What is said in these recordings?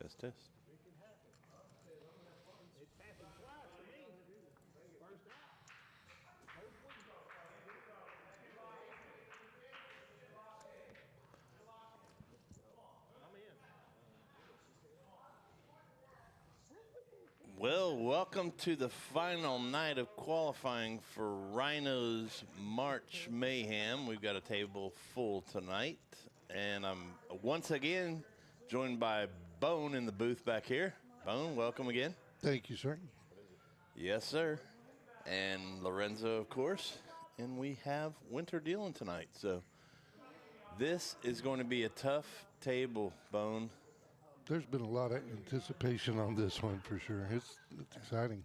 Test, test. Well, welcome to the final night of qualifying for RYNO's March Mayhem. We've got a table full tonight, and I'm once again joined by Bone in the booth back here. Bone, welcome again. Thank you, sir. Yes, sir. And Lorenzo, of course. And we have Winter dealing tonight. So this is going to be a tough table, Bone. There's been a lot of anticipation on this one for sure. It's exciting.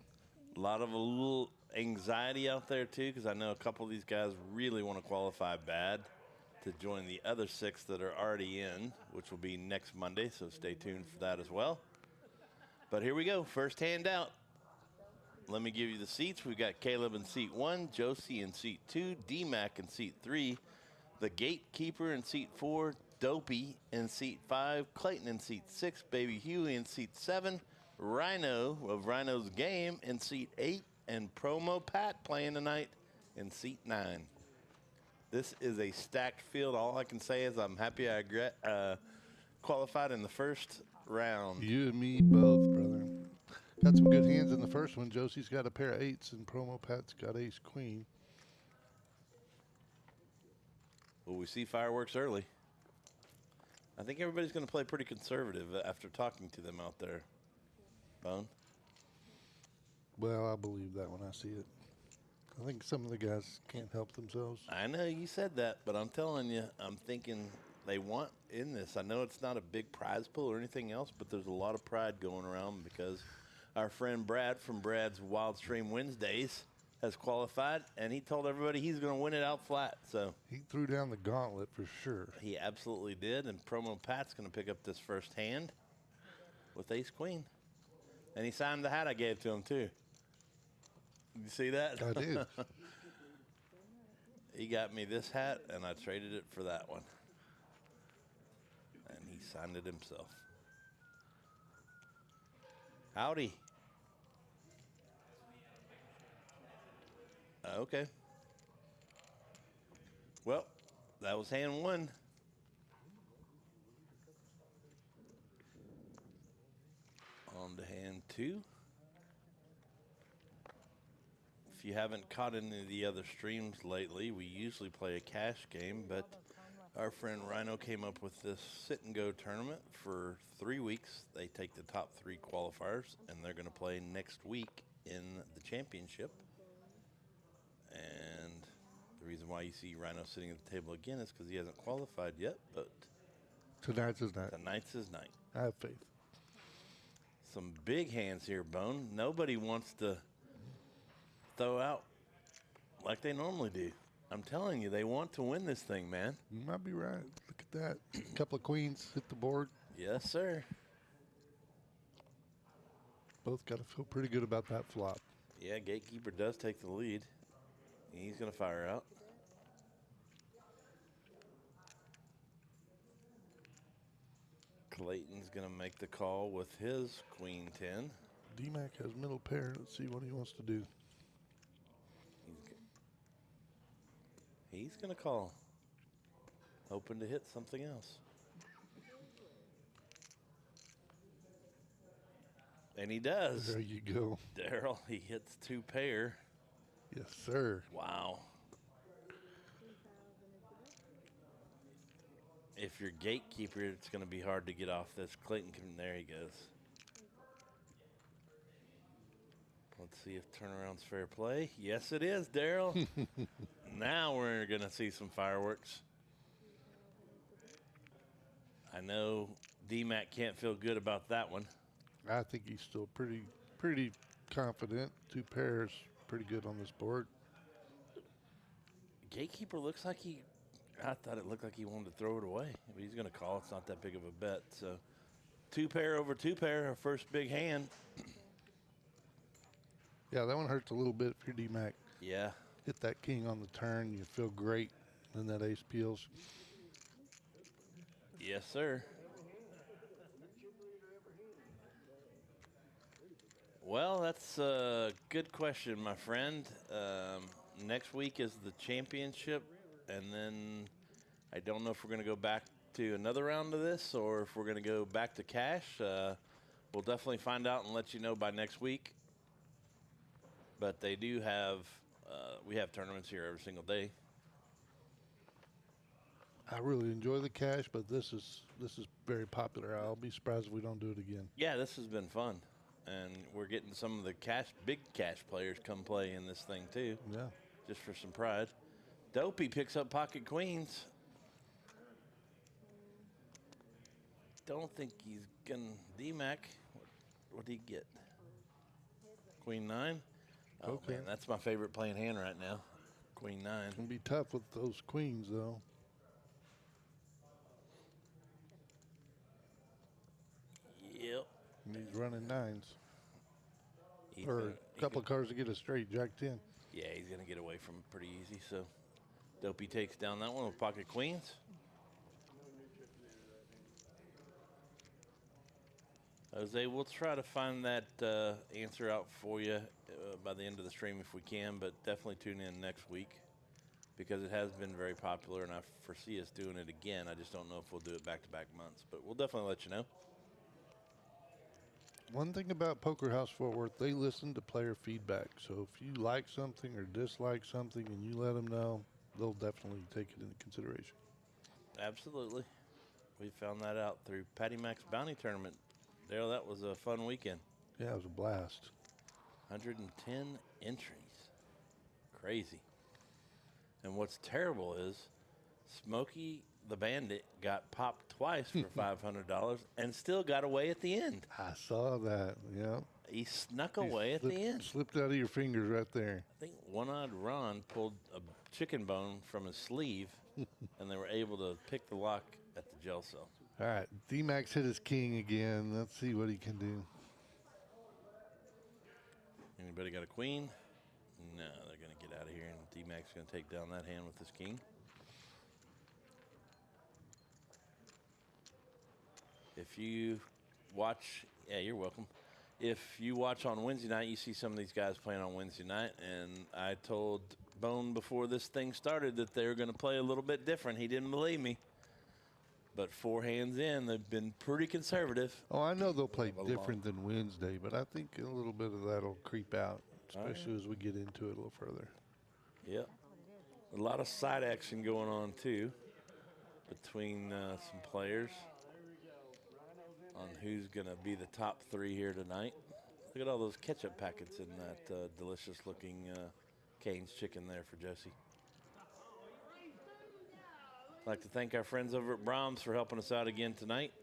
A little anxiety out there, too, because I know a couple of these guys really want to qualify bad to join the other 6 that are already in, which will be next Monday, so stay tuned for that as well. But here we go. First hand out. Let me give you the seats. We've got Caleb in seat 1, Josie in seat 2, D-Mac in seat 3, the gatekeeper in seat 4, Dopey in seat 5, Clayton in seat 6, Baby Huey in seat 7, RYNO of RYNO's Game in seat 8, and Promo Pat playing tonight in seat 9. This is a stacked field. All I can say is I'm happy I qualified in the first round. You and me both, brother. Got some good hands in the first one. Josie's got a pair of 8s, and Promo Pat's got ace queen. Well, we see fireworks early. I think everybody's going to play pretty conservative after talking to them out there. Bone? Well, I believe that when I see it. I think some of the guys can't help themselves. I know you said that, but I'm telling you, I'm thinking they want in this. I know it's not a big prize pool or anything else, but there's a lot of pride going around because our friend Brad from Brad's Wild Stream Wednesdays has qualified, and he told everybody he's going to win it out flat. So He threw down the gauntlet for sure. he absolutely did, and Promo Pat's going to pick up this first hand with ace queen. And he signed the hat I gave to him, too. You see that? I did. He got me this hat, and I traded it for that one. And he signed it himself. Howdy. Okay. Well, that was hand 1. On to hand 2. If you haven't caught any of the other streams lately, we usually play a cash game, but our friend RYNO came up with this sit-and-go tournament for 3 weeks. They take the top 3 qualifiers, and they're going to play next week in the championship. And the reason why you see RYNO sitting at the table again is because he hasn't qualified yet, but Tonight's his night. tonight's his night. I have faith. Some big hands here, Bone. Nobody wants to throw out like they normally do. I'm telling you, they want to win this thing, man. You might be right. Look at that. A couple of queens hit the board. Yes, sir. Both got to feel pretty good about that flop. Yeah, gatekeeper does take the lead. He's going to fire out. Clayton's going to make the call with his queen 10. D-Mac has middle pair. Let's see what he wants to do. He's going to call. Hoping to hit something else. And he does. There you go. Daryl, he hits 2 pair. Yes, sir. Wow. If you're gatekeeper, it's going to be hard to get off this. Clayton can, there he goes. Let's see if turnaround's fair play. Yes, it is, Daryl. Now we're going to see some fireworks. I know D-Mac can't feel good about that one. I think he's still pretty confident. 2 pairs, pretty good on this board. Gatekeeper looks like I thought it looked like he wanted to throw it away. But he's going to call. It's not that big of a bet. So 2 pair over 2 pair, our first big hand. Yeah, that one hurts a little bit for D-Mac. Yeah. Hit that king on the turn, you feel great. Then that ace peels. Yes, sir. Well, that's a good question, my friend. Next week is the championship, and then I don't know if we're going to go back to another round of this or if we're going to go back to cash. We'll definitely find out and let you know by next week. But they do have, we have tournaments here every single day. I really enjoy the cash, but this is very popular. I'll be surprised if we don't do it again. Yeah, this has been fun. And we're getting some of the big cash players come play in this thing too. Yeah. Just for some pride. Dopey picks up pocket queens. Don't think he's going to D-Mac. What did he get? Queen 9? Oh, Okay. man, that's my favorite playing hand right now. Queen 9. It's going to be tough with those queens, though. Yep. And he's running 9s. He's Or gonna- a couple of cards to get a straight, Jack 10. Yeah, he's going to get away from it pretty easy. So Dopey takes down that one with pocket queens. Jose, we'll try to find that answer out for you by the end of the stream if we can, but definitely tune in next week because it has been very popular, and I foresee us doing it again. I just don't know if we'll do it back-to-back months, but we'll definitely let you know. One thing about Poker House Fort Worth, they listen to player feedback. So if you like something or dislike something and you let them know, they'll definitely take it into consideration. Absolutely. We found that out through Patty Mac's Bounty Tournament. Dale, that was a fun weekend. Yeah, it was a blast. 110 entries. Crazy. And what's terrible is Smokey the Bandit got popped twice for $500 and still got away at the end. I saw that, yeah. He snuck away at the end. Slipped out of your fingers right there. I think One-Eyed Ron pulled a chicken bone from his sleeve, and they were able to pick the lock at the jail cell. All right, D-Max hit his king again. Let's see what he can do. Anybody got a queen? No, they're going to get out of here, and D-Mac's going to take down that hand with his king. If you watch, yeah, you're welcome. If you watch on Wednesday night, you see some of these guys playing on Wednesday night, and I told Bone before this thing started that they were going to play a little bit different. He didn't believe me. But 4 hands in, they've been pretty conservative. Oh, I know they'll play different than Wednesday, but I think a little bit of that will creep out, especially as we get into it a little further. Yep. A lot of side action going on, too, between some players on who's going to be the top 3 here tonight. Look at all those ketchup packets in that delicious-looking Cane's chicken there for Josie. I'd like to thank our friends over at Brahms for helping us out again tonight.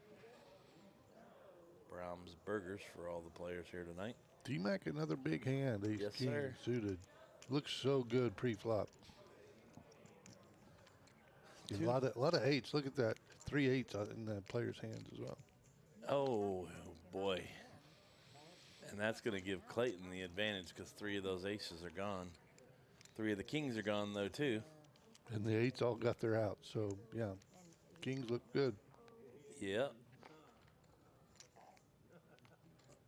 Brahms Burgers for all the players here tonight. D-Mac, another big hand. Ace Yes, king sir. suited. Looks so good pre-flop. A lot of 8s. Look at that. 3 8s in the player's hands as well. Oh, boy. And that's going to give Clayton the advantage because 3 of those aces are gone. 3 of the kings are gone, though, too. And the 8s all got their out. So, yeah, kings look good. Yep.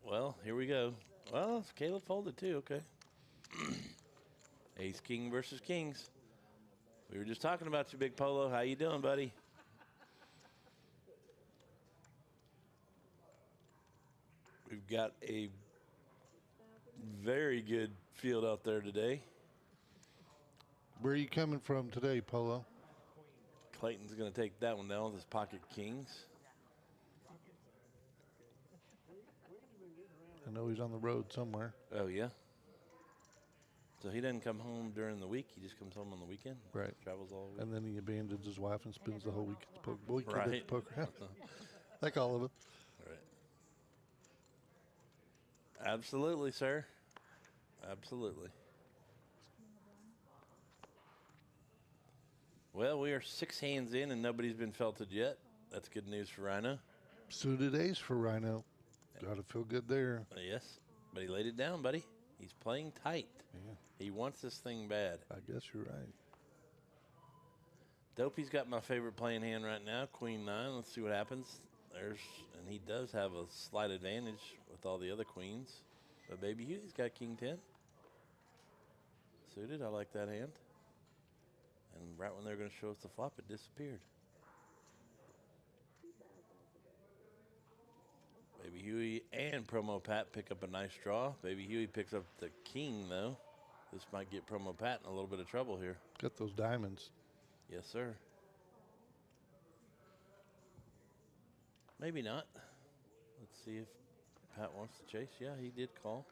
Well, here we go. Well, Caleb folded, too. Okay. Ace, king versus kings. We were just talking about you, Big Polo. How you doing, buddy? We've got a very good field out there today. Where are you coming from today, Polo? Clayton's going to take that one down with his pocket kings. I know he's on the road somewhere. Oh, yeah? So he doesn't come home during the week. He just comes home on the weekend? Right. Travels all week? And then he abandons his wife and spends the whole week at the poker, Right. at the poker house. Like all of us. Right. Absolutely, sir. Absolutely. Well, we are 6 hands in and nobody's been felted yet. That's good news for RYNO. Suited ace for RYNO. Got to feel good there. Yes, but he laid it down, buddy. He's playing tight. Yeah, He wants this thing bad. I guess you're right. Dopey's got my favorite playing hand right now, Queen 9. Let's see what happens. And he does have a slight advantage with all the other queens. But Baby Huey's got King 10. Suited, I like that hand. And right when they're going to show us the flop, it disappeared. Baby Huey and Promo Pat pick up a nice draw. Baby Huey picks up the king, though. This might get Promo Pat in a little bit of trouble here. Got those diamonds. Yes, sir. Maybe not. Let's see if Pat wants to chase. Yeah, he did call.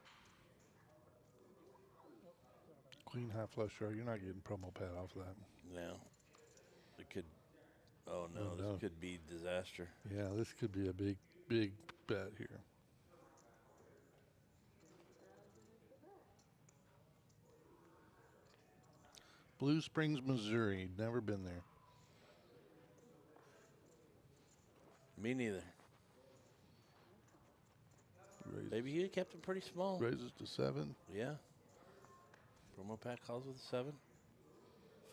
Queen high flush draw. You're not getting Promo Pat off that. No. It could. Oh, no. Oh, no. This could be disaster. Yeah, this could be a big, big bet here. Blue Springs, Missouri. Never been there. Me neither. Baby Huey kept it pretty small. Raises to 7. Yeah. Promo Pat calls with a 7.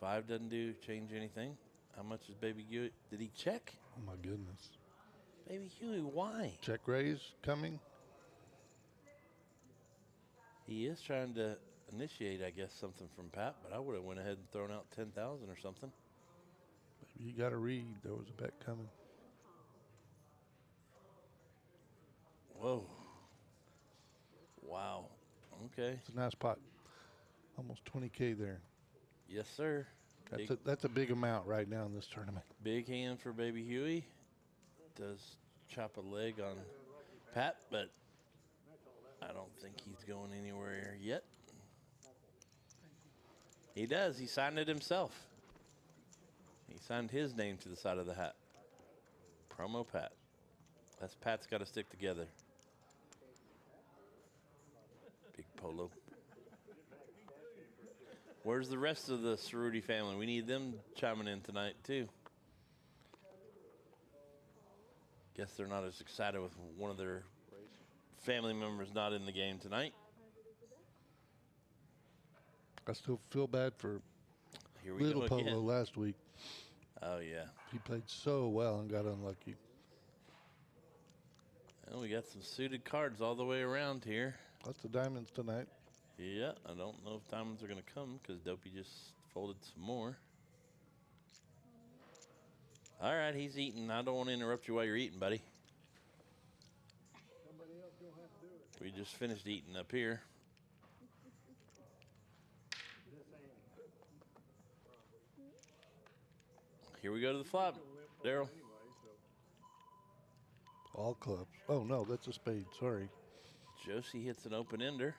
5 doesn't change anything. How much is Baby Huey? Did he check? Oh, my goodness. Baby Huey, why? Check raise coming. He is trying to initiate, I guess, something from Pat, but I would have went ahead and thrown out 10,000 or something. Maybe you got to read. There was a bet coming. Whoa. Wow. Okay. It's a nice pot. Almost 20K there. Yes, sir. That's a big amount right now in this tournament. Big hand for Baby Huey. Does chop a leg on Pat, but I don't think he's going anywhere yet. He does. He signed it himself. He signed his name to the side of the hat. Promo Pat. That's Pat's got to stick together. Big Polo. Where's the rest of the Cerruti family? We need them chiming in tonight, too. Guess they're not as excited with one of their family members not in the game tonight. I still feel bad for Here we Little go Polo again. last week. Oh, yeah. He played so well and got unlucky. And we got some suited cards all the way around here. Lots of diamonds tonight. Yeah, I don't know if diamonds are going to come because Dopey just folded some more. All right, he's eating. I don't want to interrupt you while you're eating, buddy. We just finished eating up here. Here we go to the flop, Daryl. All clubs. Oh, no, that's a spade. Sorry. Josie hits an open-ender.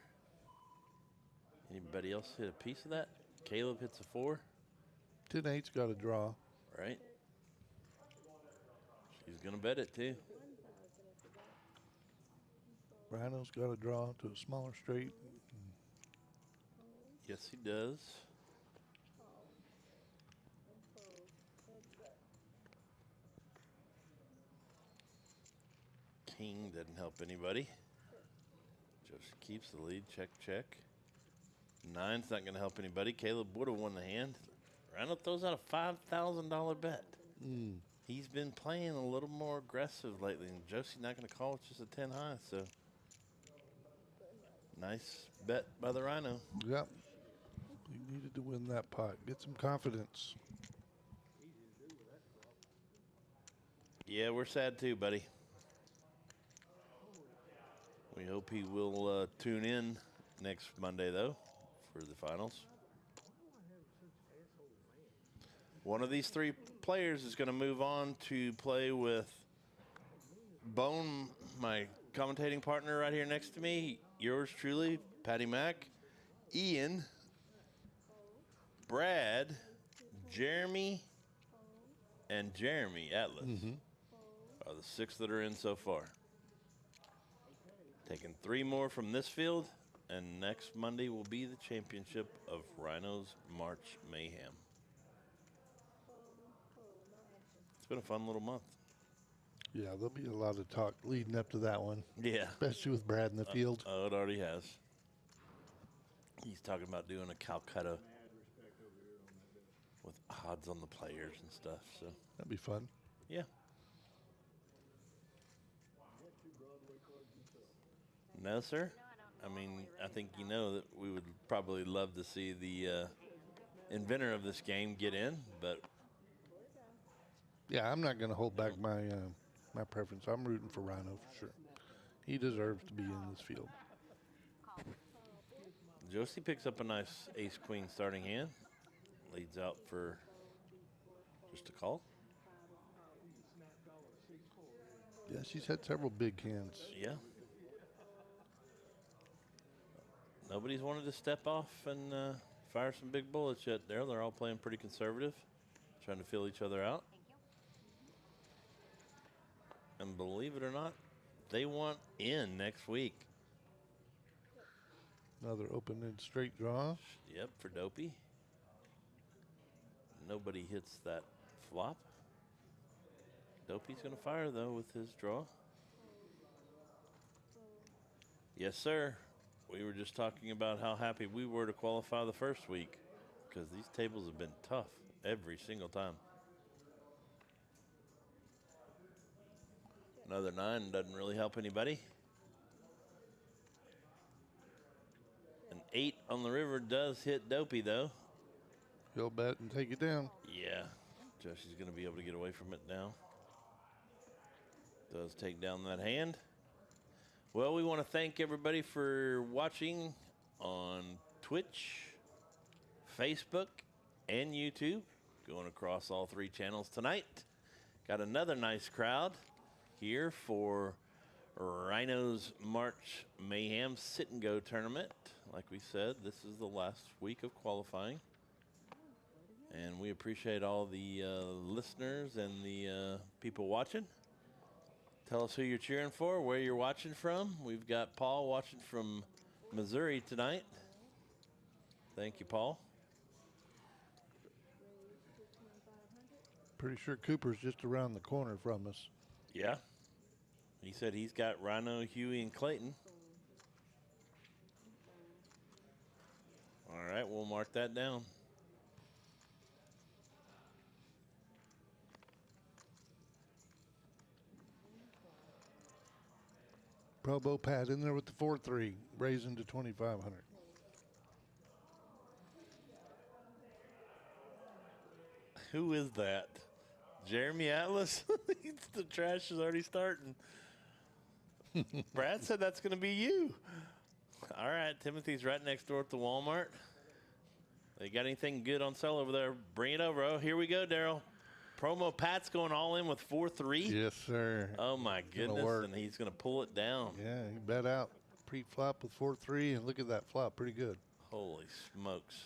Anybody else hit a piece of that? Caleb hits a 4. 10-8's got a draw. Right. She's going to bet it, too. Rhino's got a draw to a smaller straight. Yes, he does. King doesn't help anybody. Josie keeps the lead. Check, check. 9's not going to help anybody. Caleb would have won the hand. Rhino throws out a $5,000 bet. He's been playing a little more aggressive lately, and Josie's not going to call with just a 10 high, so nice bet by the Rhino. Yep. He needed to win that pot. Get some confidence. Yeah, we're sad too, buddy. We hope he will tune in next Monday, though, for the finals. One of these 3 players is going to move on to play with Bone, my commentating partner right here next to me. Yours truly, Patty Mack, Ian, Brad, Jeremy, and Jeremy Atlas are the 6 that are in so far. Taking 3 more from this field, and next Monday will be the championship of Rhino's March Mayhem. It's been a fun little month. Yeah, there'll be a lot of talk leading up to that one. Yeah. Especially with Brad in the field. Oh, it already has. He's talking about doing a Calcutta with odds on the players and stuff. So That'd be fun. yeah. No, sir. I mean, I think you know that we would probably love to see the inventor of this game get in, but Yeah, I'm not going to hold back my my preference. I'm rooting for RYNO for sure. He deserves to be in this field. Josie picks up a nice ace-queen starting hand. Leads out for just a call. Yeah, she's had several big hands. Yeah. Nobody's wanted to step off and fire some big bullets yet there. They're all playing pretty conservative, trying to feel each other out. And believe it or not, they want in next week. Another open-ended straight draw. Yep, for Dopey. Nobody hits that flop. Dopey's going to fire, though, with his draw. Yes, sir. We were just talking about how happy we were to qualify the first week because these tables have been tough every single time. Another 9 doesn't really help anybody. An 8 on the river does hit Dopey, though. He'll bet and take it down. Yeah, Josie's going to be able to get away from it now. Does take down that hand. Well, we want to thank everybody for watching on Twitch, Facebook, and YouTube. Going across all 3 channels tonight. Got another nice crowd here for RYNO's March Mayhem Sit and Go tournament. Like we said, this is the last week of qualifying. And we appreciate all the listeners and the people watching. Tell us who you're cheering for, where you're watching from. We've got Paul watching from Missouri tonight. Thank you, Paul. Pretty sure Cooper's just around the corner from us. Yeah. He said he's got RYNO, Huey, and Clayton. All right, we'll mark that down. Probo Pat in there with the 4-3, raising to 2,500. Who is that? Jeremy Atlas? The trash is already starting. Brad said that's going to be you. All right, Timothy's right next door at the Walmart. They got anything good on sale over there? Bring it over. Oh, here we go, Daryl. Promo Pat's going all in with 4-3. Yes, sir. Oh, my goodness, and he's going to pull it down. Yeah, he bet out pre-flop with 4-3, and look at that flop. Pretty good. Holy smokes.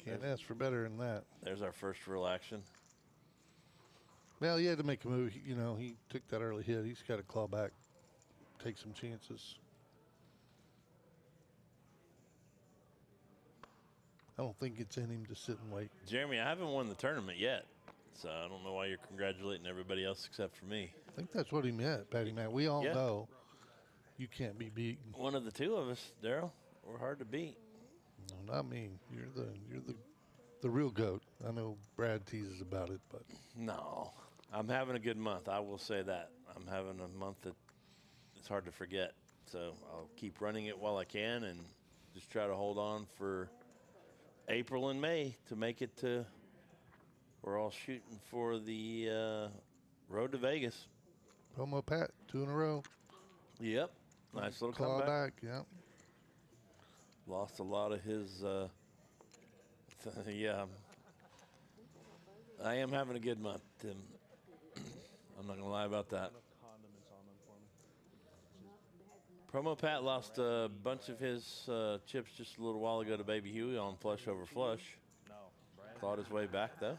Can't ask for better than that. There's our first real action. Well, he had to make a move. You know, he took that early hit. He's got to claw back, take some chances. I don't think it's in him to sit and wait. Jeremy, I haven't won the tournament yet, so I don't know why you're congratulating everybody else except for me. I think that's what he meant, Patty Matt. We all know you can't be beaten. One of the two of us, Daryl. We're hard to beat. No, not me. You're the real GOAT. I know Brad teases about it, but no, I'm having a good month. I will say that. I'm having a month that it's hard to forget. So I'll keep running it while I can and just try to hold on for April and May to make it to. We're all shooting for the road to Vegas. Promo Pat, 2 in a row. Yep, nice little Claw comeback. back, yep. Lost a lot of his. Yeah, I am having a good month, Tim. I'm not gonna lie about that. Promo Pat lost a bunch of his chips just a little while ago to Baby Huey on flush over flush. Clawed his way back though.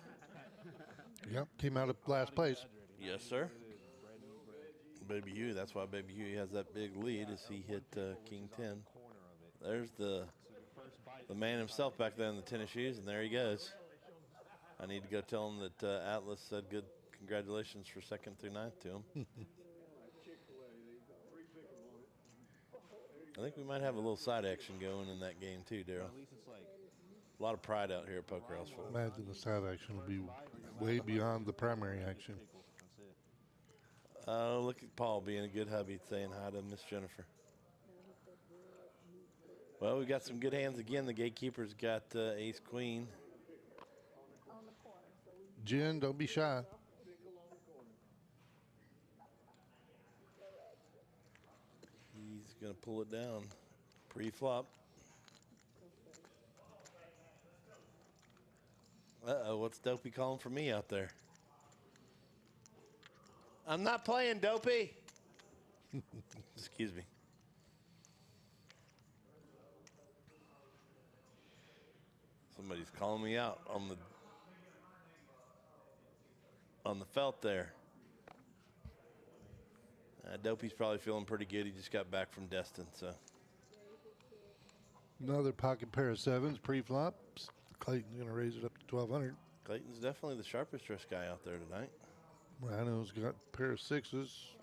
Yep, came out of last place. Yes, sir. Baby Huey, that's why Baby Huey has that big lead as he hit King 10. There's the man himself back there in the tennis shoes, and there he goes. I need to go tell him that Atlas said good congratulations for 2nd through 9th to him. I think we might have a little side action going in that game too, Daryl. A lot of pride out here at Poker House. Imagine the side action will be way beyond the primary action. Look at Paul being a good hubby, saying hi to Miss Jennifer. Well, we got some good hands again. The gatekeeper's got ace queen. Jen, don't be shy. He's going to pull it down pre-flop. Uh-oh, what's Dopey calling for me out there? I'm not playing, Dopey. Excuse me. Somebody's calling me out on the felt there. Dopey's probably feeling pretty good. He just got back from Destin, so. Another pocket pair of sevens pre-flop. Clayton's going to raise it up to 1,200. Clayton's definitely the sharpest dressed guy out there tonight. Rhino's got a pair of sixes.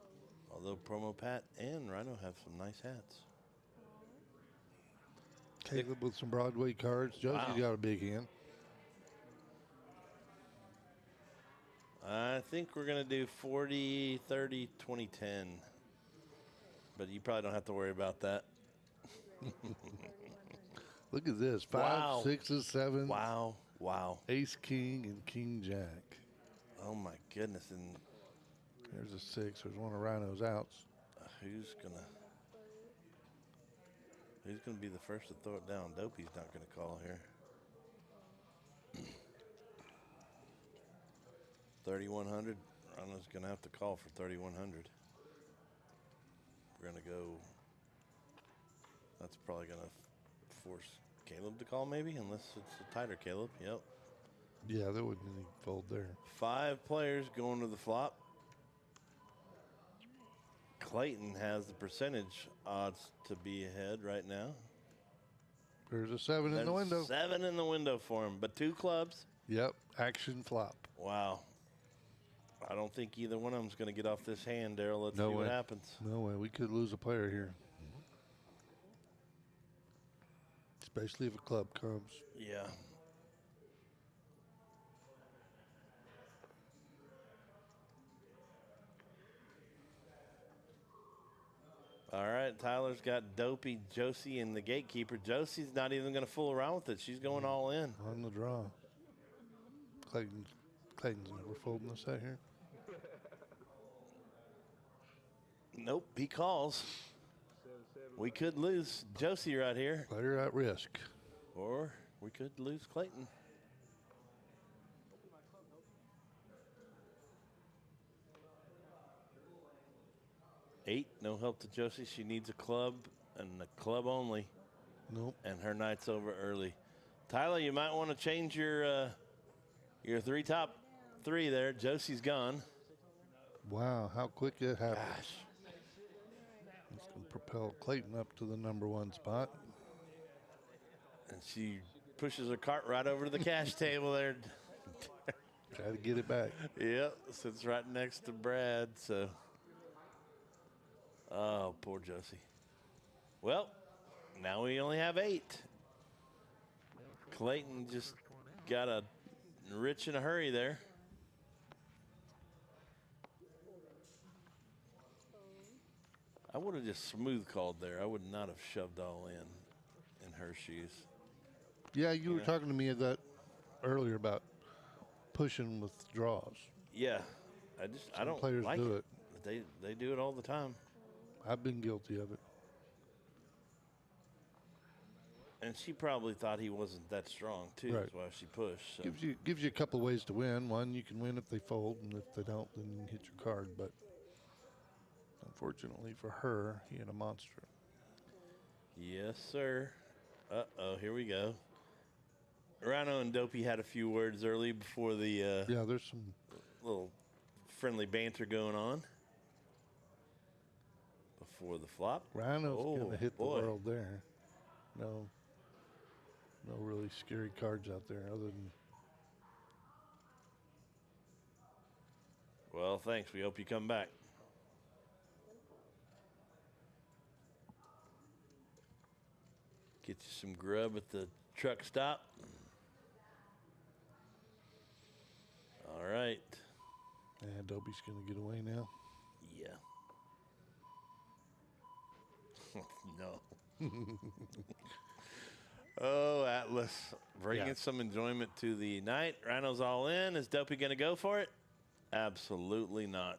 Although Promo Pat and Rhino have some nice hats. Caleb with some Broadway cards. Josie's got a big hand. I think we're going to do 40, 30, 20, 10. But you probably don't have to worry about that. Look at this. Five, sixes, sevens. Wow. Wow. Ace, king, and king, jack. Oh, my goodness. And there's a six. There's one of Rhino's outs. Who's gonna be the first to throw it down? Dopey's not gonna call here. 3,100. Rhino's gonna have to call for 3,100. We're gonna go. That's probably gonna force Caleb to call, maybe, unless it's a tighter Caleb. Yep. Yeah, there wouldn't be any fold there. 5 players going to the flop. Clayton has the percentage odds to be ahead right now. There's a 7 in the window. 7 in the window for him, but 2 clubs. Yep, action flop. Wow. I don't think either one of them's going to get off this hand, Daryl. Let's see what happens. No way. We could lose a player here. Especially if a club comes. Yeah. All right, Tyler's got Dopey, Josie, and the gatekeeper. Josie's not even going to fool around with it. She's going all in. On the draw. Clayton's never folding this out here. Nope, he calls. We could lose Josie right here. Player at risk. Or we could lose Clayton. Eight, no help to Josie. She needs a club and a club only. Nope. And her night's over early. Tyler, you might want to change your top three there. Josie's gone. Wow, how quick it happened. Gosh. It's going to propel Clayton up to the #1 spot. And she pushes her cart right over to the cash table there. Try to get it back. Yep, sits right next to Brad, so. Oh, poor Josie. Well, now we only have 8. Clayton just got a rich in a hurry there. I would have just smooth called there. I would not have shoved all in her shoes. Yeah, you were talking to me that earlier about pushing with draws. Yeah, I don't players like do it. They do it all the time. I've been guilty of it. And she probably thought he wasn't that strong too. Right. That's why she pushed. So. Gives you a couple ways to win. One, you can win if they fold, and if they don't, then you can hit your card. But unfortunately for her, he had a monster. Yes, sir. Uh-oh, here we go. Rhino and Dopey had a few words early before the yeah, there's some little friendly banter going on before the flop. Rhino's gonna hit boy. the world there. No really scary cards out there other than. Well, thanks. We hope you come back. Get you some grub at the truck stop. All right. And Dopey's gonna get away now. Yeah. No. Oh, Atlas, bringing Yeah. some enjoyment to the night. Rhino's all in. Is Dopey going to go for it? Absolutely not.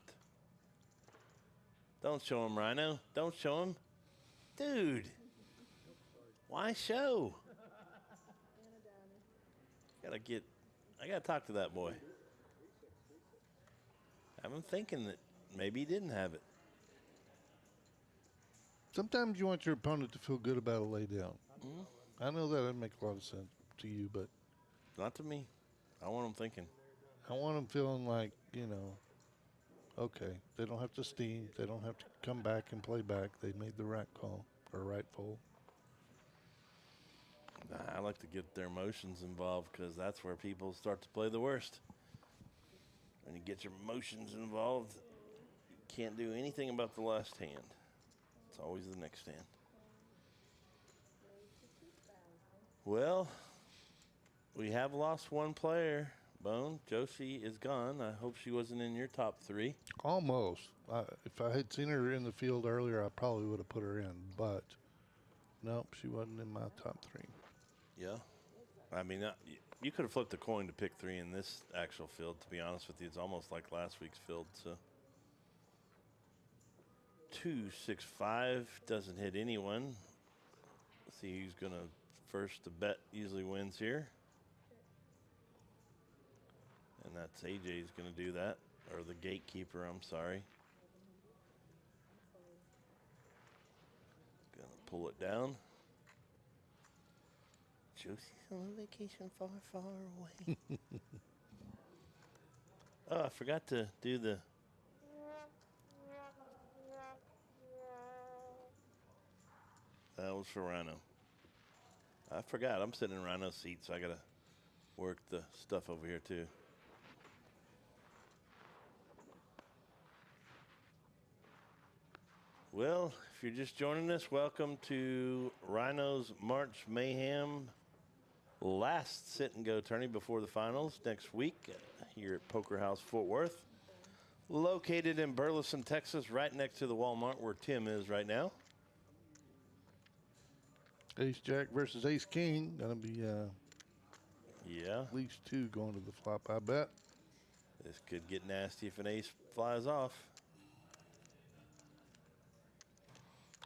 Don't show him, Rhino. Don't show him. Dude, why show? I gotta talk to that boy. Have him thinking that maybe he didn't have it. Sometimes you want your opponent to feel good about a lay down. I know that doesn't make a lot of sense to you, but Not to me. I want him thinking. I want them feeling like, you know, okay, they don't have to steam. They don't have to come back and play back. They made the right call or right fold. Nah, I like to get their emotions involved because that's where people start to play the worst. When you get your emotions involved, you can't do anything about the last hand. It's always the next hand. Well, we have lost one player. Bone, Josie is gone. I hope she wasn't in your top three. Almost. If I had seen her in the field earlier, I probably would have put her in. But, nope, she wasn't in my top three. Yeah. I mean, you could have flipped a coin to pick three in this actual field, to be honest with you. It's almost like last week's field, so. 2-6-5 doesn't hit anyone. Let's see who's going to first to bet usually wins here. And that's AJ's going to do that, or the gatekeeper, I'm sorry. Going to pull it down. Josie's on vacation far, far away. Oh, I forgot to do the... That was for Rhino. I forgot. I'm sitting in Rhino's seat, so I got to work the stuff over here, too. Well, if you're just joining us, welcome to Rhino's March Mayhem last sit-and-go tourney before the finals next week here at Poker House Fort Worth. Located in Burleson, Texas, right next to the Walmart where Tim is right now. Ace Jack versus Ace King. Gonna be Yeah. at least two going to the flop, I bet. This could get nasty if an ace flies off.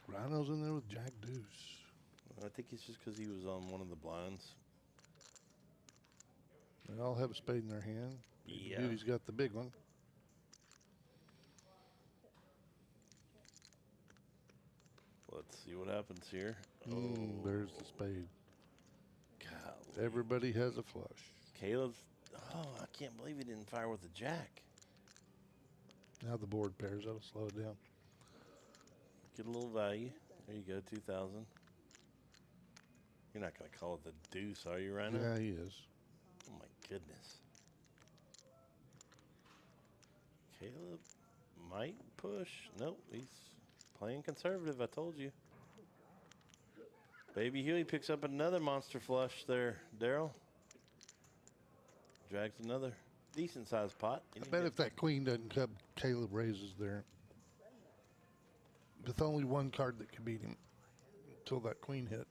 Rhino's in there with Jack Deuce. I think it's just because he was on one of the blinds. They all have a spade in their hand. Yeah. Beauty's got the big one. Let's see what happens here. There's the spade. Golly. Everybody has a flush. Caleb's, I can't believe he didn't fire with a jack. Now the board pairs. That'll slow it down. Get a little value. There you go, 2,000. You're not going to call it the deuce, are you, Rhino? Yeah, he is. Oh, my goodness. Caleb might push. Nope, he's playing conservative, I told you. Baby Huey picks up another monster flush there, Daryl. Drags another decent-sized pot. I bet if that queen doesn't come, Caleb raises there. With only one card that could beat him until that queen hit.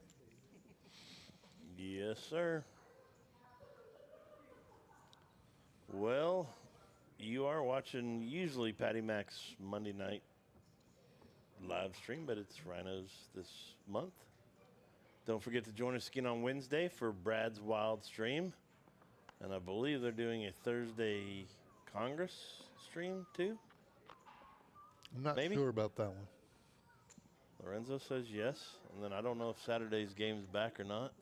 Yes, sir. Well, you are watching usually Patty Mac's Monday night live stream, but it's Rhino's this month. Don't forget to join us again on Wednesday for Brad's Wild stream. And I believe they're doing a Thursday Congress stream too. I'm not Maybe? sure about that one. Lorenzo says yes. And then I don't know if Saturday's game's back or not.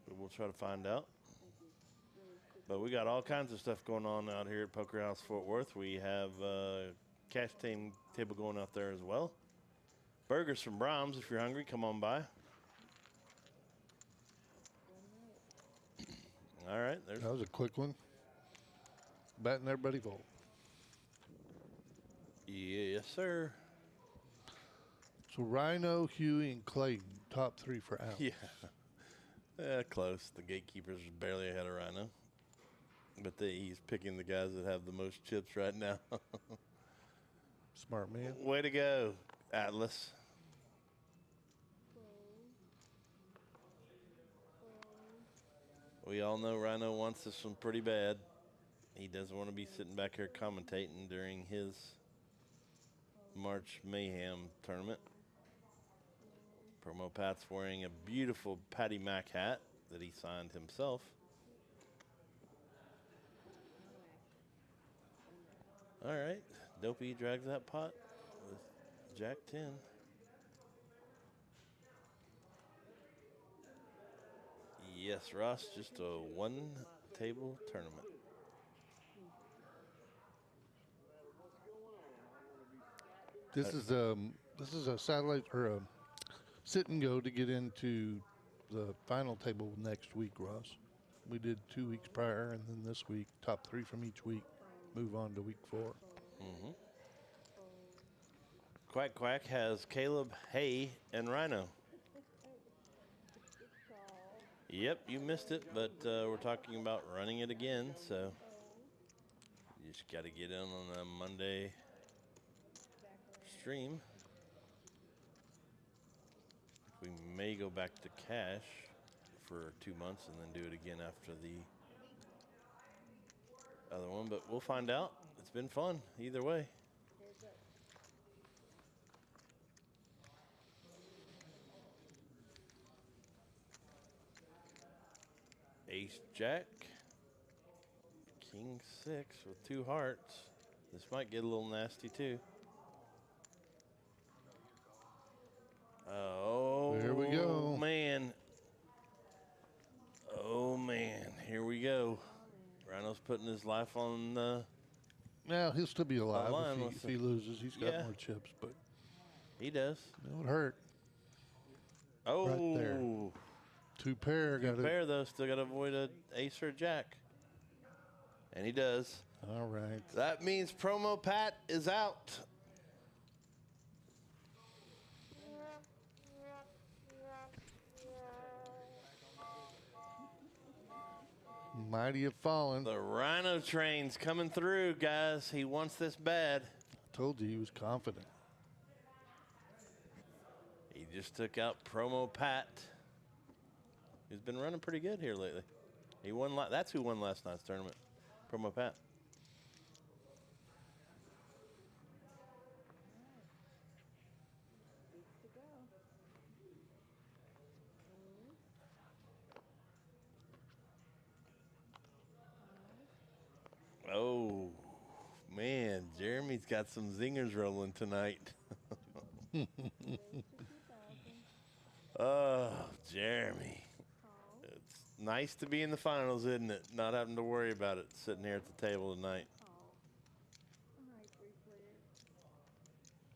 But we'll try to find out. But we got all kinds of stuff going on out here at Poker House Fort Worth. We have cash table going out there as well. Burgers from Brahms. If you're hungry, come on by. All right. That was a quick one. Batting everybody vote. Yes, sir. So Rhino, Huey, and Clayton, top three for Al. Yeah. Close. The gatekeeper's barely ahead of Rhino. But he's picking the guys that have the most chips right now. Smart man. Way to go, Atlas. We all know RYNO wants this one pretty bad. He doesn't want to be sitting back here commentating during his March Mayhem tournament. Promo Pat's wearing a beautiful Patty Mac hat that he signed himself. All right, Dopey drags that pot with Jack 10. Yes, Ross, just a one-table tournament. This is a satellite or a sit and go to get into the final table next week, Ross. We did 2 weeks prior, and then this week, top 3 from each week. Move on to week 4. Mm-hmm. Quack Quack has Caleb, Hay, and RYNO. Yep, you missed it, but we're talking about running it again, so you just got to get in on a Monday stream. We may go back to cash for 2 months and then do it again after the other one, but we'll find out. It's been fun either way. Ace Jack, King 6 with 2 hearts. This might get a little nasty too. Oh, there we go. Man. Oh, man. Here we go. RYNO's putting his life on Now, he'll still be alive line if he loses. He's got more chips, but he does. It would hurt. Oh. Right there. 2 pair. Two pair, though. Still got to avoid an ace or a jack. And he does. All right. That means Promo Pat is out. Mighty have fallen. The RYNO train's coming through, guys. He wants this bad. I told you he was confident. He just took out Promo Pat. He's been running pretty good here lately. He won. That's who won last night's tournament. Promo Pat. Oh, man. Jeremy's got some zingers rolling tonight. Oh, Jeremy. It's nice to be in the finals, isn't it? Not having to worry about it sitting here at the table tonight.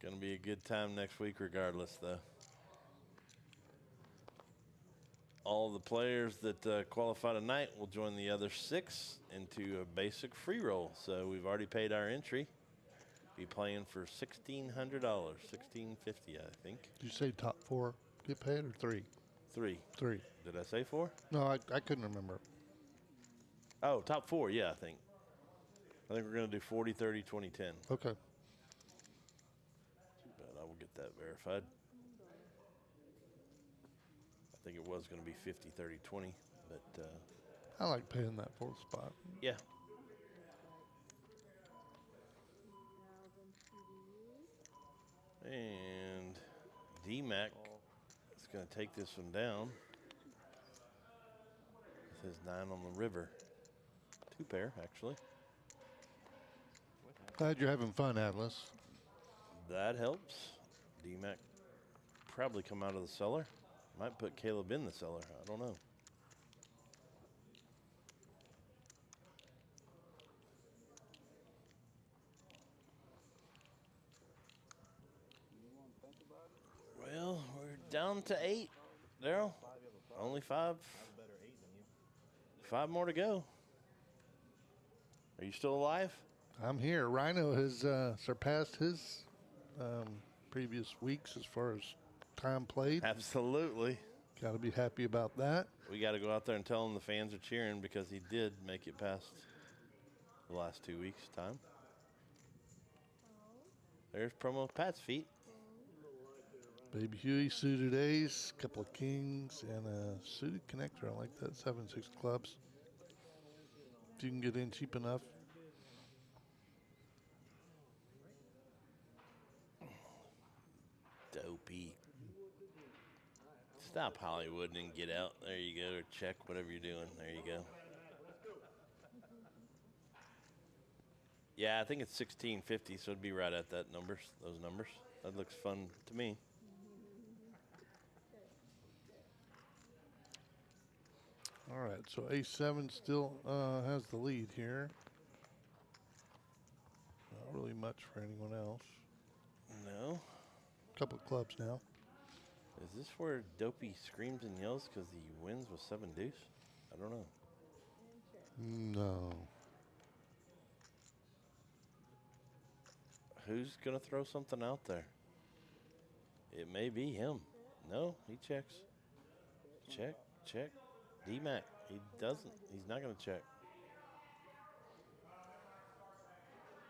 Going to be a good time next week regardless, though. All the players that qualify tonight will join the other 6 into a basic free roll. So we've already paid our entry. Be playing for $1,600, $1,650, I think. Did you say top 4 get paid or 3? 3. 3. Did I say 4? No, I couldn't remember. Oh, top 4, yeah, I think we're going to do 40, 30, 20, 10. Okay. But I will get that verified. I think it was going to be 50, 30, 20, but I like paying that 4th spot. yeah. And D-Mac is going to take this one down. It says 9 on the river. 2 pair, actually. Glad you're having fun, Atlas. That helps. D-Mac probably come out of the cellar. Might put Caleb in the cellar. I don't know. Well, we're down to 8, Daryl. Only 5. 5 more to go. Are you still alive? I'm here. RYNO has surpassed his previous weeks as far as time played. Absolutely. Got to be happy about that. We got to go out there and tell him the fans are cheering because he did make it past the last 2 weeks' time. There's Promo Pat's feet. Baby Huey, suited ace, couple of kings, and a suited connector. I like that. 7-6 clubs. If you can get in cheap enough. Dopey. Stop Hollywood and get out. There you go. Or check whatever you're doing. There you go. Yeah, I think it's 1650, so it'd be right at that numbers. Those numbers. That looks fun to me. All right, so ace-7 still has the lead here. Not really much for anyone else. No. Couple of clubs now. Is this where Dopey screams and yells because he wins with 7 deuce? I don't know. No. Who's going to throw something out there? It may be him. No, he checks. Check, check. D-Mac, he doesn't. He's not going to check.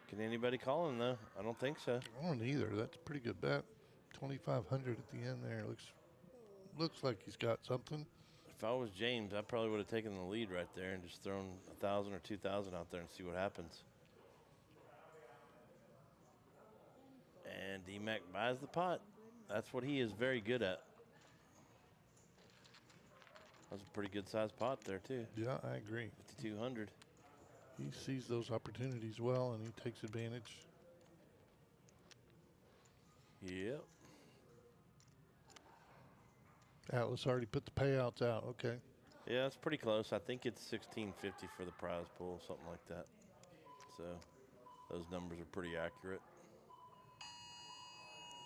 Can anybody call him, though? I don't think so. I don't either. That's a pretty good bet. 2,500 at the end there. Looks like he's got something. If I was James, I probably would have taken the lead right there and just thrown 1,000 or 2,000 out there and see what happens. And D-Mac buys the pot. That's what he is very good at. That's a pretty good sized pot there, too. Yeah, I agree. 5,200. He sees those opportunities well, and he takes advantage. Yep. Atlas already put the payouts out. Okay. Yeah, it's pretty close. I think it's 1650 for the prize pool, something like that. So those numbers are pretty accurate.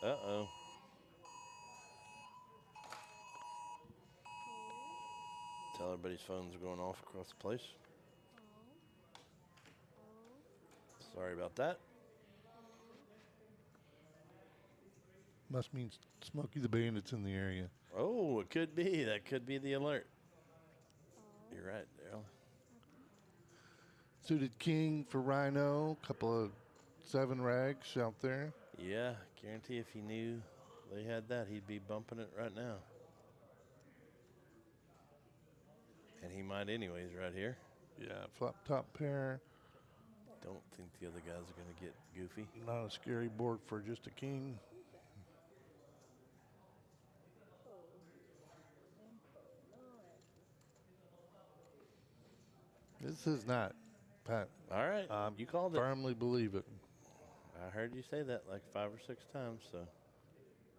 Uh-oh. Tell everybody's phones are going off across the place. Sorry about that. Must mean Smokey the Bandit's in the area. Oh, it could be. That could be the alert. You're right, Daryl. Suited king for RYNO. Couple of 7 rags out there. Yeah, guarantee if he knew they had that, he'd be bumping it right now. And he might anyways right here. Yeah, flop top pair. Don't think the other guys are going to get goofy. Not a scary board for just a king. This is not, Pat. All right, you called it. Firmly believe it. I heard you say that like 5 or 6 times, so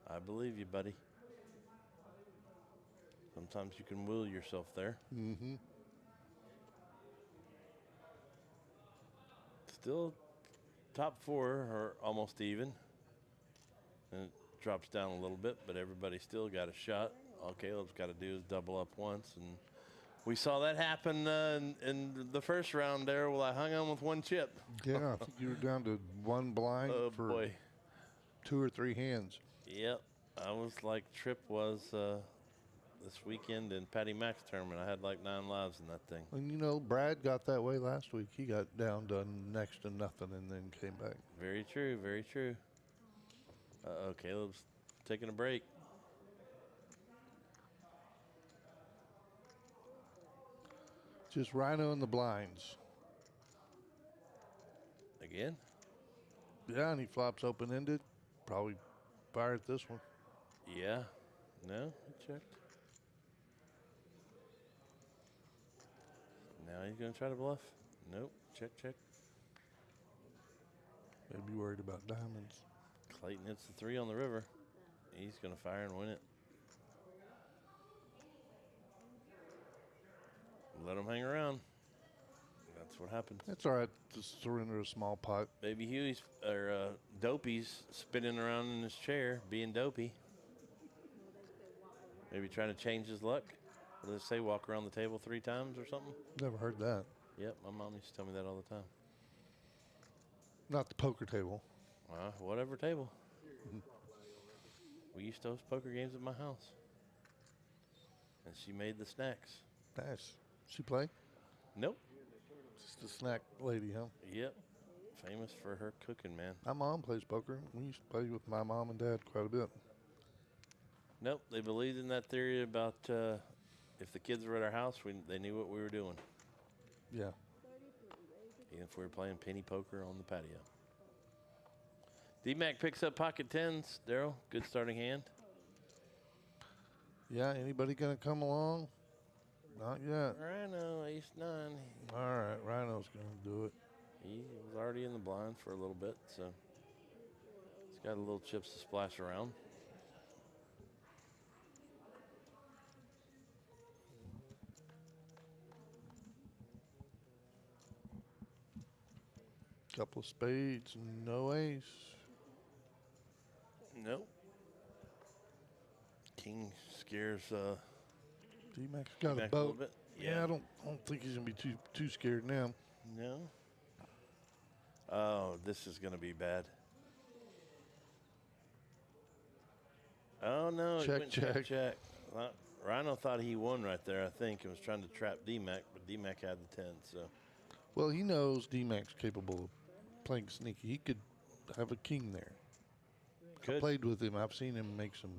I believe you, buddy. Sometimes you can will yourself there. Mm-hmm. Still top 4 are almost even. And it drops down a little bit, but everybody still got a shot. All Caleb's got to do is double up once. And we saw that happen in the first round there. Well, I hung on with 1 chip. Yeah, I think you were down to 1 blind Oh, for boy. 2 or 3 hands. Yep. I was like Tripp was this weekend in Patty Mac's tournament. I had like 9 lives in that thing. And, you know, Brad got that way last week. He got down to next to nothing and then came back. Very true, very true. Uh-oh, Caleb's taking a break. Just RYNO in the blinds. Again? Yeah, and he flops open-ended. Probably fired this one. Yeah. No, he checked. Now he's going to try to bluff. Nope. Check, check. Maybe worried about diamonds. Clayton hits the 3 on the river. He's going to fire and win it. Let him hang around. That's what happens. That's all right. Just surrender a small pot. Baby Huey's, or Dopey's spinning around in his chair, being dopey. Maybe trying to change his luck. What do they say? Walk around the table 3 times or something? Never heard that. Yep, my mom used to tell me that all the time. Not the poker table. Whatever table. We used to host poker games at my house. And she made the snacks. Nice. She play? Nope. Just a snack lady, huh? Yep. Famous for her cooking, man. My mom plays poker. We used to play with my mom and dad quite a bit. Nope, they believed in that theory about if the kids were at our house, they knew what we were doing. Yeah. Even if we were playing penny poker on the patio. D-Mac picks up pocket tens. Daryl, good starting hand. Yeah, anybody going to come along? Not yet. RYNO, ace nine. All right, Rhino's going to do it. He was already in the blind for a little bit, so he's got a little chips to splash around. Couple of spades, no ace. Nope. King scares D-Mac's got a D-Mac boat. little bit. Yeah, I don't think he's gonna be too scared now. No. Oh, this is gonna be bad. Oh no! Check, it went check. check. RYNO thought he won right there, I think, and was trying to trap D-Mac, but D-Mac had the 10, so. Well, he knows D-Mac's capable of playing sneaky. He could have a king there. I Could. played with him. I've seen him make some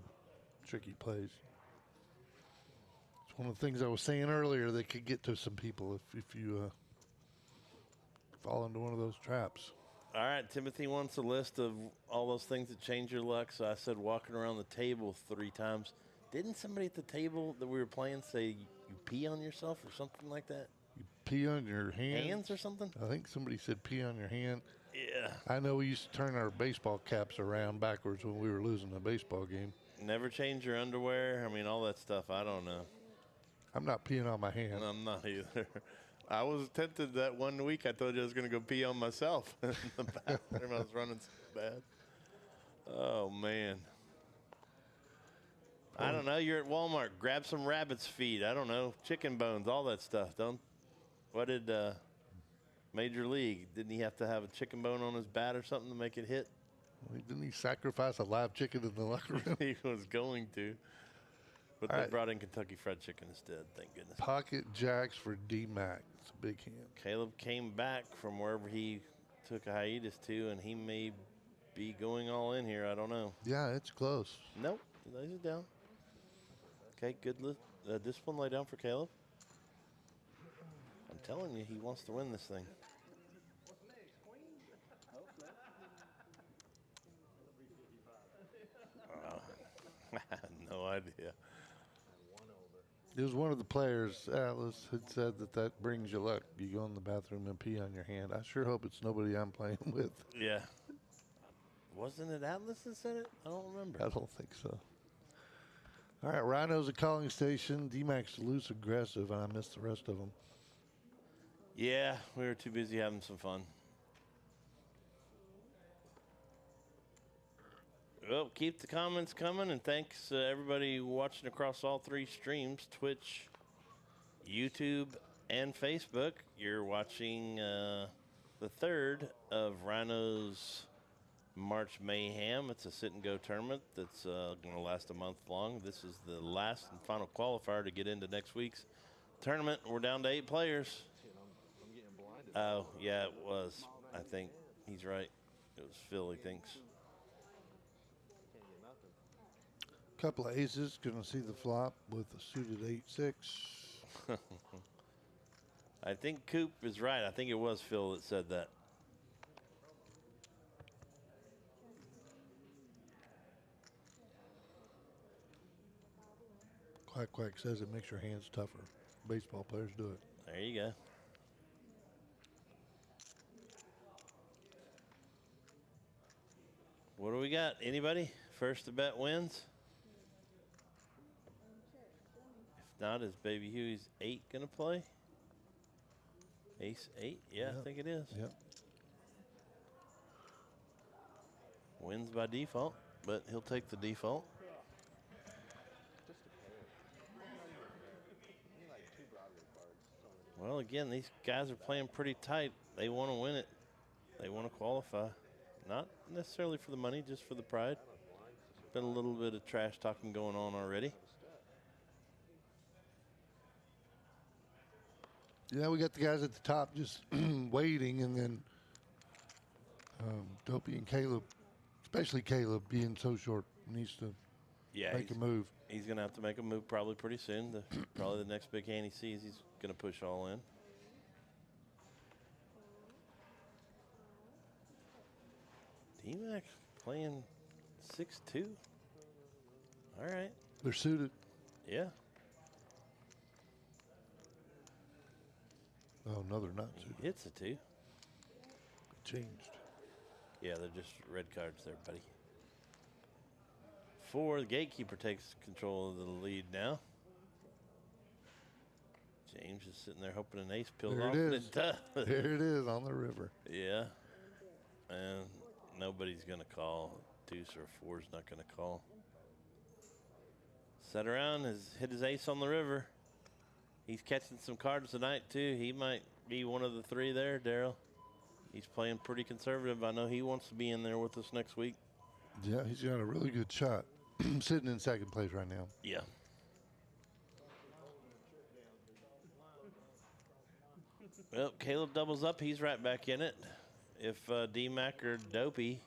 tricky plays. It's one of the things I was saying earlier that could get to some people if you fall into one of those traps. All right, Timothy wants a list of all those things that change your luck. So I said walking around the table 3 times. Didn't somebody at the table that we were playing say you pee on yourself or something like that? You pee on your Hands or something? I think somebody said pee on your hand. Yeah. I know we used to turn our baseball caps around backwards when we were losing a baseball game. Never change your underwear. I mean, all that stuff. I don't know. I'm not peeing on my hand. And I'm not either. I was tempted that one week. I told you I was going to go pee on myself in the bathroom. I was running so bad. Oh, man. I don't know. You're at Walmart. Grab some rabbit's feet. I don't know. Chicken bones, all that stuff. What did Major League, didn't he have to have a chicken bone on his bat or something to make it hit? Didn't he sacrifice a live chicken in the locker room? He was going to. But All they right. brought in Kentucky Fried Chicken instead, thank goodness. Pocket jacks for D-Mac. It's a big hand. Caleb came back from wherever he took a hiatus to, and he may be going all in here. I don't know. Yeah, it's close. Nope, he lays it down. Okay, good discipline lay down for Caleb. I'm telling you, he wants to win this thing. I had no idea. It was one of the players, Atlas, had said that brings you luck. You go in the bathroom and pee on your hand. I sure hope it's nobody I'm playing with. Yeah. Wasn't it Atlas that said it? I don't remember. I don't think so. All right, RYNO's a calling station. D-Mac's loose aggressive, and I missed the rest of them. Yeah, we were too busy having some fun. Well, keep the comments coming, and thanks everybody watching across all 3 streams, Twitch, YouTube, and Facebook. You're watching the 3rd of RYNO's March Mayhem. It's a sit-and-go tournament that's going to last a month long. This is the last and final qualifier to get into next week's tournament. We're down to 8 players. Oh, yeah, it was. I think he's right. It was Phil, he thinks. Couple of aces, gonna see the flop with a suited 8-6. I think Coop is right. I think it was Phil that said that. Quack Quack says it makes your hands tougher. Baseball players do it. There you go. What do we got? Anybody? First to bet wins? If not, is Baby Huey's 8 going to play? Ace 8? Yeah, Yep. I think it is. Yep. Wins by default, but he'll take the default. Well, again, these guys are playing pretty tight. They want to win it. They want to qualify. Not necessarily for the money, just for the pride. Been a little bit of trash talking going on already. Yeah, we got the guys at the top just waiting, and then Dopey and Caleb, especially Caleb being so short, needs to Yeah, make a move. He's going to have to make a move probably pretty soon. Probably the next big hand he sees, he's going to push all in. D-Mac playing 6-2. All right. They're suited. Yeah. Oh, no, they're not suited. Hits a 2. Changed. Yeah, they're just red cards there, buddy. 4, the gatekeeper takes control of the lead now. James is sitting there hoping an ace peels off. There it is. It does. There it is on the river. Yeah. And nobody's going to call. Deuce or 4's not going to call. Set around, has hit his ace on the river. He's catching some cards tonight, too. He might be one of the 3 there, Daryl. He's playing pretty conservative. I know he wants to be in there with us next week. Yeah, he's got a really good shot. Sitting in second place right now. Yeah. Well, Caleb doubles up. He's right back in it. If D-Mac or Dopey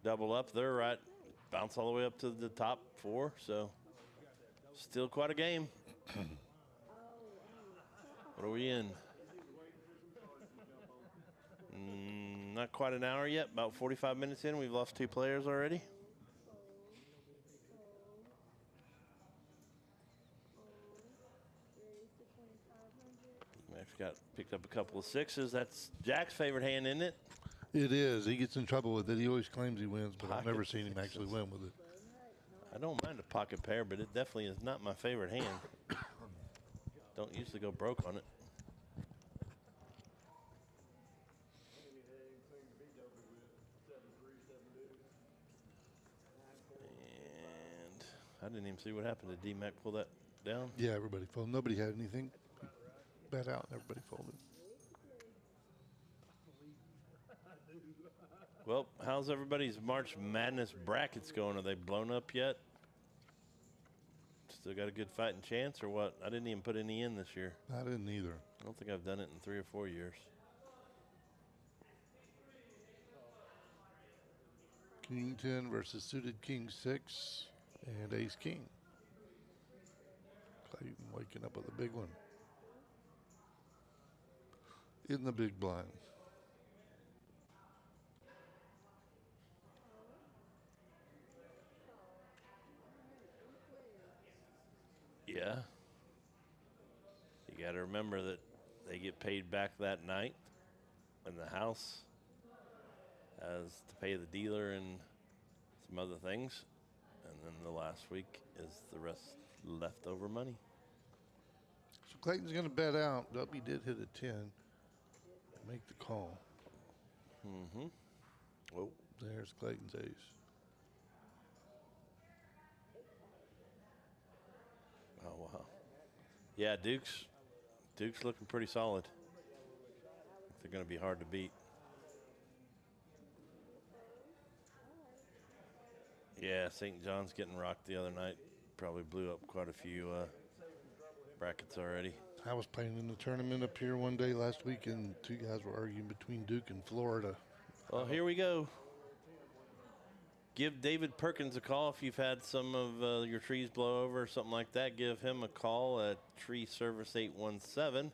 double up, they're right. Bounce all the way up to the top 4. So, still quite a game. What are we in? Not quite an hour yet. About 45 minutes in. We've lost 2 players already. Max picked up a couple of 6s. That's Jack's favorite hand, isn't it? It is. He gets in trouble with it. He always claims he wins, but I've never seen him 6s. actually win with it. I don't mind a pocket pair, but it definitely is not my favorite hand. Don't usually go broke on it. And I didn't even see what happened. Did D-Mac pull that down? Yeah, everybody folded. Nobody had anything. Bet out, and everybody folded. Well, how's everybody's March Madness brackets going? Are they blown up yet? Still got a good fighting chance or what? I didn't even put any in this year. I didn't either. I don't think I've done it in 3 or 4 years. King 10 versus suited King 6 and Ace King. Clayton waking up with a big one. In the big blind. Yeah. You got to remember that they get paid back that night, and the house has to pay the dealer and some other things, and then the last week is the rest leftover money. So Clayton's going to bet out. Dubby did hit a 10. Make the call. Mm-hmm. Oh, There's Clayton's ace. oh wow. Yeah, Duke's looking pretty solid. They're going to be hard to beat. Yeah, St. John's getting rocked the other night. Probably blew up quite a few brackets already. I was playing in the tournament up here one day last week, and 2 guys were arguing between Duke and Florida. Well, here we go. Give David Perkins a call if you've had some of your trees blow over or something like that. Give him a call at Tree Service 817.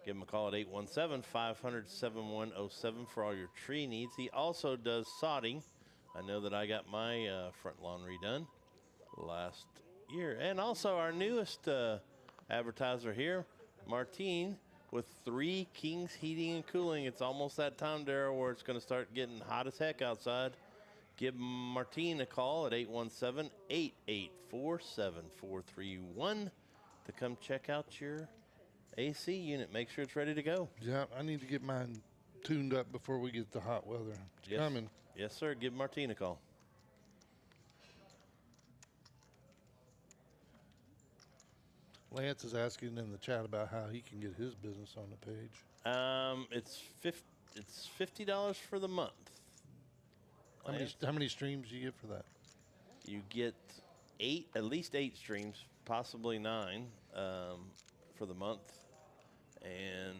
Give him a call at 817-500-7107 for all your tree needs. He also does sodding. I know that I got my front lawn redone last year. And also our newest advertiser here, Martine, with 3 Kings Heating and Cooling. It's almost that time, Darryl, where it's going to start getting hot as heck outside. Give Martine a call at 817-884-7431 to come check out your AC unit. Make sure it's ready to go. Yeah, I need to get mine tuned up before we get the hot weather. It's coming. Yes, sir. Give Martine a call. Lance is asking in the chat about how he can get his business on the page. It's $50 for the month. How many streams do you get for that? You get at least 8 streams, possibly 9 for the month, and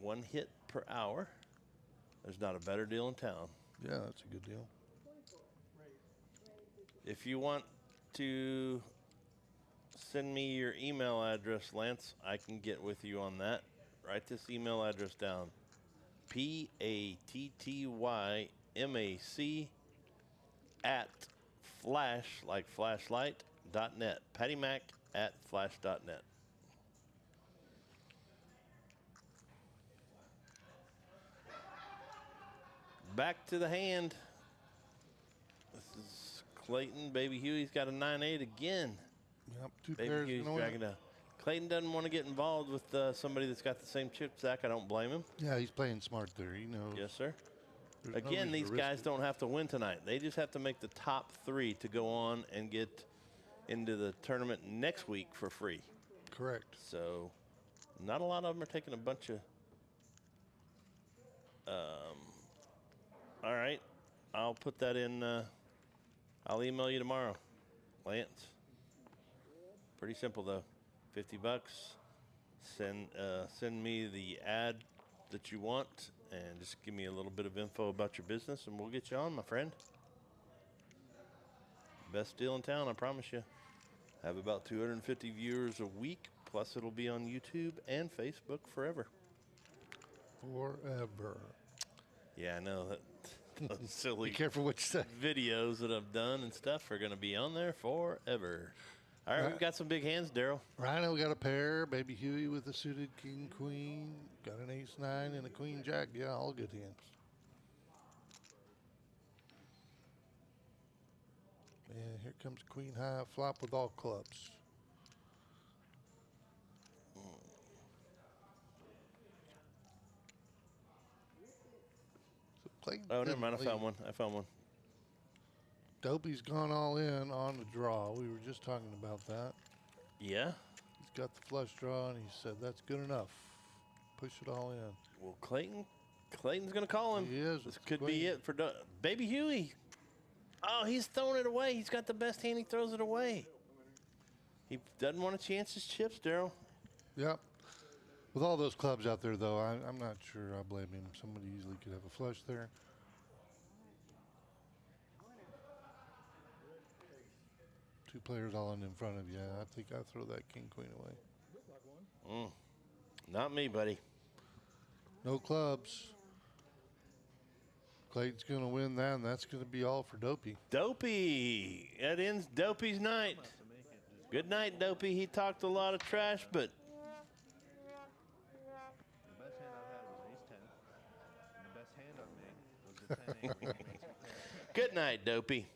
1 hit per hour. There's not a better deal in town. Yeah, that's a good deal. If you want to send me your email address, Lance, I can get with you on that. Write this email address down. PATTYMAC at flash, like flashlight, .net. PattyMac@flash.net. Back to the hand. This is Clayton. Baby Huey's got a 9-8 again. Yep, two Baby pairs Huey's going. dragging down. Clayton doesn't want to get involved with somebody that's got the same chip stack. I don't blame him. Yeah, he's playing smart there. He knows. Yes, sir. There's no Again, reason these to risk guys it. don't have to win tonight. They just have to make the top 3 to go on and get into the tournament next week for free. Correct. So, not a lot of them are taking a bunch of. All right, I'll put that in. I'll email you tomorrow, Lance. Pretty simple though. $50. Send me the ad that you want, and just give me a little bit of info about your business, and we'll get you on, my friend. Best deal in town, I promise you. Have about 250 viewers a week, plus it'll be on YouTube and Facebook forever. Forever. Yeah, I know that those silly Be careful what you say. videos that I've done and stuff are going to be on there forever. All right, we've got some big hands, Daryl. Rhino got a pair. Baby Huey with a suited king, queen. Got an ace-9 and a queen jack. Yeah, all good hands. And here comes queen high flop with all clubs. So Clayton Oh, never didn't mind. I lead. found one. I found one. Dopey's gone all in on the draw. We were just talking about that. Yeah? He's got the flush draw, and he said that's good enough. Push it all in. Well, Clayton's going to call him. He is. This It's could queen. be it for Baby Huey. Oh, he's throwing it away. He's got the best hand. He throws it away. He doesn't want to chance his chips, Daryl. Yep. With all those clubs out there, though, I'm not sure I blame him. Somebody easily could have a flush there. Two players all in front of you. I think I throw that king queen away. Not me, buddy. No clubs. Clayton's going to win that, and that's going to be all for Dopey. Dopey. That ends Dopey's night. Good night, Dopey. He talked a lot of trash, but The best hand I've had was ace 10. And the best hand I've made was the 10-8. good night, Dopey.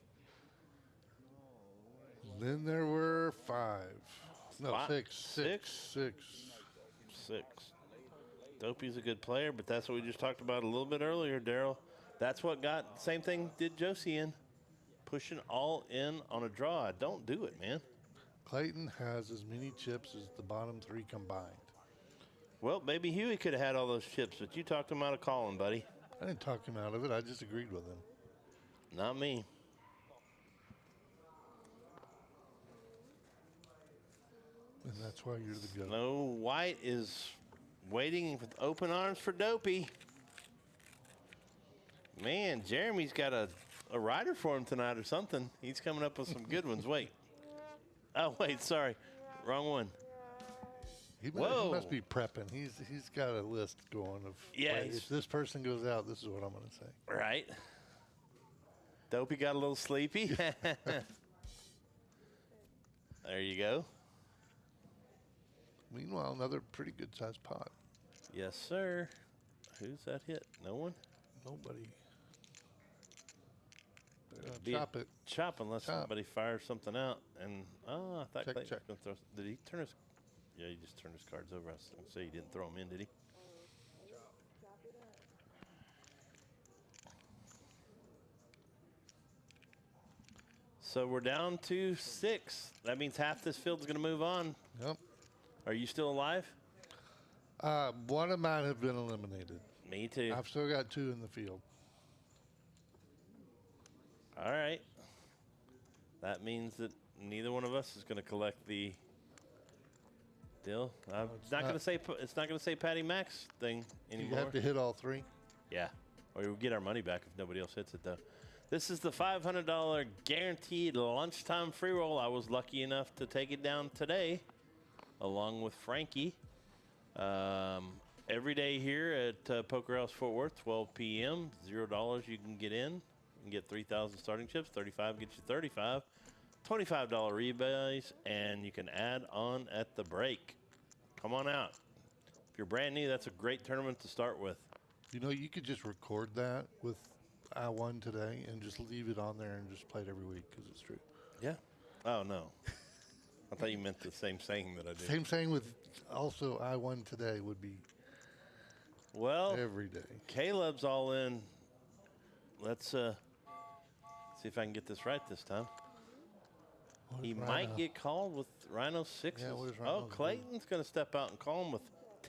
Then there were 5. No, Five- 6. six? 6. 6. Dopey's a good player, but that's what we just talked about a little bit earlier, Daryl. That's what got, same thing did Josie in. Pushing all in on a draw. Don't do it, man. Clayton has as many chips as the bottom 3 combined. Well, Baby Huey could have had all those chips, but you talked him out of calling, buddy. I didn't talk him out of it. I just agreed with him. Not me. And that's why you're the goat. No, White is waiting with open arms for Dopey. Man, Jeremy's got a rider for him tonight or something. He's coming up with some good ones. Wait. Oh, wait, sorry. Wrong one. He Whoa. must be prepping. He's got a list going of, Yeah, "Wait, he's- if this person goes out, this is what I'm going to say." Right. Dopey got a little sleepy. There you go. Meanwhile, another pretty good sized pot. Yes, sir. Who's that hit? No one? Nobody. Be a Chop it. Chop unless Chop. somebody fires something out. And, I thought Check, Clayton check. was gonna throw. Did he turn his? Yeah, he just turned his cards over. I was going to say he didn't throw them in, did he? So we're down to 6. That means half this field's going to move on. Yep. Are you still alive? One of mine have been eliminated. Me too. I've still got 2 in the field. All right. That means that neither one of us is going to collect the deal. I'm it's not not. going to say it's not going to say Patty Mac's thing You anymore. have to hit all 3. Yeah. Or we'll get our money back if nobody else hits it though. This is the $500 guaranteed lunchtime free roll. I was lucky enough to take it down today, along with Frankie. Every day here at Poker House Fort Worth, 12 p.m., $0 you can get in. You can get 3,000 starting chips, 35 gets you 35, $25 rebays, and you can add on at the break. Come on out. If you're brand new, that's a great tournament to start with. You know, you could just record that with I won today and just leave it on there and just play it every week because it's true. Yeah. Oh, no. I thought you meant the same saying that I did. Same saying with also I won today would be every day. Caleb's all in. Let's see if I can get this right this time. He might get called with Rhino 6s. Yeah, what is Rhino Clayton's going to step out and call him with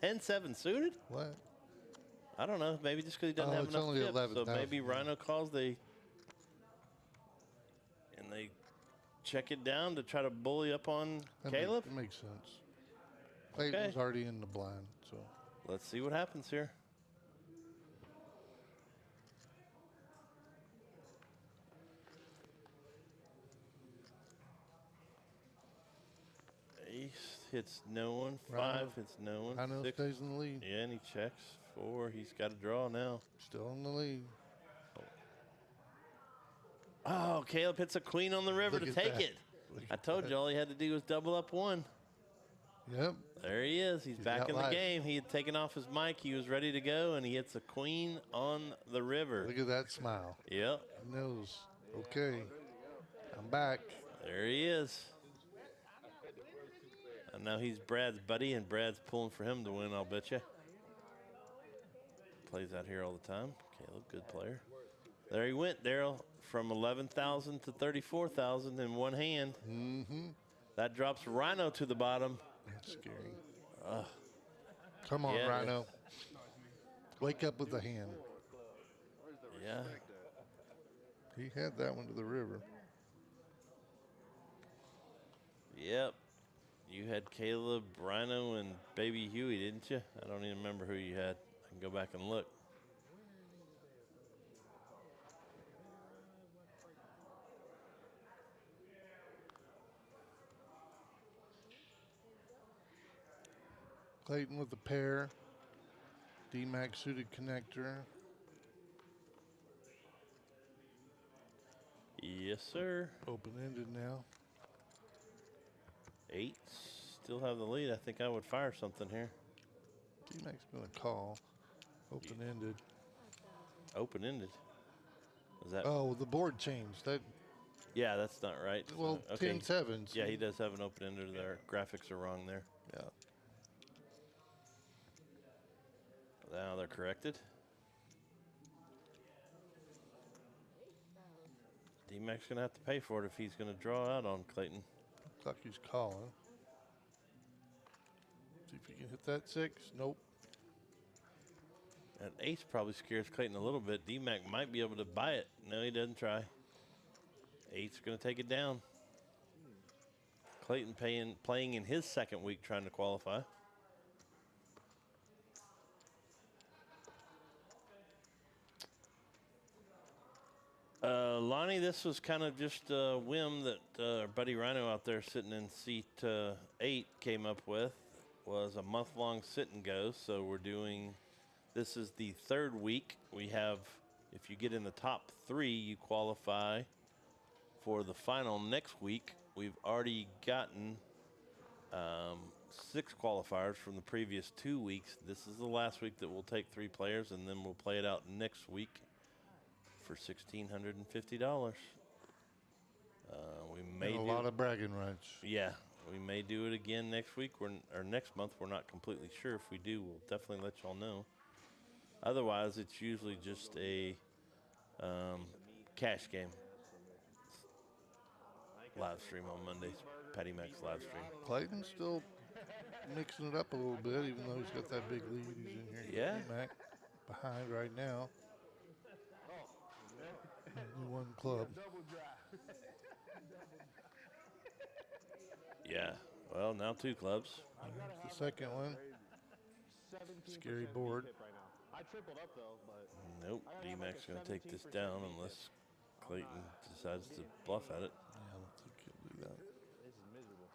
10-7 suited? What? I don't know. Maybe just because he doesn't have it's enough only chips. 11,000, So maybe yeah. Rhino calls, they check it down to try to bully up on Caleb. That makes sense. Clayton's already in the blind, so. Let's see what happens here. Ace hits no one. Five hits no one. Rhino Six stays in the lead. Yeah, and he checks. Four. He's got a draw now. Still in the lead. Oh, Caleb hits a queen on the river Look to at take that. it. Look I at told that. you all he had to do was double up one. Yep. There he is. He's back got in the life. game. He had taken off his mic. He was ready to go, and he hits a queen on the river. Look at that smile. Yep. He knows. Okay. I'm back. There he is. And now he's Brad's buddy, and Brad's pulling for him to win, I'll bet you. Plays out here all the time. Caleb, good player. There he went, Daryl, from 11,000 to 34,000 in one hand. Mm-hmm. That drops Rhino to the bottom. That's scary. Come on, Yeah. Rhino. Wake up with the hand. Yeah. He had that one to the river. Yep. You had Caleb, Rhino, and Baby Huey, didn't you? I don't even remember who you had. I can go back and look. Clayton with the pair. D-Mac suited connector. Yes, sir. Open-ended now. Eights still have the lead. I think I would fire something here. D-Mac's going to call. Open-ended. Open-ended. Is that? Oh, the board changed. That. Yeah, that's not right. Well, Okay. 10-7. Yeah, he does have an open-ender there. Graphics are wrong there. Yeah. Now they're corrected. D-Mac's going to have to pay for it if he's going to draw out on Clayton. Looks like he's calling. See if he can hit that 6. Nope. That ace probably scares Clayton a little bit. D-Mac might be able to buy it. No, he doesn't try. Eight's going to take it down. Clayton playing in his second week trying to qualify. Lonnie, this was kind of just a whim that our buddy Rhino out there sitting in seat 8 came up with. Was a month-long sit and go. So we're doing, this is the third week. We have, if you get in the top 3, you qualify for the final next week. We've already gotten 6 qualifiers from the previous 2 weeks. This is the last week that we'll take 3 players, and then we'll play it out next week for $1,650. We may A do, lot of bragging rights. yeah, we may do it again next week or next month. We're not completely sure. If we do, we'll definitely let y'all know. Otherwise, it's usually just a cash game live stream on Mondays. Patty Mac's live stream. Clayton's still mixing it up a little bit, even though he's got that big lead. He's in here. Yeah. D-Mac behind right now. Only one club. Yeah. Well, now 2 clubs. The second one. Scary board. I tripled up though, but Nope. D-Mac's going to take this down unless Clayton decides to bluff at it. Yeah, I don't think he'll do that. This is miserable.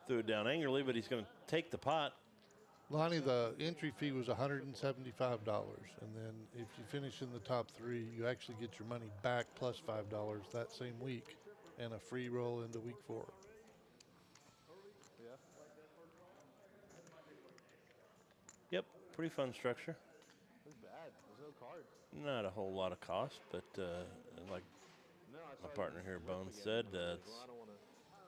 Threw it down angrily, but he's going to take the pot. Lonnie, the entry fee was $175, and then if you finish in the top 3, you actually get your money back plus $5 that same week, and a free roll into week 4. Yeah. Yep, pretty fun structure. It's bad. There's no cards. Not a whole lot of cost, but like No, I my tried partner to here, look Bones, again. said, I was like, well, I don't wanna.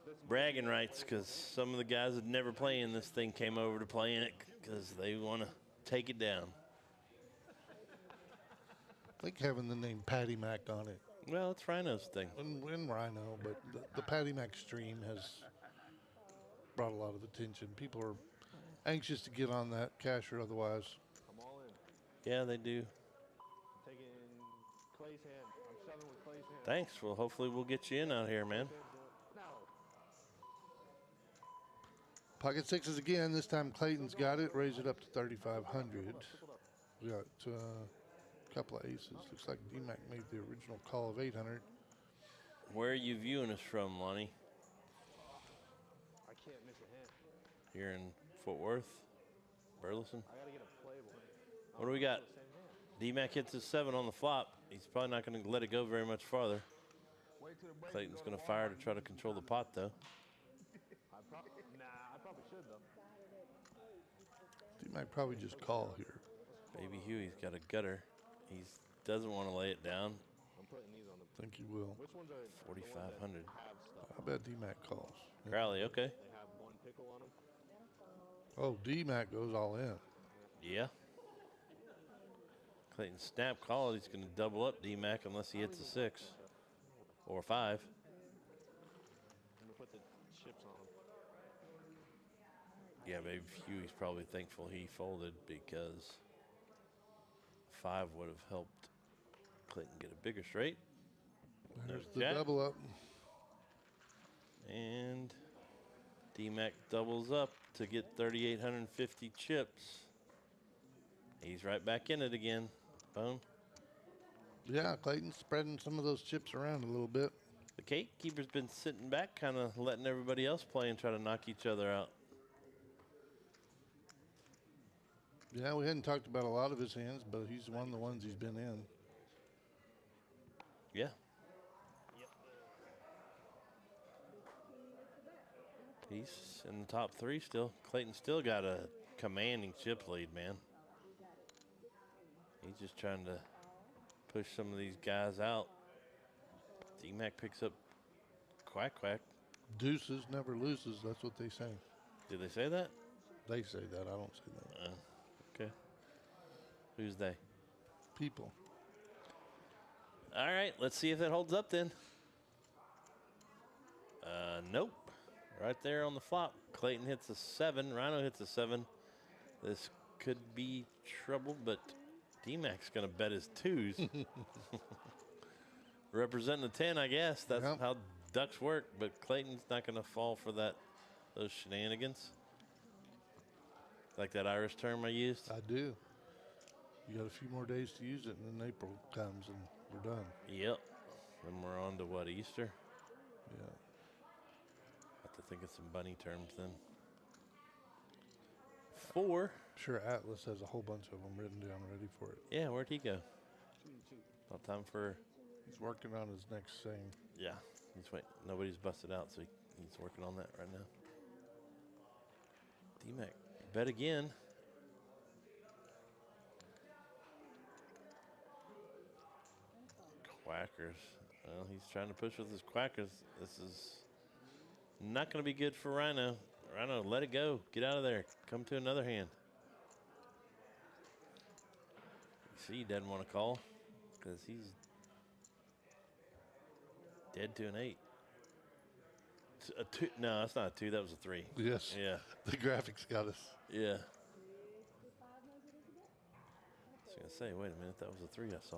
This bragging rights, because some of the guys that never play in this thing came over to play in it because they want to take it down. I think having the name Patty Mac on it, Well, it's Rhino's thing. and RYNO, but the Patty Mac stream has brought a lot of attention. People are anxious to get on that, cash or otherwise. I'm all in. Yeah, they do. I'm taking Clay's hand. I'm shoving with Clay's hand. Thanks. Well, hopefully we'll get you in out here, man. No. Pocket sixes again. This time Clayton's got it. Raise it up to 3,500. We got a couple of aces. Looks like D-Mac made the original call of 800. Where are you viewing us from, Lonnie? I can't miss a hand. Here in Fort Worth, Burleson. I gotta get a playable. What do we got? Same hand. D-Mac hits his 7 on the flop. He's probably not going to let it go very much farther. Wait till the break. Clayton's going to fire to try to control the pot, though. I probably should though. D-Mac probably just call here. Baby Huey's got a gutter. He doesn't want to lay it down. I'm putting these on the. I think he will. Which ones are the ones that 4,500. have stuff? I bet D-Mac calls. Crowley, okay. They have one pickle on them. Oh, D-Mac goes all in. Yeah. Clayton snap call. He's going to double up D-Mac unless he hits a 6 or 5. I'm gonna put the chips on them. Yeah, Baby Huey's probably thankful he folded because 5 would have helped Clayton get a bigger straight. There's No the jack. double up. And D-Mac doubles up to get 3,850 chips. He's right back in it again. Bone. Yeah, Clayton's spreading some of those chips around a little bit. The gatekeeper's been sitting back, kind of letting everybody else play and try to knock each other out. Yeah, we hadn't talked about a lot of his hands, but he's one of the ones he's been in. Yeah. He's in the top 3 still. Clayton still got a commanding chip lead, man. He's just trying to push some of these guys out. D-Mac picks up quack quack. Deuces never loses. That's what they say. Did they say that? They say that. I don't say that. Okay. Who's they? People. All right, let's see if that holds up then. Nope. Right there on the flop. Clayton hits a 7. RYNO hits a 7. This could be trouble, but D-Mac's going to bet his 2s. Representing the 10, I guess. That's Yep. how ducks work, but Clayton's not going to fall for those shenanigans. Like that Irish term I used? I do. You got a few more days to use it, and then April comes, and we're done. Yep. Then we're on to what, Easter? Yeah. Have to think of some bunny terms then. 4. Sure, Atlas has a whole bunch of them written down ready for it. Yeah, where'd he go? About time for, He's working on his next thing. yeah. He's waiting. Nobody's busted out, so he's working on that right now. D-Mac, bet again. Quackers. Well, he's trying to push with his quackers. This is not going to be good for RYNO. RYNO, let it go. Get out of there. Come to another hand. See, he doesn't want to call because he's dead to an 8. A 2. No, that's not a 2. That was a 3. Yes. Yeah. The graphics got us. Yeah. I was going to say, wait a minute. That was a 3 I saw.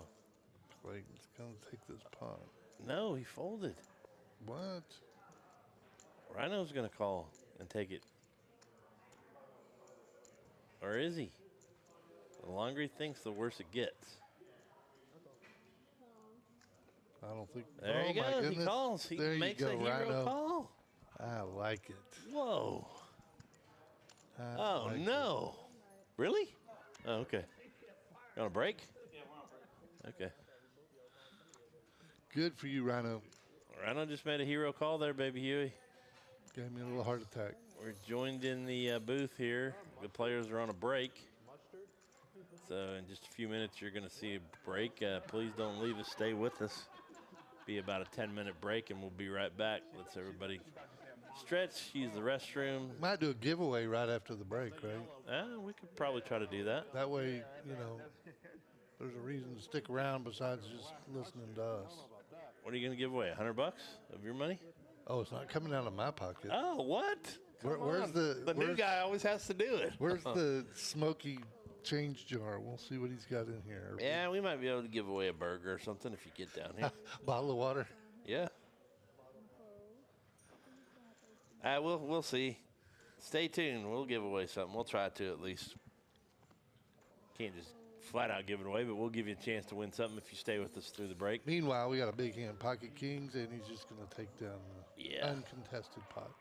Clayton's going to take this pot. No, he folded. What? RYNO's going to call and take it. Or is he? The longer he thinks, the worse it gets. I don't think. There oh he my goes. He goodness. calls. He there makes you go, a hero Rhino. call. I like it. Whoa. I Oh, like no. Really? Oh, okay. You on a break? Okay. it. Good for you, Rhino. Rhino just made a hero call there, baby Huey. Gave me a little heart attack. We're joined in the booth here. The players are on a break. So in just a few minutes, you're going to see a break. Please don't leave us. Stay with us. Be about a 10-minute break, and we'll be right back. Let's everybody stretch, use the restroom. Might do a giveaway right after the break, right? We could probably try to do that. That way, there's a reason to stick around besides just listening to us. What are you going to give away, $100 of your money? Oh, it's not coming out of my pocket. Oh, what? Where's The new guy always has to do it. Where's the smoky change jar? We'll see what he's got in here. Yeah, we might be able to give away a burger or something if you get down here. Bottle of water. Yeah. We'll see. Stay tuned. We'll give away something. We'll try to at least. Can't just flat out give it away, but we'll give you a chance to win something if you stay with us through the break. Meanwhile, we got a big hand, Pocket Kings, and he's just going to take down the uncontested pot.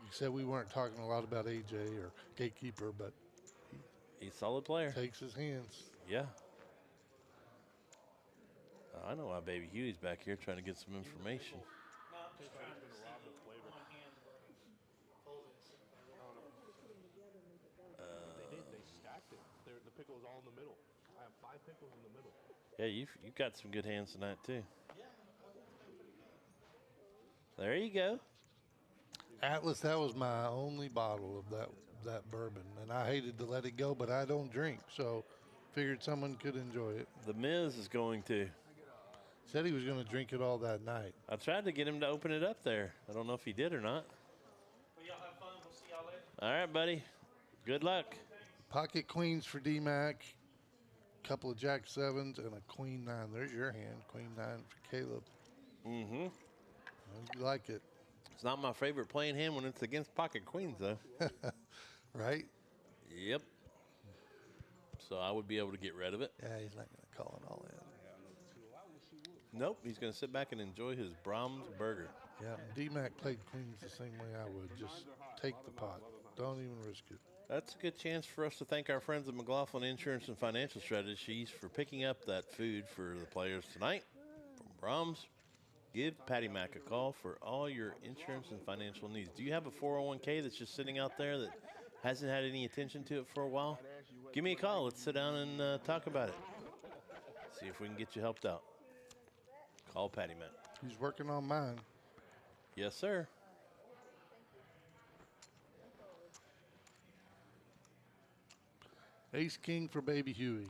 You said we weren't talking a lot about AJ or Gatekeeper, but he's a solid player. Takes his hands. Yeah. I know why Baby Huey's back here trying to get some information. They stacked it. The pickle was all in the middle. I have 5 pickles in the middle. Yeah, you've got some good hands tonight too. There you go. Atlas, that was my only bottle of that bourbon, and I hated to let it go, but I don't drink, so figured someone could enjoy it. The Miz is going to. Said he was going to drink it all that night. I tried to get him to open it up there. I don't know if he did or not. Well, y'all have fun. We'll see y'all later. All right, buddy. Good luck. Pocket Queens for D-Mac, couple of Jack 7s, and a Queen 9. There's your hand, Queen 9 for Caleb. Mm-hmm. You like it. It's not my favorite playing hand when it's against Pocket Queens, though. Right? Yep. So I would be able to get rid of it. Yeah, he's not going to call it all in. Nope, he's going to sit back and enjoy his Brahms burger. Yeah, D-Mac played Queens the same way I would. Just take the pot. Don't even risk it. That's a good chance for us to thank our friends at McLaughlin Insurance and Financial Strategies for picking up that food for the players tonight from Brahms. Give Patty Mac a call for all your insurance and financial needs. Do you have a 401k that's just sitting out there that hasn't had any attention to it for a while? Give me a call. Let's sit down and talk about it. See if we can get you helped out. Call Patty Mac. He's working on mine. Yes, sir. Ace King for Baby Huey.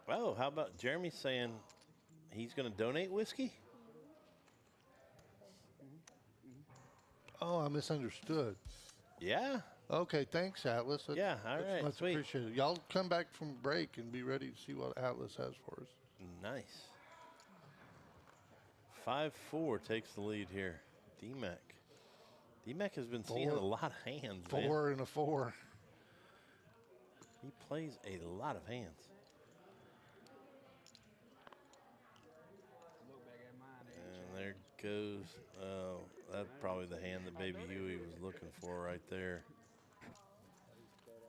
Oh, how about Jeremy saying he's going to donate whiskey? Oh, I misunderstood. Yeah. Okay, thanks, Atlas. Yeah, all right, Much sweet. appreciated. Y'all come back from break and be ready to see what Atlas has for us. Nice. 5-4 takes the lead here. D-Mac. D-Mac has been seeing a lot of hands, man. 4 and a 4. He plays a lot of hands. And there goes, that's probably the hand that Baby Huey was looking for right there.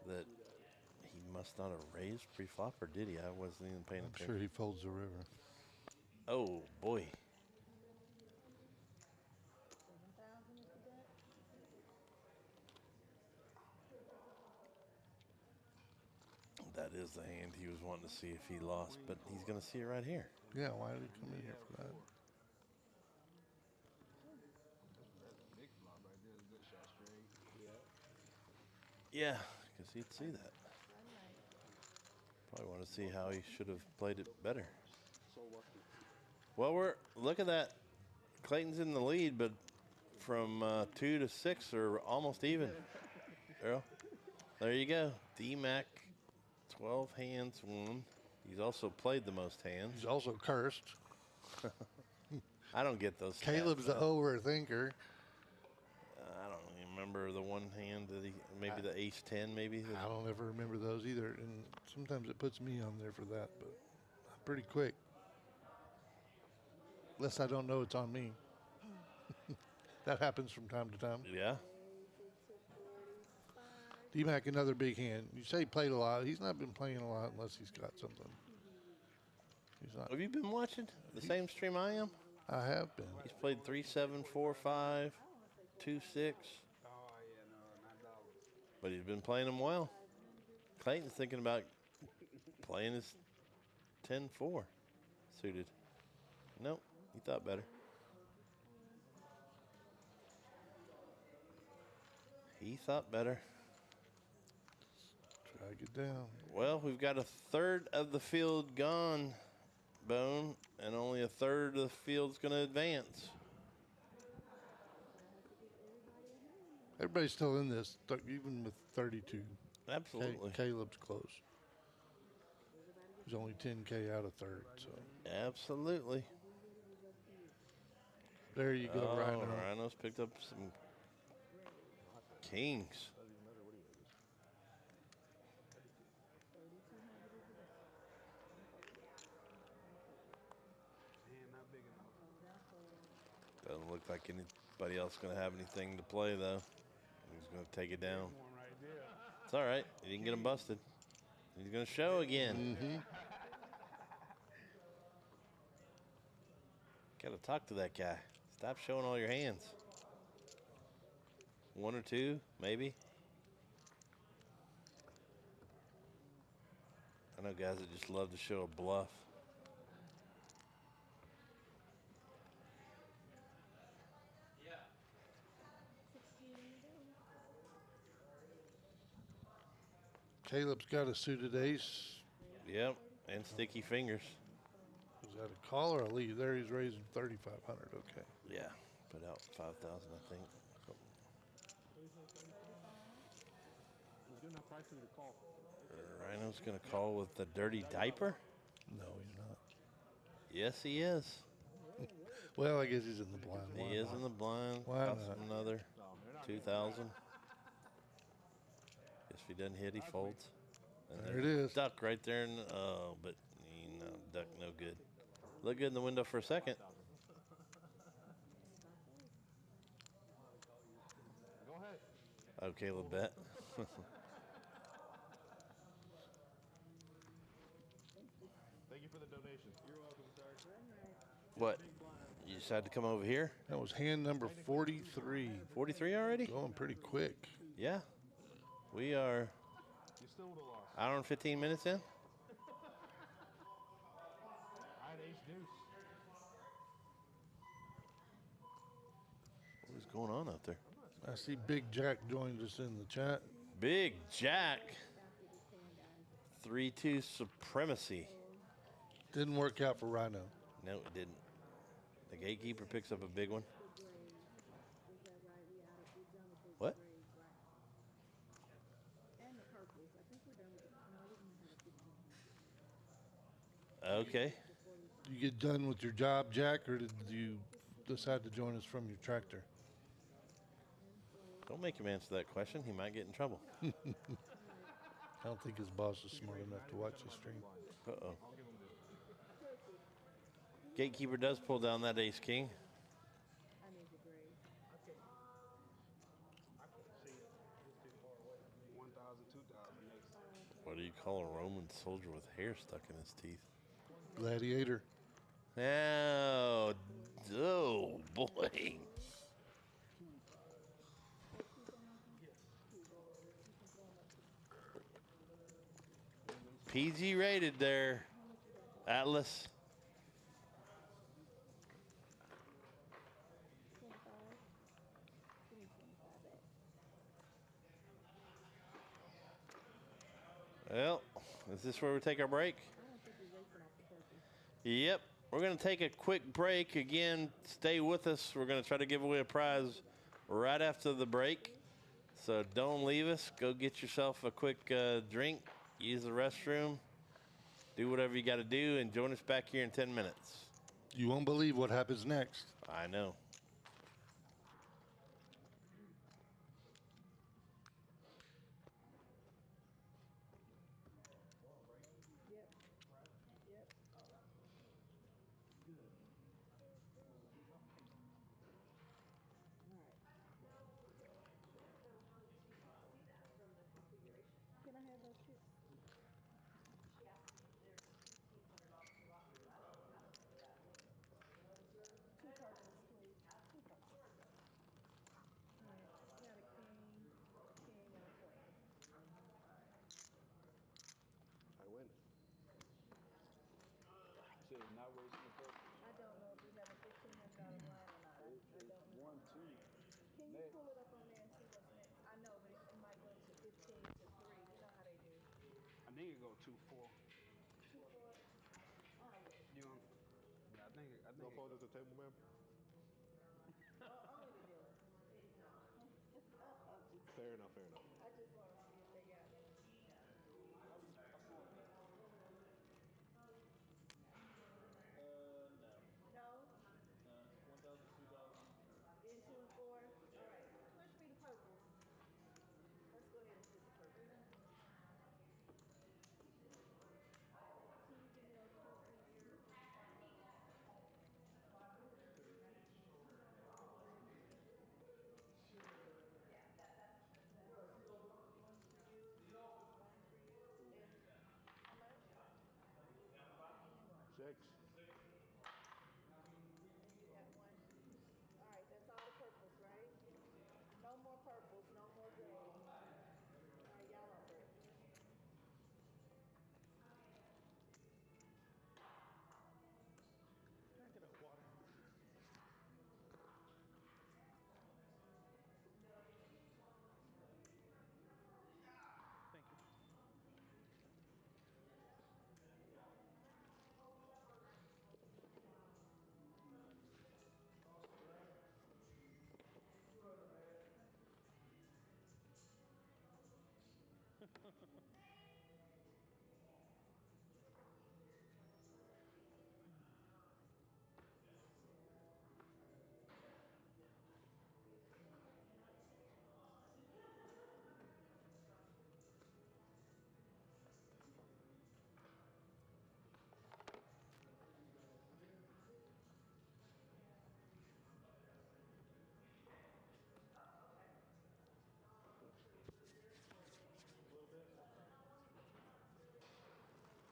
That he must not have raised pre-flop, or did he? I wasn't even paying I'm attention. sure he folds the river. Oh, boy. That is the hand he was wanting to see if he lost, but he's going to see it right here. Yeah, why did he come in here for that? Yeah, because he'd see that. Probably want to see how he should have played it better. Well, look at that. Clayton's in the lead, but from 2 to 6 are almost even. Earl, there you go. D-Mac, 12 hands won. He's also played the most hands. He's also cursed. I don't get those. Caleb's the overthinker. I don't even remember the one hand that he, maybe the ace 10, maybe. I don't ever remember those either, and sometimes it puts me on there for that, but I'm pretty quick. Unless I don't know it's on me. That happens from time to time. Yeah. D-Mac, another big hand. You say he played a lot. He's not been playing a lot unless he's got something. He's not. Have you been watching the same stream I am? I have been. He's played 3, 7, 4, 5, 2, 6. But he's been playing them well. Clayton's thinking about playing his 10-4 suited. Nope, he thought better. He thought better. Drag it down. Well, we've got a third of the field gone, Bone, and only a third of the field's going to advance. Everybody's still in this, even with 32. Absolutely. Caleb's close. He's only 10K out of third, so. Absolutely. There you go, Rhino. Rhino's picked up some kings. Doesn't look like anybody else going to have anything to play, though. He's going to take it down. It's all right. He didn't get him busted. He's going to show again. Mm-hmm. Got to talk to that guy. Stop showing all your hands. 1 or 2, maybe. I know guys that just love to show a bluff. Caleb's got a suited ace. Yep, and sticky fingers. Is that a call or a lead? There he's raising 3,500. Okay. Yeah, put out 5,000, I think. Rhino's gonna call with the dirty diaper. No, he's not. Yes, he is. Well, I guess he's in the blind. He is in the blind. Why Costs not? him another 2,000. Guess if he doesn't hit, he folds. And There it there's is. Duck right there, but duck no good. Look good in the window for a second. Go ahead. Oh, Caleb bet. Thank you for the donation. You're welcome, sir. What? You decided to come over here? That was hand number 43. 43 already? Going pretty quick. Yeah. We are You still would have lost. hour and 15 minutes in. I had ace deuce. What is going on out there? I see Big Jack joined us in the chat. Big Jack. 3-2 supremacy. Didn't work out for Rhino. No, it didn't. The gatekeeper picks up a big one. What? Okay. You get done with your job, Jack, or did you decide to join us from your tractor? Don't make him answer that question. He might get in trouble. I don't think his boss is smart enough to watch the stream. Uh-oh. Gatekeeper does pull down that ace king. What do you call a Roman soldier with hair stuck in his teeth? Gladiator. Oh, oh boy. PG rated there, Atlas. Well, is this where we take our break? Yep, we're going to take a quick break. Again, stay with us. We're going to try to give away a prize right after the break. So don't leave us. Go get yourself a quick drink, use the restroom, do whatever you got to do, and join us back here in 10 minutes. You won't believe what happens next. I know. sideways in the purple. I don't know if we have a $1,500 blind or not. I don't know. 1, 2. Can you pull it up on there and see what's next? I know, but it might go to 15 to 3. You know how they do. I think it go 2-4. 2, 4. You know? Yeah, I think No it phone go. at the table, ma'am. Only the dealer. Fair enough, fair enough. I just want to see if they got it. No. No? 1,000, 2,000. In 2 and 4? All right. Push me the purples. Let's go ahead and push the purples. Can you give me those purples? How much? 6. You got 1. All right, that's all the purples, right? No more purples, no more grays. All right, y'all up there. Can I get a water? Thank you.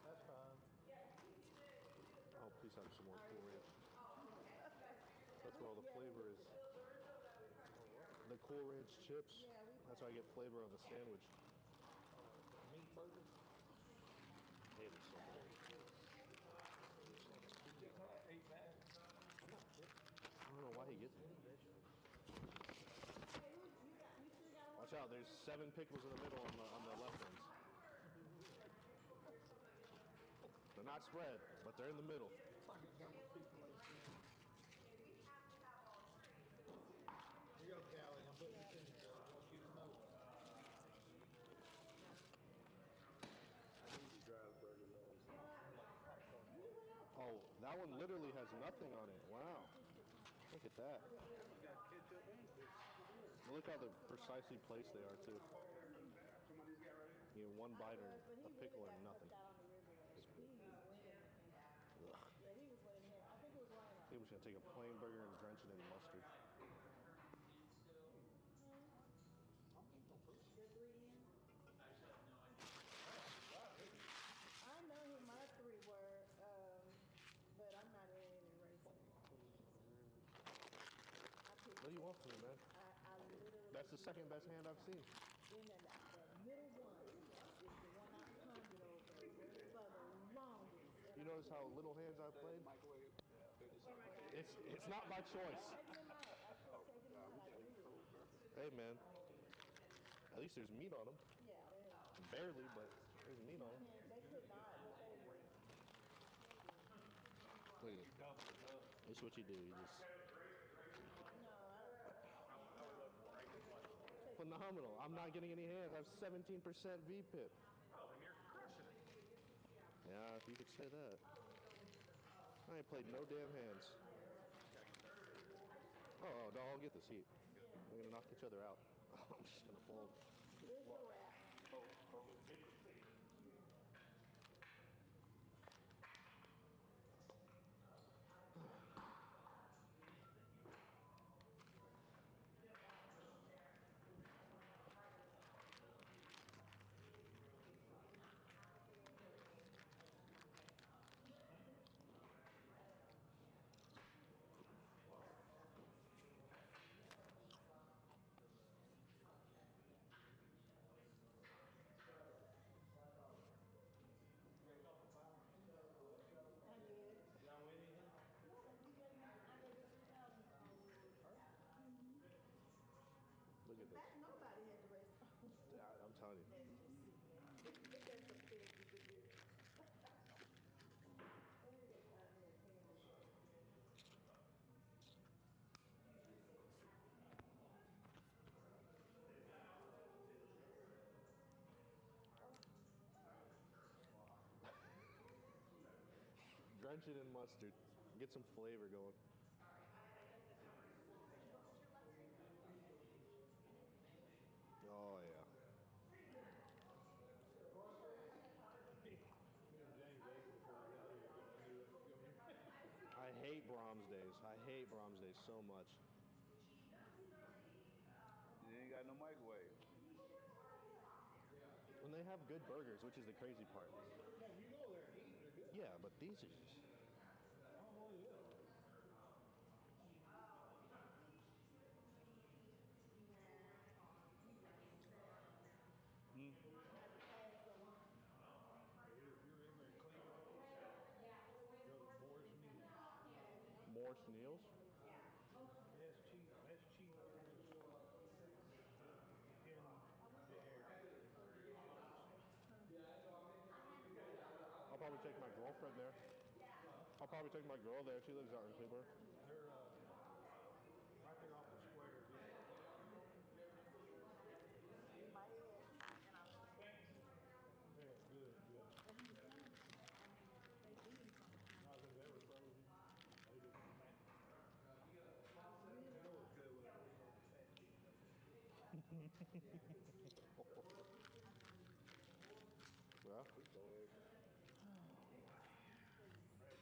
That's fine. Oh, please have some more Cool Ranch. That's where all the flavor is. The Cool Ranch chips. That's how I get flavor of the sandwich. Meat burger? Hey, they're so good. I don't know why he gets it. Watch out, there's 7 pickles in the middle on the left ones. They're not spread, but they're in the middle. Here you go, Callie. I'm putting this in here. I want you to know. Oh, that one literally has nothing on it. Wow. Look at that. Look how they're precisely placed they are, too. You get one bite or a pickle or nothing. Ugh. Yeah, he was winning here. I think it was RYNO. He was going to take a plain burger and drench it in mustard. Your 3 in? I know who my 3 were, but I'm not in any racing. What do you want from me, man? I literally. That's the second best hand I've seen. Then the middle one is the one I pondered over for the longest. You notice how little hands I've played? It's not my choice. Take them out. I could take them out. I do. Hey, man. At least there's meat on them. Yeah, Barely, but there's meat on them. they could not, but they would. Look at it. This is what you do. You just No, phenomenal. I'm not getting any hands. I have 17% VPIP. Oh, and you're crushing it. Yeah, if you could say that. I ain't played no damn hands. Oh, no, I'll get this heat. We're gonna knock each other out. I'm just gonna fold. it's a wrap. drench it in mustard. Get some flavor going. Oh yeah. I hate Brahms days. I hate Brahms days so much. You ain't got no microwave. When they have good burgers, which is the crazy part. Yeah, you go there and eat. They're good. Yeah, but these are just. Oh yeah. More Meals? Best cheeseburgers in the area. I'll probably take my girlfriend there. I'll probably take my girl there. She lives out in Cleveland. They're right there off the square. In my head, and I'm Yeah, good. Not that they ever frozen. They just smacked. You know it's good when it was on the fat Yeah.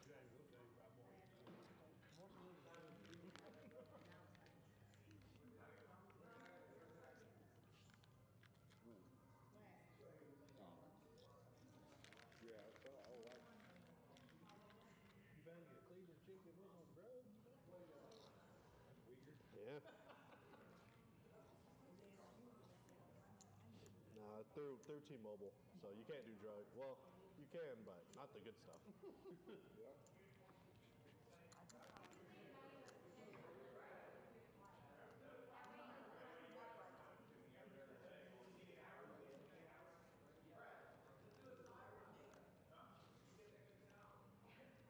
James, those days got more Yeah, so I like. You found your Cleveland chicken was on drugs? That's weird. Yeah. No, through T-Mobile, so you can't do drugs. Well, you can, but not the good stuff. Yeah.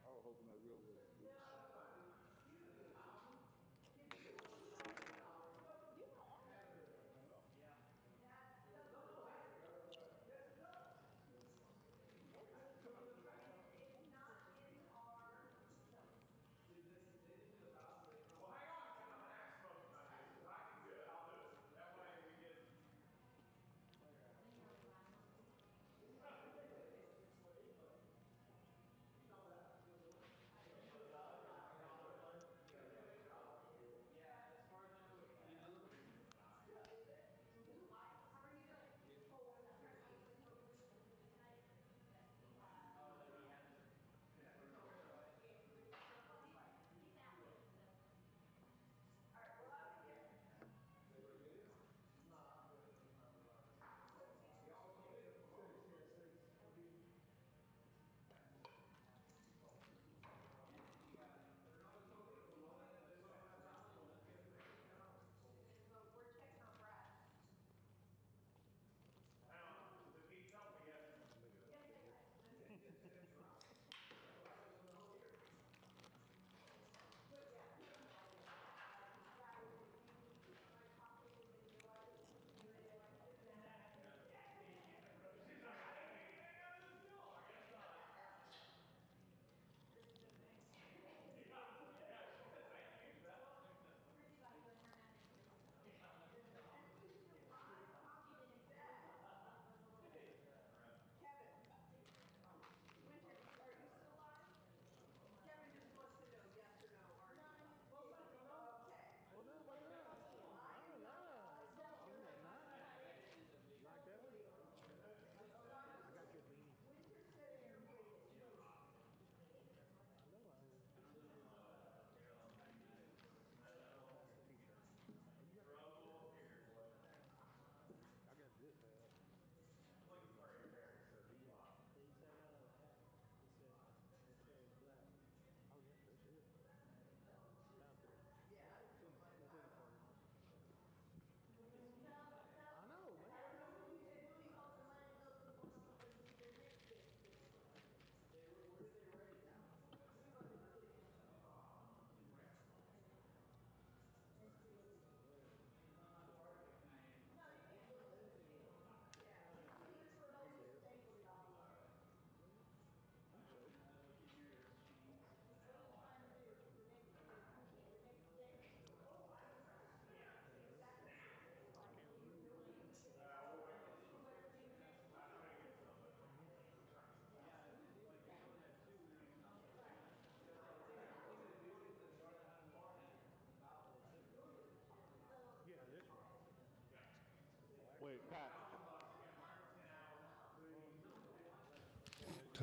I was hoping that real was loose.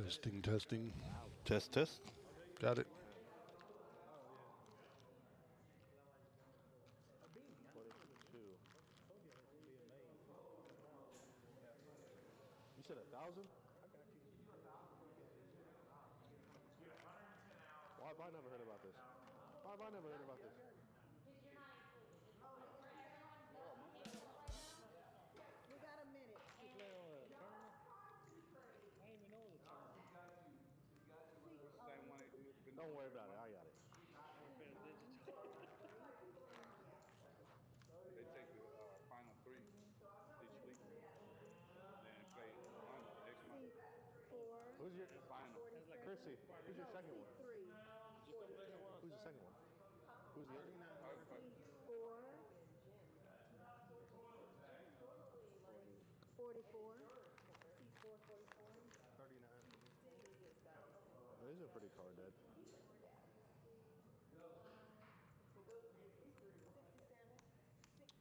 Testing, testing. Test, test. Got it. 22. You said 1,000? Why have I never heard about this? Why have I never heard about this? We got a minute. Same one they do. Don't worry about it. I got it. They take the final three each week, then play one next month. Four, Who's your Final. Chrissy? Who's your second one? three, Who's the second one? Who's the other? four, 44. These are pretty card dead.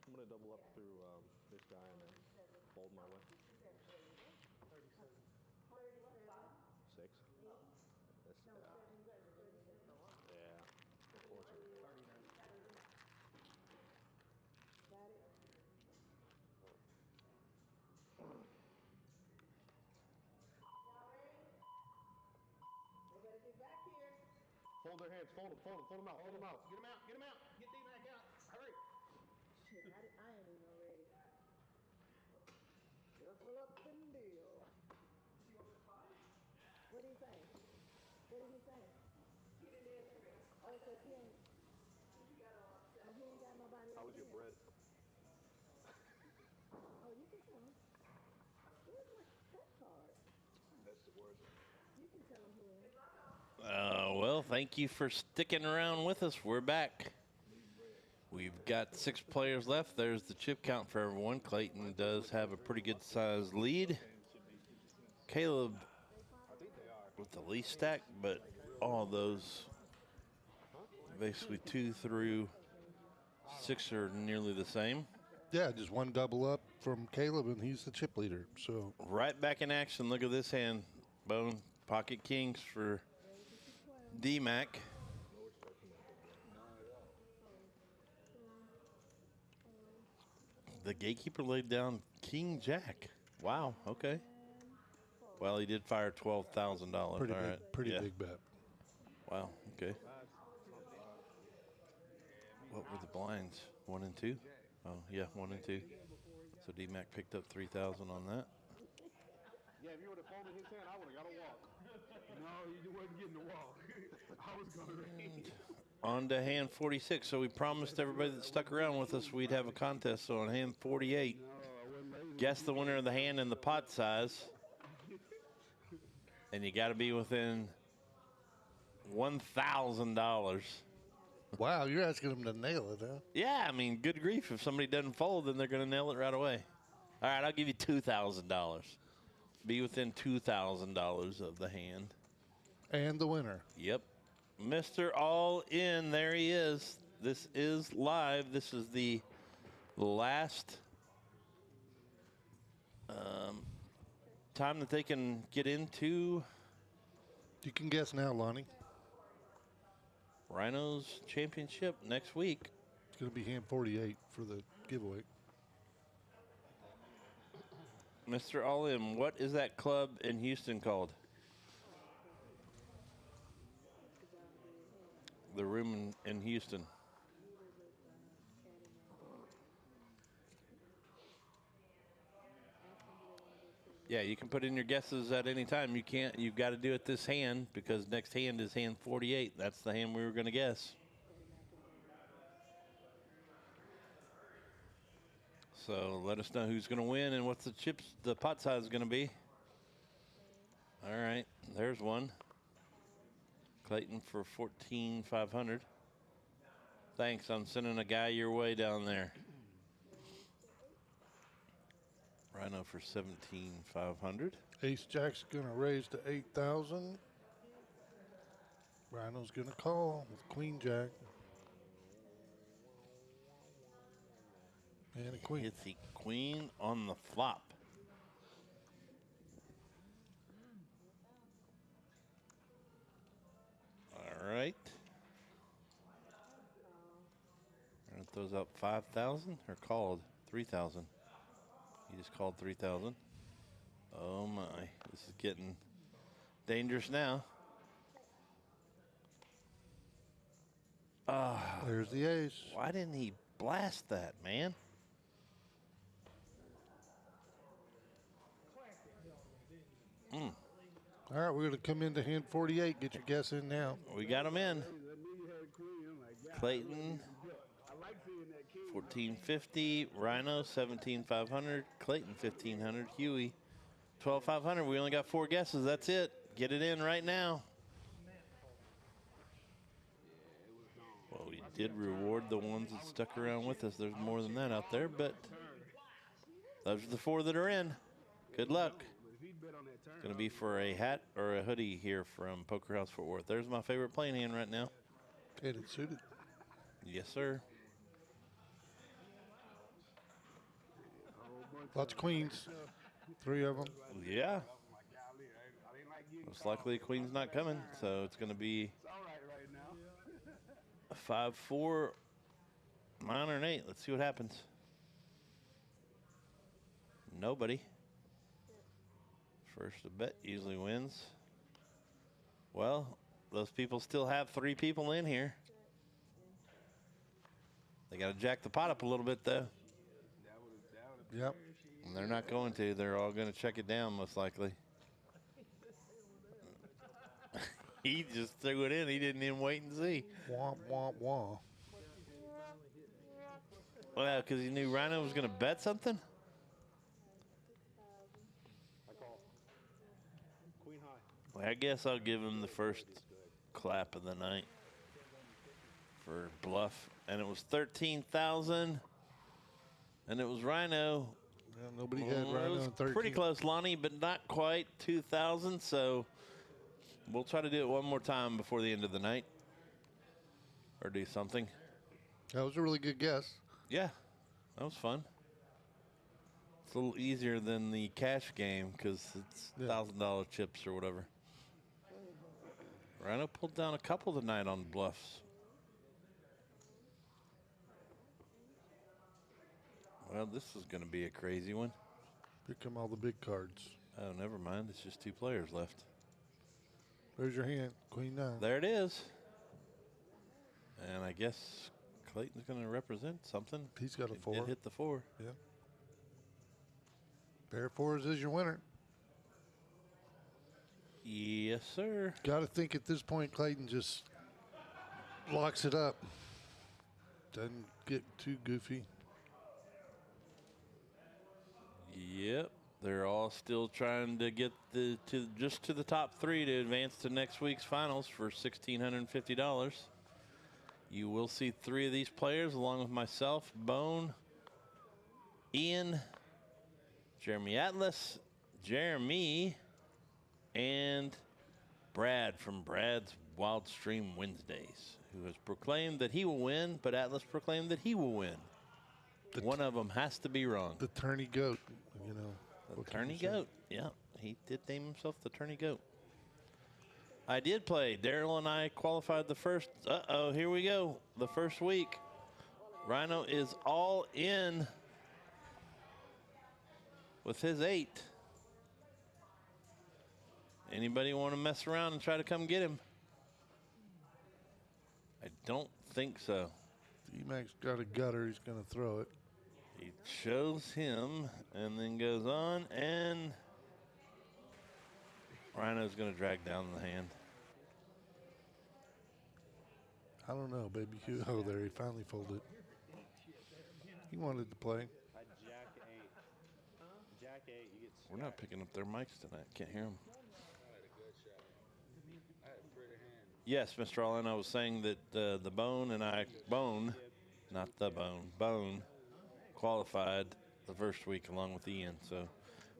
I'm gonna double up through this guy and then fold my way. 6. That's, yeah. Unfortunately. Got it? They better get back here. Fold their hands. Fold them out. Hold them out. Get him out. Get him out. Get D-Mac out. Hurry. Shit, I ain't even ready. Shuffle up and deal. What do you think? What did he say? Oh, so he ain't. Oh, he ain't got nobody How else was your in. bread? Oh, you can tell him. Where's my cut card? That's the worst. You can tell him who it is. Well, thank you for sticking around with us. We're back. We've got 6 players left. There's the chip count for everyone. Clayton does have a pretty good sized lead. Caleb with the least stack, but all those basically 2 through 6 are nearly the same. Yeah, just one double up from Caleb, and he's the chip leader. So Right back in action. Look at this hand. Bone pocket kings for D-Mac. The gatekeeper laid down King Jack. Wow. Okay. Well, he did fire $12,000. pretty All big, right. pretty Yeah. big bet. Wow. Okay. What were the blinds? 1 and 2. Oh yeah, 1 and 2. So D-Mac picked up 3,000 on that. Yeah, if you would have folded his hand, I would have got a walk. No, you wasn't getting the walk. I was going to read. On to hand 46. So we promised everybody that stuck around with us we'd have a contest. So on hand 48, guess the winner of the hand and the pot size. And you got to be within $1,000. Wow, you're asking him to nail it, huh? Yeah, I mean, good grief. If somebody doesn't fold, then they're going to nail it right away. All right, I'll give you $2,000. Be within $2,000 of the hand. And the winner. Yep. Mr. All In, there he is. This is live. This is the last time that they can get into You can guess now, Lonnie. RYNO's championship next week. It's going to be hand 48 for the giveaway. Mr. All In, what is that club in Houston called? The room in Houston. Yeah, you can put in your guesses at any time. You can't. You've got to do it this hand because next hand is hand 48. That's the hand we were going to guess. So let us know who's going to win and what's the pot size going to be. All right, there's one. Clayton for 14,500. Thanks. I'm sending a guy your way down there. RYNO for 17,500. Ace Jack's going to raise to 8,000. RYNO's going to call with Queen Jack. And a queen. Hits the queen on the flop. those up 5,000 or called 3,000? He just called 3,000. Oh my, this is getting dangerous now. There's the ace. Why didn't he blast that, man? All right, we're going to come into hand 48. Get your guess in now. We got him in. That nigga had queen. I'm like, God, Clayton, I like seeing that king. 1450. Rhino, 17,500. Clayton, 1,500. Huey, 12,500. We only got 4 guesses. That's it. Get it in right now. Well, we did reward the ones that stuck around with us. There's more than that out there, but those are the 4 that are in. Good luck. But if he bet on that turn, Going to be for a hat or a hoodie here from Poker House Fort Worth. There's my favorite playing hand right now. And it's suited. Yes, sir. Lots of queens. 3 of them. Yeah. I'm like, golly, I didn't like getting Most likely Queen's not coming, so it's going to be It's all right now. a 5-4, 9 or an 8. Let's see what happens. Nobody. First to bet usually wins. Well, those people still have 3 people in here. They got to jack the pot up a little bit, though. Yep. And they're not going to. They're all going to check it down, most likely. He just threw it in. He didn't even wait and see. Womp, womp, womp. Well, because he knew Rhino was going to bet something? I call. Queen high. Well, I guess I'll give him the first clap of the night for bluff. And it was 13,000. And it was Rhino. Yeah, nobody had Well, Rhino it was in 13. pretty close, Lonnie, but not quite 2,000. So we'll try to do it one more time before the end of the night. Or do something. That was a really good guess. Yeah, that was fun. It's a little easier than the cash game because it's Yeah. $1,000 chips or whatever. Rhino pulled down a couple tonight on bluffs. Well, this is going to be a crazy one. Here come all the big cards. Oh, never mind. It's just 2 players left. There's your hand. Queen 9. There it is. And I guess Clayton's going to represent something. He's got a It 4. did hit the 4. Yeah. Pair of 4s is your winner. Yes, sir. Got to think at this point, Clayton just locks it up. Doesn't get too goofy. Yep, they're all still trying to get just to the top 3 to advance to next week's finals for $1,650. You will see 3 of these players along with myself, Bone, Ian, Jeremy Atlas, Jeremy, and Brad from Brad's Wild Stream Wednesdays, who has proclaimed that he will win, but Atlas proclaimed that he will win. One of them has to be wrong. The tourney goat, you know. The what can tourney you say? goat. Yeah, he did name himself the tourney goat. I did play. Daryl and I qualified the first. Uh-oh, here we go. The first week. Rhino is all in with his 8. Anybody want to mess around and try to come get him? I don't think so. D-Mac's got a gutter. He's going to throw it. He shows him and then goes on, and Rhino's going to drag down the hand. I don't know, baby. Oh, there. He finally folded. He wanted to play. I jack 8. Jack 8, you get We're not picking up their mics tonight. Can't hear them. Yes, Mr. Allen, I was saying that the Bone and I, not the Bone, qualified the first week along with Ian. So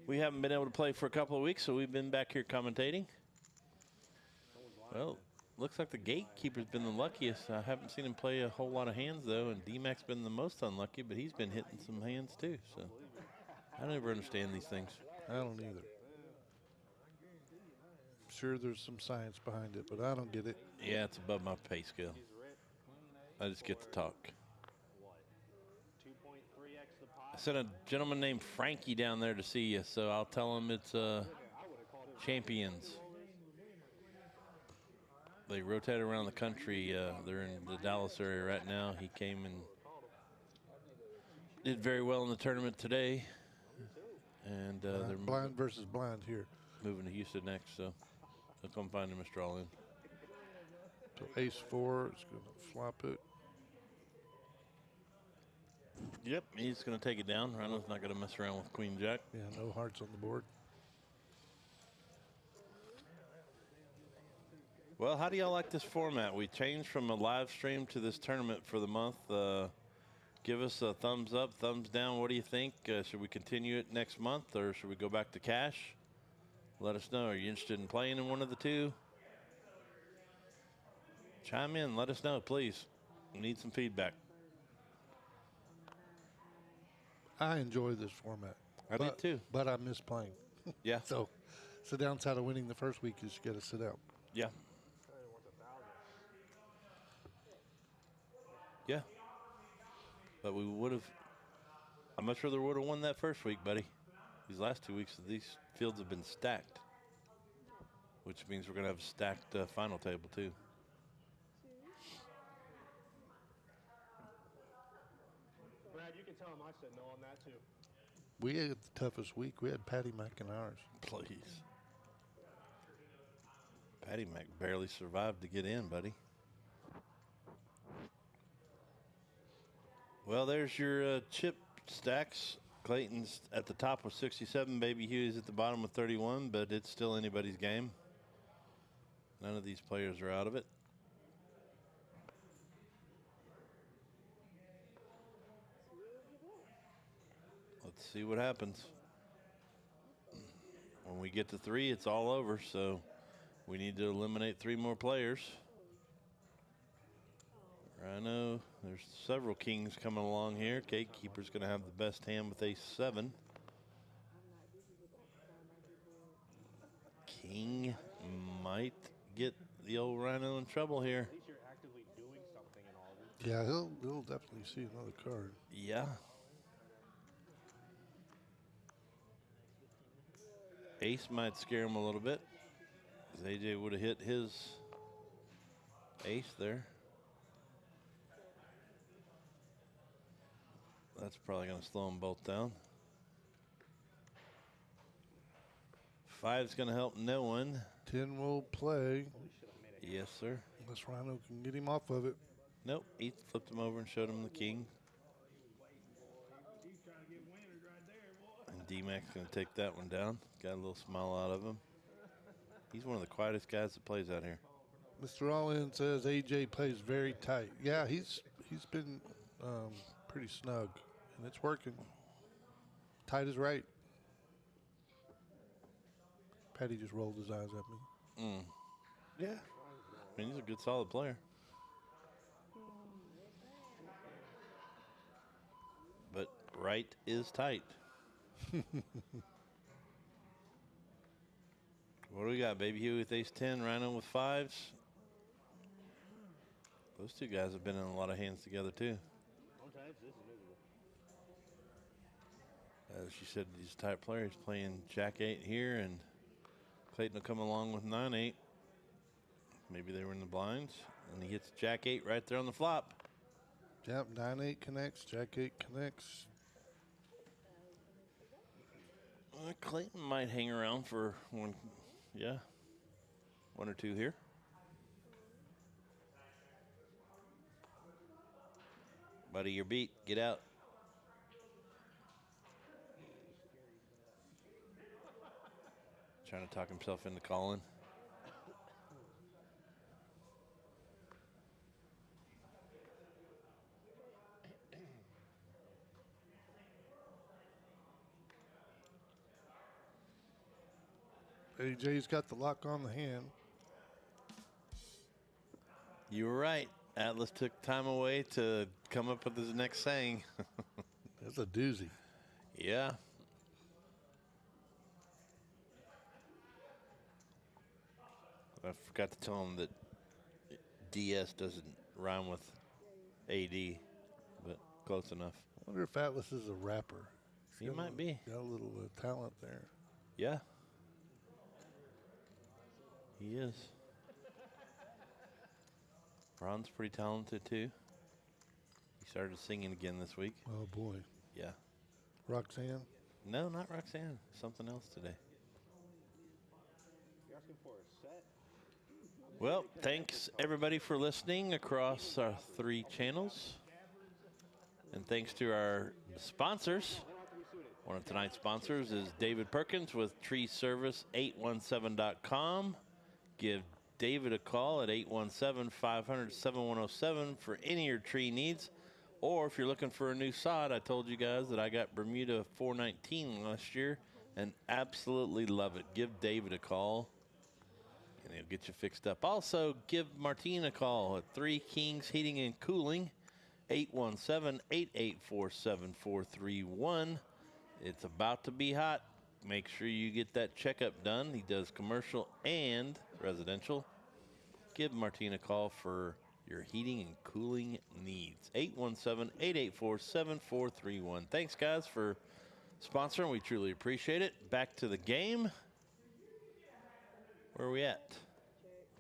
we haven't been able to play for a couple of weeks, so we've been back here commentating. Well, looks like the gatekeeper's been the luckiest. I haven't seen him play a whole lot of hands, though, and D-Mac's been the most unlucky, but he's been hitting some hands, too. So I never understand these things. I don't either. Sure, there's some science behind it, but I don't get it. Yeah, it's above my pay scale. I just get to talk. Sent a gentleman named Frankie down there to see you, so I'll tell him it's champions. They rotate around the country. They're in the Dallas area right now. He came and did very well in the tournament today. And they're blind versus blind here. moving to Houston next, so they'll come find him, Mr. All In. So ace 4 is going to flop it. Yep, he's going to take it down. Rhino's not going to mess around with Queen Jack. Yeah, no hearts on the board. Well, how do y'all like this format? We changed from a live stream to this tournament for the month. Give us a thumbs up, thumbs down. What do you think? Should we continue it next month, or should we go back to cash? Let us know. Are you interested in playing in one of the two? Chime in. Let us know, please. We need some feedback. I enjoy this format. I did too. But I miss playing. Yeah. So it's the downside of winning the first week is you got to sit out. Yeah. Yeah. But we would have, I'm not sure they would have won that first week, buddy. These last 2 weeks, these fields have been stacked, which means we're going to have a stacked final table too. Brad, you can tell him I said no on that too. We had the toughest week. We had Patty Mac in ours. Please. Patty Mac barely survived to get in, buddy. Well, there's your chip stacks. Clayton's at the top with 67. Baby Huey's at the bottom with 31, but it's still anybody's game. None of these players are out of it. Let's see what happens. When we get to 3, it's all over, so we need to eliminate 3 more players. RYNO, there's several kings coming along here. Gatekeeper's going to have the best hand with ace 7. King might get the old RYNO in trouble here. At least you're actively doing something in all of these. Yeah, he'll definitely see another card. Yeah. Ace might scare him a little bit, because AJ would have hit his ace there. That's probably going to slow them both down. 5's going to help no one. 10 will play. Yes, sir. Unless RYNO can get him off of it. Nope, he flipped him over and showed him the king. And D-Mac's going to take that one down. Got a little smile out of him. He's one of the quietest guys that plays out here. Mr. All-In says AJ plays very tight. Yeah, he's been pretty snug, and it's working. Tight is right. Patty just rolled his eyes at me. Yeah. I mean, he's a good, solid player. But right is tight. What do we got? Baby Huey with ace 10, RYNO with 5s. Those two guys have been in a lot of hands together, too. Sometimes this is miserable. As she said, he's a tight player. He's playing Jack 8 here, and Clayton will come along with 9-8. Maybe they were in the blinds, and he hits Jack 8 right there on the flop. Yep, 9-8 connects, Jack 8 connects. Clayton might hang around for one, yeah, 1 or 2 here. Buddy, you're beat. Get out. Trying to talk himself into calling. AJ's got the lock on the hand. You were right. Atlas took time away to come up with his next saying. That's a doozy. Yeah. I forgot to tell him that DS doesn't rhyme with AD, but close enough. wonder if Atlas is a rapper. He might be. Got a little talent there. Yeah. He is. Ron's pretty talented too. He started singing again this week. Oh boy. Yeah. Roxanne. No, not Roxanne. Something else today. You're asking for a set? Well, thanks everybody for listening across our 3 channels. And thanks to our sponsors. One of tonight's sponsors is David Perkins with treeservice817.com. Give David a call at 817-500-7107 for any of your tree needs. Or if you're looking for a new sod, I told you guys that I got Bermuda 419 last year and absolutely love it. Give David a call and he'll get you fixed up. Also, give Martine a call at 3 Kings Heating and Cooling, 817-884-7431. It's about to be hot. Make sure you get that checkup done. He does commercial and residential. Give Martine a call for your heating and cooling needs. 817-884-7431. Thanks, guys, for sponsoring. We truly appreciate it. Back to the game. Where are we at?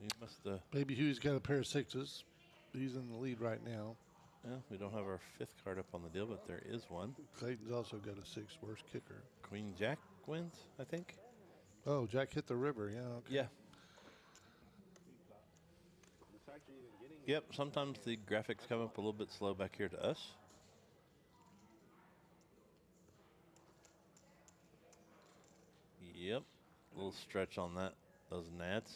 We must Baby Huey's got a pair of 6s. He's in the lead right now. well, we don't have our 5th card up on the deal, but there is one. Clayton's also got a 6, worst kicker. Queen Jack wins, I think. Oh, Jack hit the river. Yeah. Okay. Yeah. Yep, sometimes the graphics come up a little bit slow back here to us. Yep, a little stretch on that, those nads.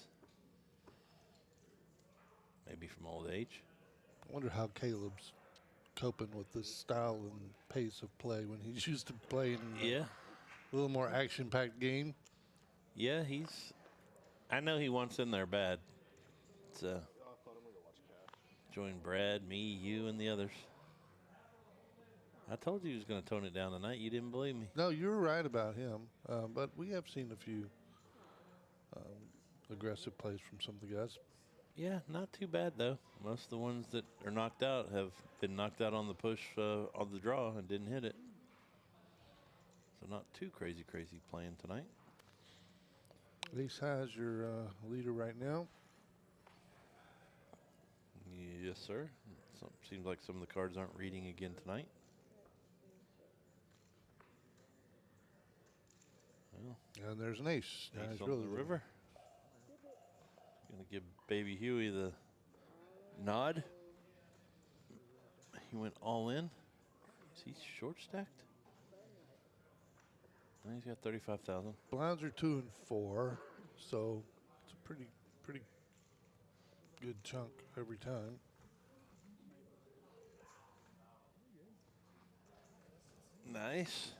Maybe from old age. I wonder how Caleb's coping with this style and pace of play when he's used to playing Yeah. a little more action-packed game. Yeah, I know he wants in there bad. It's join Brad, me, you, and the others. I told you he was going to tone it down tonight. You didn't believe me. No, you're right about him. But we have seen a few aggressive plays from some of the guys. Yeah, not too bad, though. Most of the ones that are knocked out have been knocked out on the push on the draw and didn't hit it. So not too crazy playing tonight. Ace High is your leader right now. Yes, sir. Seems like some of the cards aren't reading again tonight. Well, And there's an ace. ace He's on really the river. Gonna give Baby Huey the nod. He went all in. Is he short stacked? No, he's got 35,000. Blinds are 2 and 4, so it's a pretty good chunk every time. Nice.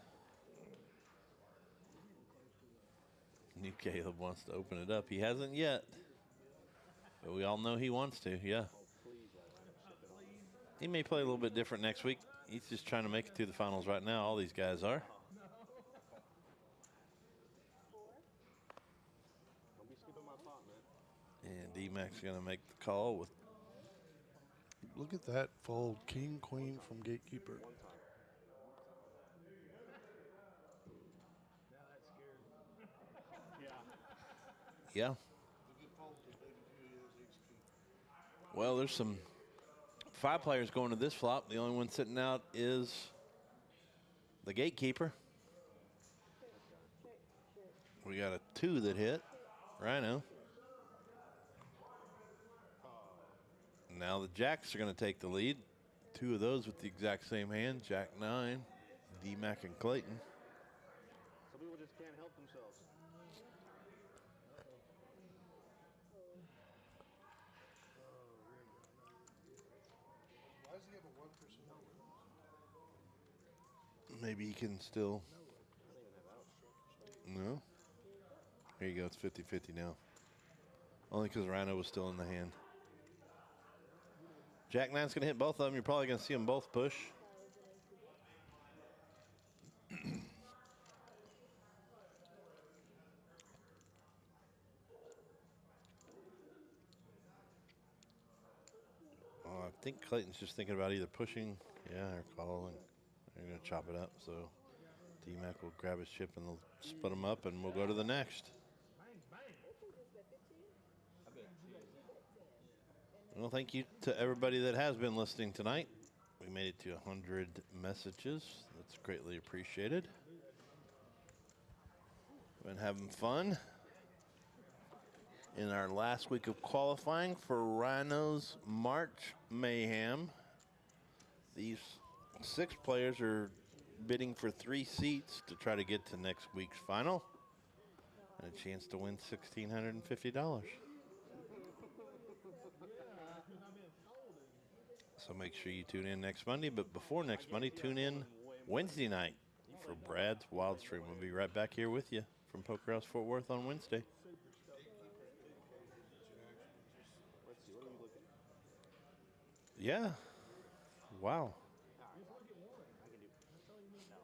New Caleb wants to open it up. He hasn't yet, but we all know he wants to. Yeah. He may play a little bit different next week. He's just trying to make it to the finals right now. All these guys are. And D-Mac's going to make the call with. Look at that fold. King, queen from Gatekeeper. Yeah. Well, there's some 5 players going to this flop. The only one sitting out is the Gatekeeper. We got a 2 that hit. RYNO. Now the Jacks are going to take the lead. 2 of those with the exact same hand. Jack 9, D-Mac and Clayton. Some people just can't help themselves. Why does he have a 1%? Maybe he can still. No. Here you go. It's 50-50 now. Only because RYNO was still in the hand. Jack 9's going to hit both of them. You're probably going to see them both push. I think Clayton's just thinking about either pushing, yeah, or calling. They're going to chop it up. So D-Mac will grab his chip and they'll split them up, and we'll go to the next. Well, thank you to everybody that has been listening tonight. We made it to 100 messages. That's greatly appreciated. Been having fun in our last week of qualifying for RYNO's March Mayhem. These 6 players are bidding for 3 seats to try to get to next week's final and a chance to win $1,650. So make sure you tune in next Monday. But before next Monday, tune in Wednesday night for Brad's Wild Stream. We'll be right back here with you from Poker House Fort Worth on Wednesday. Yeah. Wow.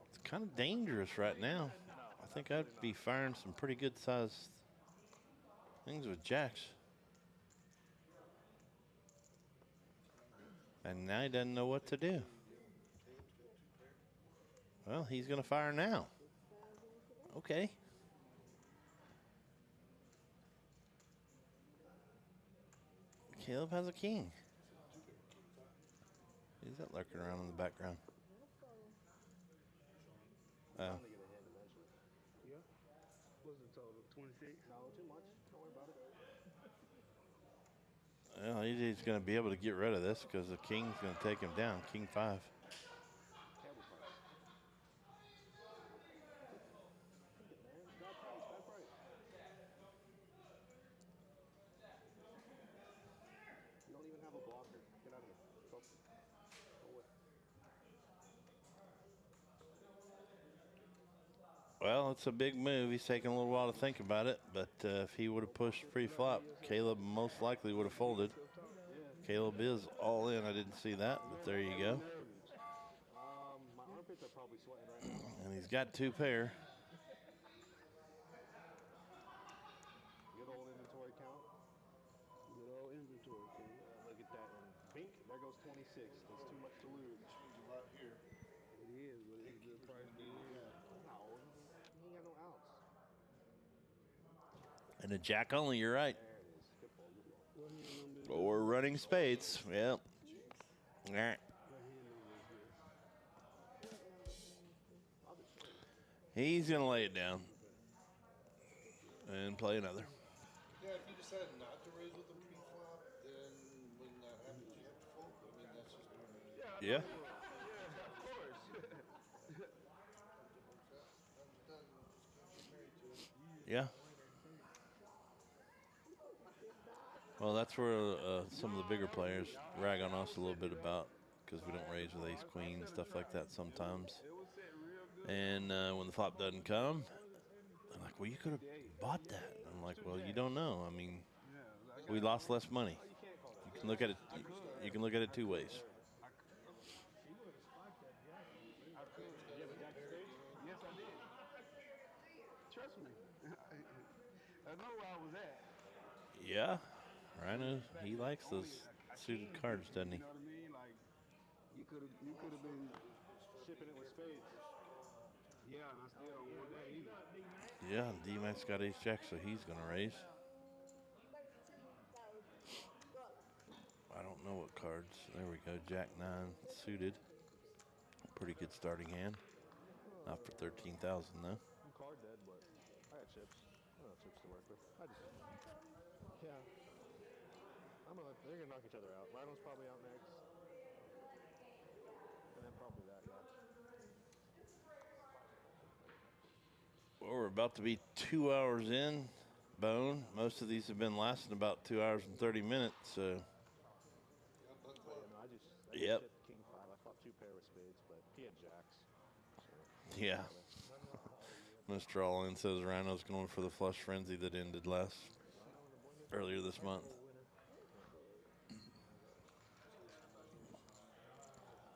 It's kind of dangerous right now. I think I'd be firing some pretty good sized things with jacks. And now he doesn't know what to do. Well, he's going to fire now. Okay. Caleb has a king. Who's that lurking around in the background? Oh. Yeah. What's the total? 26? No, too much. Don't worry about it. Well, he's going to be able to get rid of this because the king's going to take him down. King 5. You don't even have a blocker. Get out of here. Go. Go away. Well, it's a big move. He's taking a little while to think about it, but if he would have pushed pre-flop, Caleb most likely would have folded. Caleb is all in. I didn't see that, but there you go. My armpits are probably sweating right now. And he's got 2 pair. Good old inventory count. Good old inventory. Look at that. And bink, there goes 26. That's too much to lose. It is, but it's a good price to win. No, he ain't got no outs. And a jack only, you're right. There it is. Good ball, good ball. What hand number is Or running spades. Yep. All right. what hand number is this? He's going to lay it down and play another. Yeah, if you decide not to raise with a pre-flop, then when that happens, you have to fold. I mean, that's just normal. Yeah. Of course. Yeah. Well, that's where some of the bigger players rag on us a little bit about because we don't raise with ace queen, stuff like that sometimes. And when the flop doesn't come, they're like, well, you could have bought that. I'm like, well, you don't know. I mean, we lost less money. You can look at it. You can look at it 2 ways. Yes, I did. Trust me. I know where I was at. Yeah, RYNO, he likes those suited cards, doesn't he? You know what I mean? Like, you could have been Shipping it with spades. Yeah, and I still don't want that either. Yeah, D-Mac's got ace jack, so he's going to raise. I don't know what cards. There we go, jack 9 suited. Pretty good starting hand. Not for 13,000 though. I'm card dead, but I got chips. I got chips to work with. Yeah. They're gonna knock each other out. RYNO's probably out next. And then probably that guy. Well, we're about to be 2 hours in, Bone. Most of these have been lasting about 2 hours and 30 minutes, so. I just Yep. chipped king 5. I fought 2 pair with spades, but he had jacks. So. Yeah. Mr. All In says RYNO's going for the flush frenzy that ended earlier this month.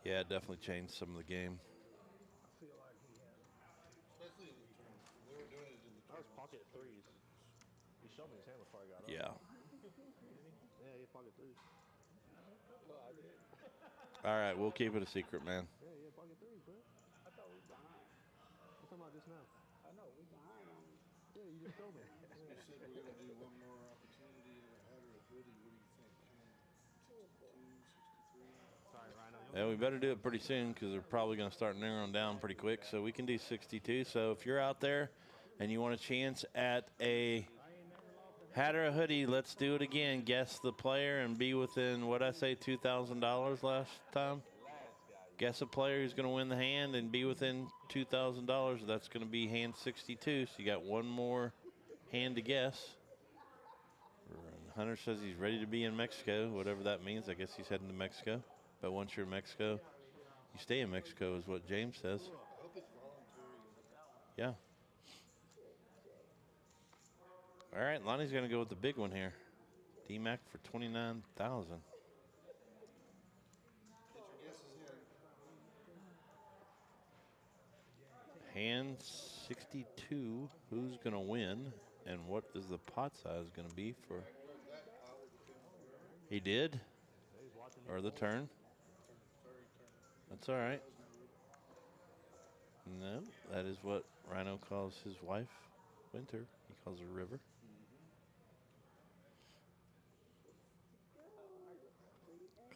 Yeah, it definitely changed some of the game. Especially in the tournament. They were doing it in the That was pocket 3s. He showed me his hand before I got up. Yeah. Yeah, he had pocket 3s. All right, we'll keep it a secret, man. Yeah, he had pocket 3s, bro. just now. I know, we behind on it. Yeah, you just told me. You said we're going to do one more opportunity at a header of hoodie. What do you think? 62, 63? Sorry, Rhino. Yeah, we better do it pretty soon because they're probably going to start narrowing down pretty quick. So we can do 62. So if you're out there and you want a chance at a hat or a hoodie, let's do it again. Guess the player and be within, what I say, $2,000 last time? Guess a player who's going to win the hand and be within $2,000. That's going to be hand 62. So you got one more hand to guess. Hunter says he's ready to be in Mexico, whatever that means. I guess he's heading to Mexico. But once you're in Mexico, you stay in Mexico is what James says. I hope it's voluntary. Yeah. All right, Lonnie's going to go with the big one here. D-Mac for $29,000. Get your guesses in. Hand 62. Who's going to win? And what is the pot size going to be for? He did? Or the turn? That's all right. No, that is what Rhino calls his wife, Winter. He calls her River.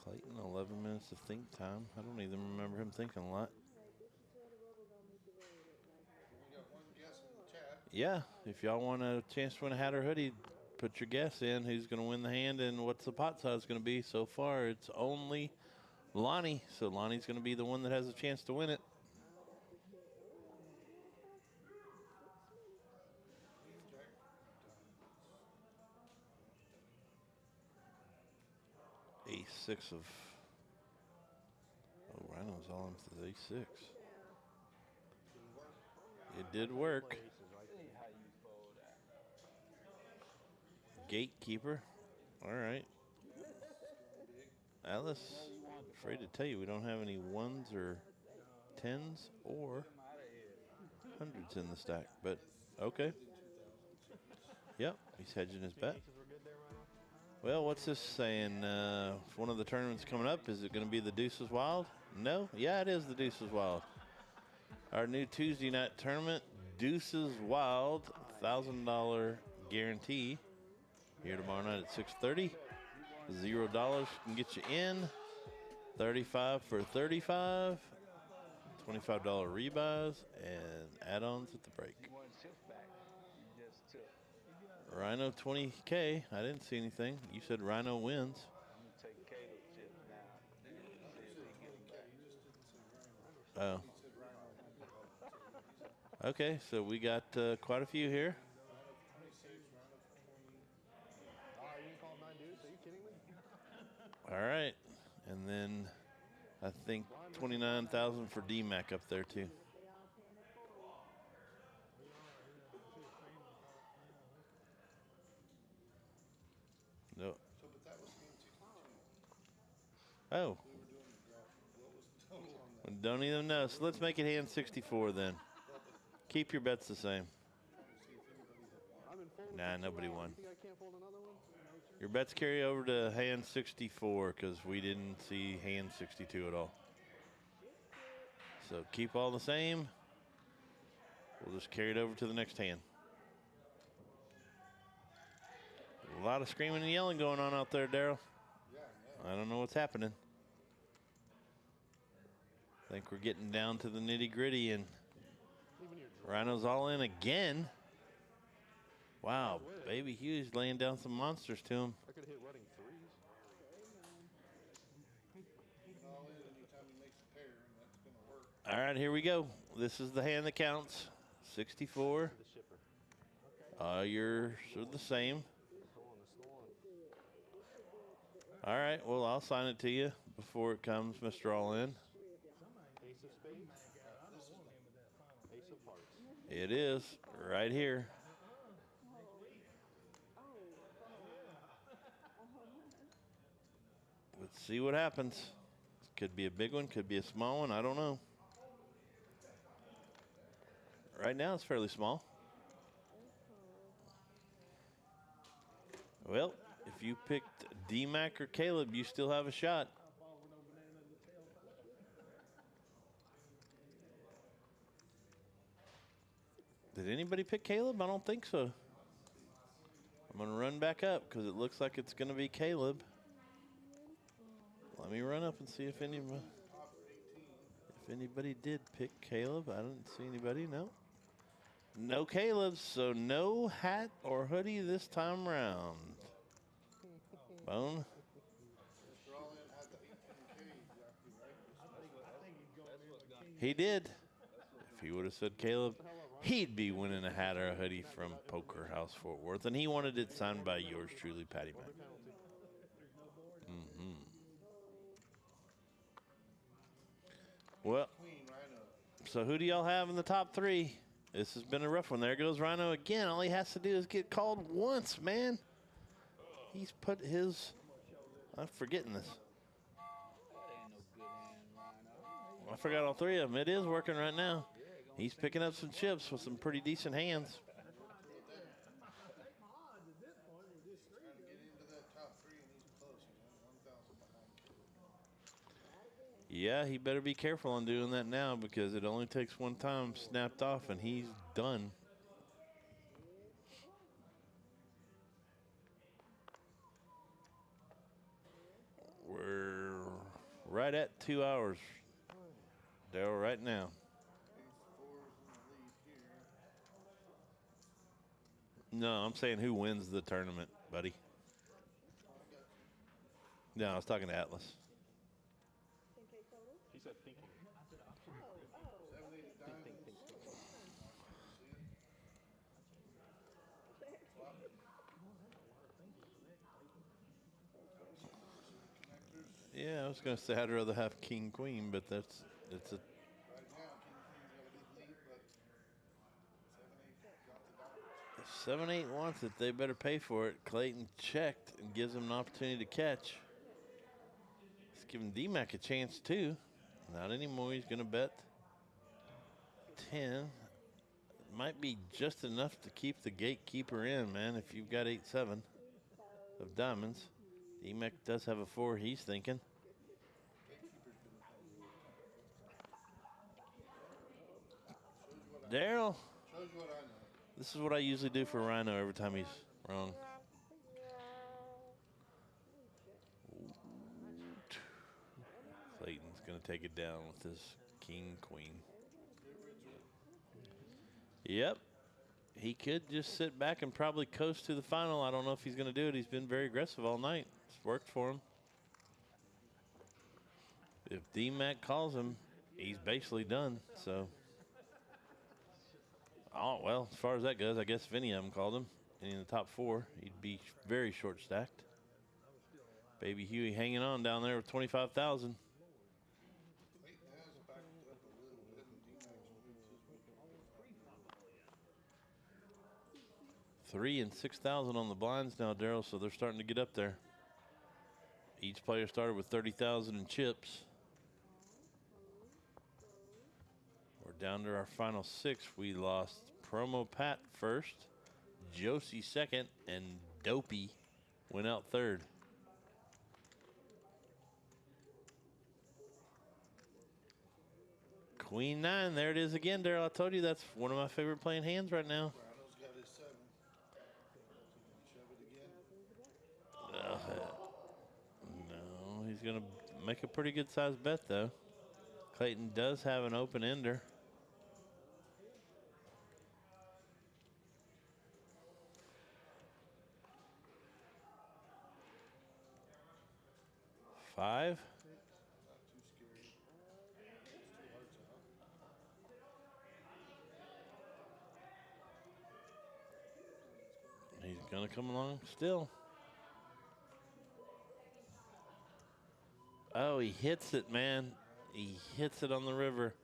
Clayton, 11 minutes of think time. I don't even remember him thinking a lot. We got one guess in the chat. Yeah, if y'all want a chance to win a hat or hoodie, put your guess in. Who's going to win the hand and what's the pot size going to be? So far, it's only Lonnie. So Lonnie's going to be the one that has a chance to win it. A6 of, oh, Rhino's all into the A6. It did work. Gatekeeper. All right. Alice, afraid to tell you we don't have any ones or tens or hundreds in the stack, but okay. Yep, he's hedging his bet. Well, what's this saying? One of the tournaments coming up, is it going to be the Deuces Wild? No? Yeah, it is the Deuces Wild. Our new Tuesday night tournament, Deuces Wild, $1,000 guarantee. Here tomorrow night at 6:30. $0 can get you in. 35 for 35. $25 rebuys and add-ons at the break. Rhino 20K. I didn't see anything. You said Rhino wins. Oh. Okay, so we got quite a few here. All right, and then I think 29,000 for D-Mac up there too. No. Oh. Don't even know. So let's make it hand 64 then. Keep your bets the same. Nah, nobody won. Your bets carry over to hand 64 because we didn't see hand 62 at all. So keep all the same. We'll just carry it over to the next hand. A lot of screaming and yelling going on out there, Daryl. I don't know what's happening. I think we're getting down to the nitty gritty, and Rhino's all in again. Wow, Baby Hugh's laying down some monsters to him. I could hit wedding threes. All in anytime he makes a pair, and that's going to work. All right, here we go. This is the hand that counts. 64. Yours are the same. All right, well, I'll sign it to you before it comes, Mr. All In. Ace of spades. Ace of hearts. It is right here. Let's see what happens. Could be a big one, could be a small one. I don't know. Right now, it's fairly small. Well, if you picked D-Mac or Caleb, you still have a shot. Did anybody pick Caleb? I don't think so. I'm going to run back up because it looks like it's going to be Caleb. Let me run up and see if anybody did pick Caleb. I didn't see anybody, no. No Caleb, so no hat or hoodie this time round. Bone. He did. If he would have said Caleb, he'd be winning a hat or a hoodie from Poker House Fort Worth, and he wanted it signed by yours truly, Patty Mac. Well, so who do y'all have in the top three? This has been a rough one. There goes RYNO again. All he has to do is get called once, man. He's put his... I'm forgetting this. I forgot all three of them. It is working right now. He's picking up some chips with some pretty decent hands. Yeah, he better be careful on doing that now because it only takes one time snapped off and he's done. We're right at 2 hours, Daryl, right now. No, I'm saying who wins the tournament, buddy. No, I was talking to Atlas. He said thinking. Yeah, I was going to say I'd rather have King Queen, but it's a 7-8 wants it. They better pay for it. Clayton checked and gives him an opportunity to catch. He's giving D-Mac a chance too. Not anymore. He's going to bet 10. Might be just enough to keep the gatekeeper in, man, if you've got 8-7 of diamonds. D-Mac does have a 4, he's thinking. Daryl. This is what I usually do for RYNO every time he's wrong. Clayton's going to take it down with his King Queen. Yep. He could just sit back and probably coast to the final. I don't know if he's going to do it. He's been very aggressive all night. It's worked for him. If D-Mac calls him, he's basically done. So, oh, well, as far as that goes, I guess if any of them called him in the top 4, he'd be very short stacked. Baby Huey hanging on down there with 25,000. 3 and 6,000 on the blinds now, Daryl, so they're starting to get up there. Each player started with 30,000 in chips. We're down to our final 6. We lost Promo Pat first, Josie second, and Dopey went out third. Queen 9, there it is again, Daryl. I told you that's one of my favorite playing hands right now. No, he's going to make a pretty good sized bet, though. Clayton does have an open ender. $5. He's going to come along still. Oh, he hits it, man. He hits it on the river.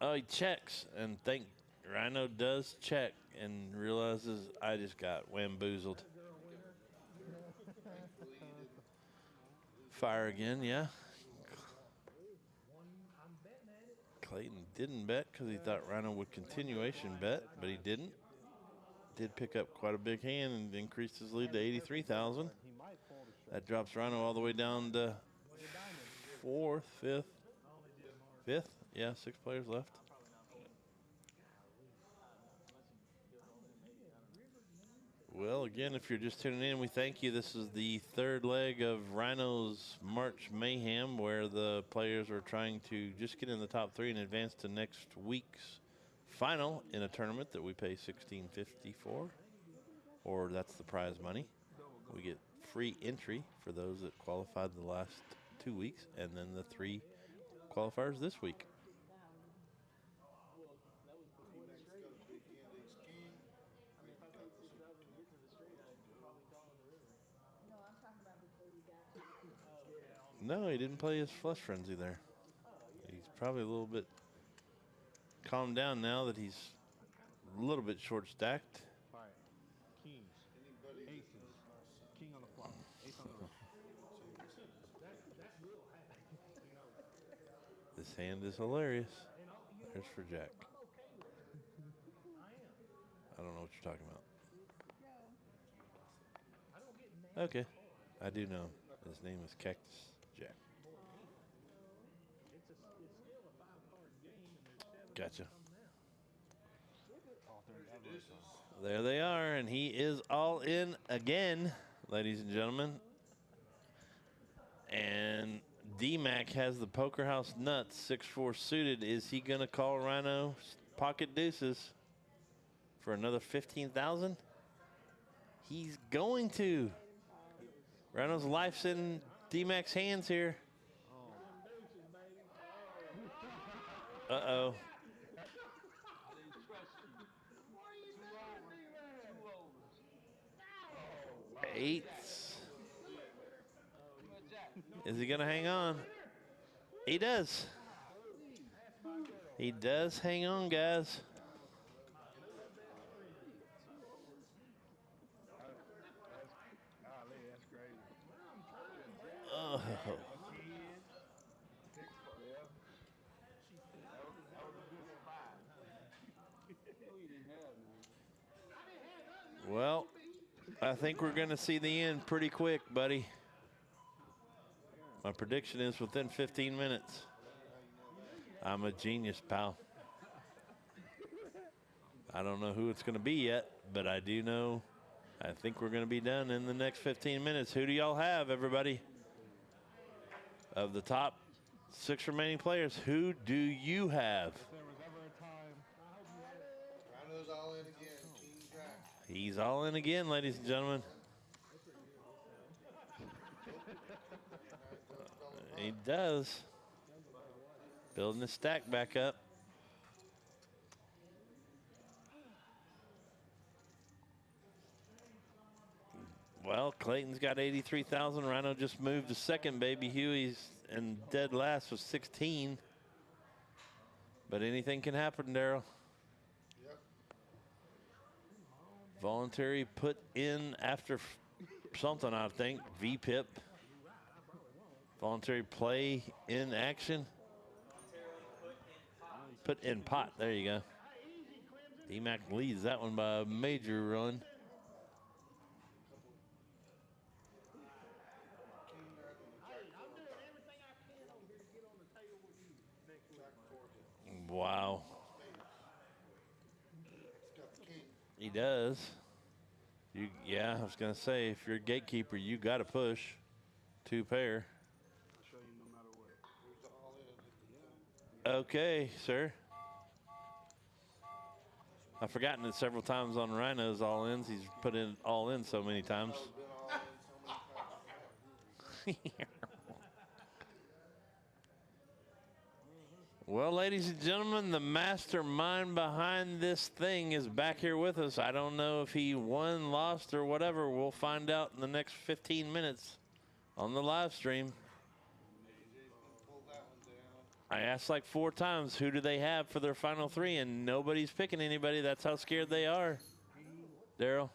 Oh, he checks, and RYNO does check and realizes I just got wamboozled. Fire again, yeah. Clayton didn't bet because he thought RYNO would continuation bet, but he didn't. Did pick up quite a big hand and increased his lead to 83,000. That drops RYNO all the way down to 4th, 5th. Yeah, 6 players left. Well, again, if you're just tuning in, we thank you. This is the third leg of RYNO's March Mayhem, where the players are trying to just get in the top 3 and advance to next week's final in a tournament that we pay $16.50 for, or that's the prize money. We get free entry for those that qualified the last 2 weeks, and then the 3 qualifiers this week. No, he didn't play his Flush Frenzy there. He's probably a little bit calmed down now that he's a little bit short stacked. All right. Kings. Aces. King on the flop. Ace on the flop. This hand is hilarious. There's for Jack. I don't know what you're talking about. Okay, I do know. His name is Cactus Jack. Gotcha. There they are, and he is all in again, ladies and gentlemen. And D-Mac has the Poker House nuts, 6-4 suited. Is he going to call RYNO pocket deuces for another 15,000? He's going to. RYNO's life's in D-Mac's hands here. Uh-oh. Eights. Is he going to hang on? He does. He does hang on, guys. Oh. Well, I think we're going to see the end pretty quick, buddy. My prediction is within 15 minutes. I'm a genius, pal. I don't know who it's going to be yet, but I do know I think we're going to be done in the next 15 minutes. Who do y'all have, everybody? Of the top 6 remaining players, who do you have? If there was ever a time. RYNO's all in again. King Jack. He's all in again, ladies and gentlemen. He does. Building the stack back up. Well, Clayton's got 83,000. RYNO just moved to second. Baby Huey's and dead last was 16. But anything can happen, Daryl. Yep. Voluntary put in after something, I think. VPIP. Voluntary play in action. Put in pot. There you go. D-Mac leads that one by a major run. Wow. He does. Yeah, I was going to say, if you're a gatekeeper, you got to push 2 pair. Okay, sir. I've forgotten it several times on RYNO's all-ins. He's put in all-in so many times. Well, ladies and gentlemen, the mastermind behind this thing is back here with us. I don't know if he won, lost, or whatever. We'll find out in the next 15 minutes on the live stream. I asked like 4 times, who do they have for their final 3, and nobody's picking anybody. That's how scared they are. Daryl?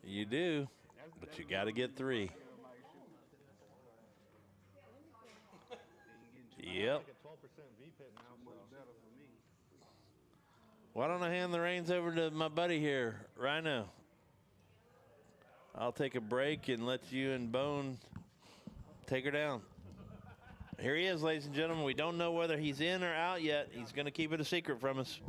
You do, but you got to get 3. Yep. Why don't I hand the reins over to my buddy here, RYNO? I'll take a break and let you and Bone take her down. Here he is, ladies and gentlemen. We don't know whether he's in or out yet. He's going to keep it a secret from us.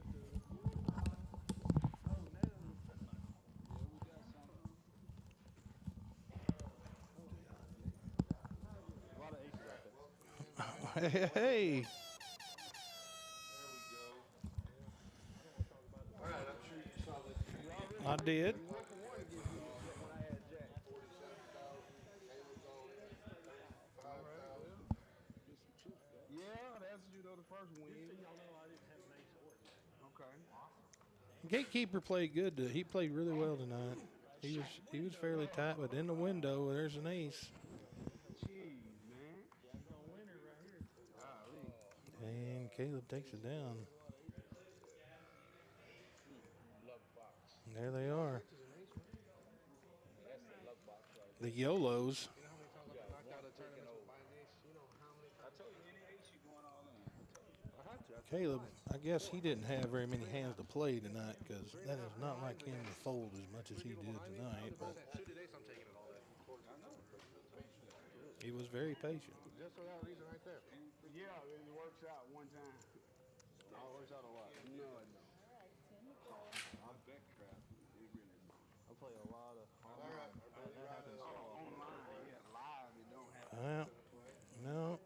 Hey. I did. Yeah, that's the first win. Okay. Gatekeeper played good. He played really well tonight. He was fairly tight, but in the window, there's an ace. Jeez, man. And Caleb takes it down. There they are. The YOLOs. Caleb, I guess he didn't have very many hands to play tonight because that is not like him to fold as much as he did tonight. But he was very patient. Just for that reason right there. Yeah, it works out one time. It works out a lot. No, it don't. I bet crap. It really I play a lot of online. That happens so often. Online, yeah, live, it don't happen. Well, no.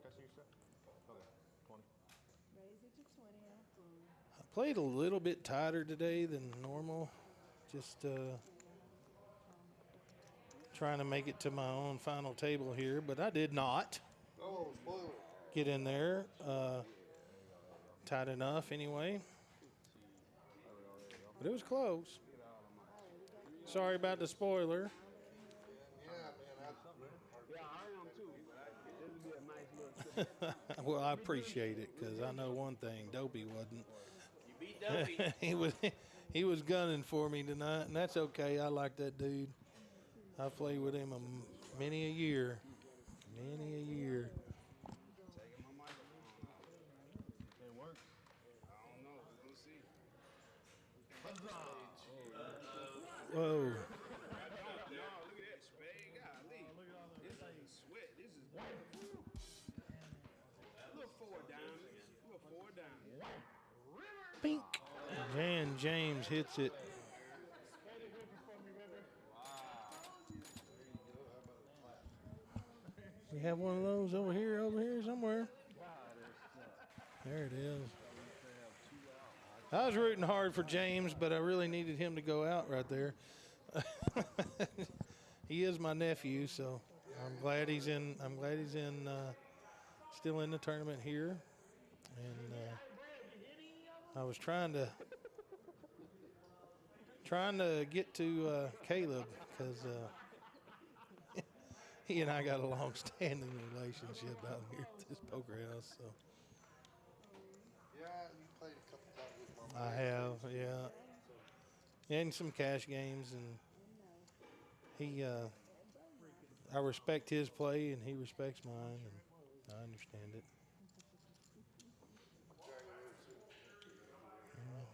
Testing your set? Okay, 20. Raise it to 20 on a phone. I played a little bit tighter today than normal. Just trying to make it to my own final table here, but I did not get in there tight enough anyway. But it was close. Sorry about the spoiler. Yeah, I am too. This would be a nice little Well, I appreciate it because I know one thing: Dopey wasn't. You beat Dopey. he was gunning for me tonight, and that's okay. I like that dude. I played with him many a year. Many a year. taking my microphone. It works. I don't know. We'll see. Whoa. No, look at that spade. Golly. This ain't sweat. This is little four diamonds. Little four diamonds. Pink. And James hits it. We have one of those over here somewhere. There it is. I was rooting hard for James, but I really needed him to go out right there. He is my nephew, so I'm glad he's in. Still in the tournament here, and I was trying to get to Caleb because he and I got a long-standing relationship out here at this poker house. So Yeah, you played a couple times with my I have, yeah, and some cash games, and he, I respect his play, and he respects mine, and I understand it.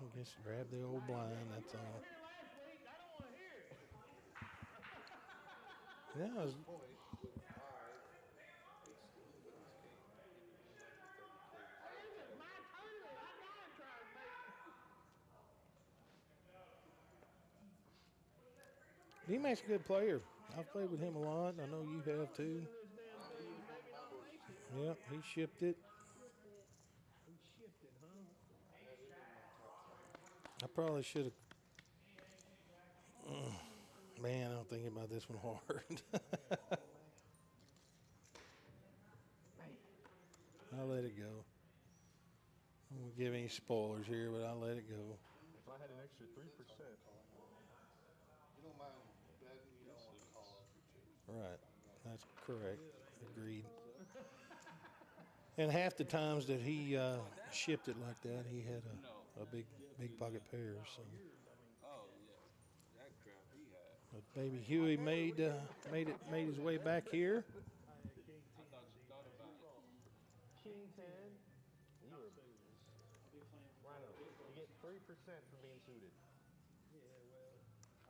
I guess grab the old blind. That's all. Yeah, it was, D-Mac's a good player. I've played with him a lot. I know you have too. Yep, he shipped it. I probably should have. Man, I'm thinking about this one hard. I'll let it go. I won't give any spoilers here, but I'll let it go. If I had an extra 3%, You don't mind betting, you don't want to call off your chips. Right, that's correct. Agreed. And half the times that he shipped it like that, he had a big pocket pair. So, Oh, yeah. That crap he had. but baby Huey made his way back here. I thought you thought about it. King 10, you were RYNO. You get 3% for being suited. Yeah, well,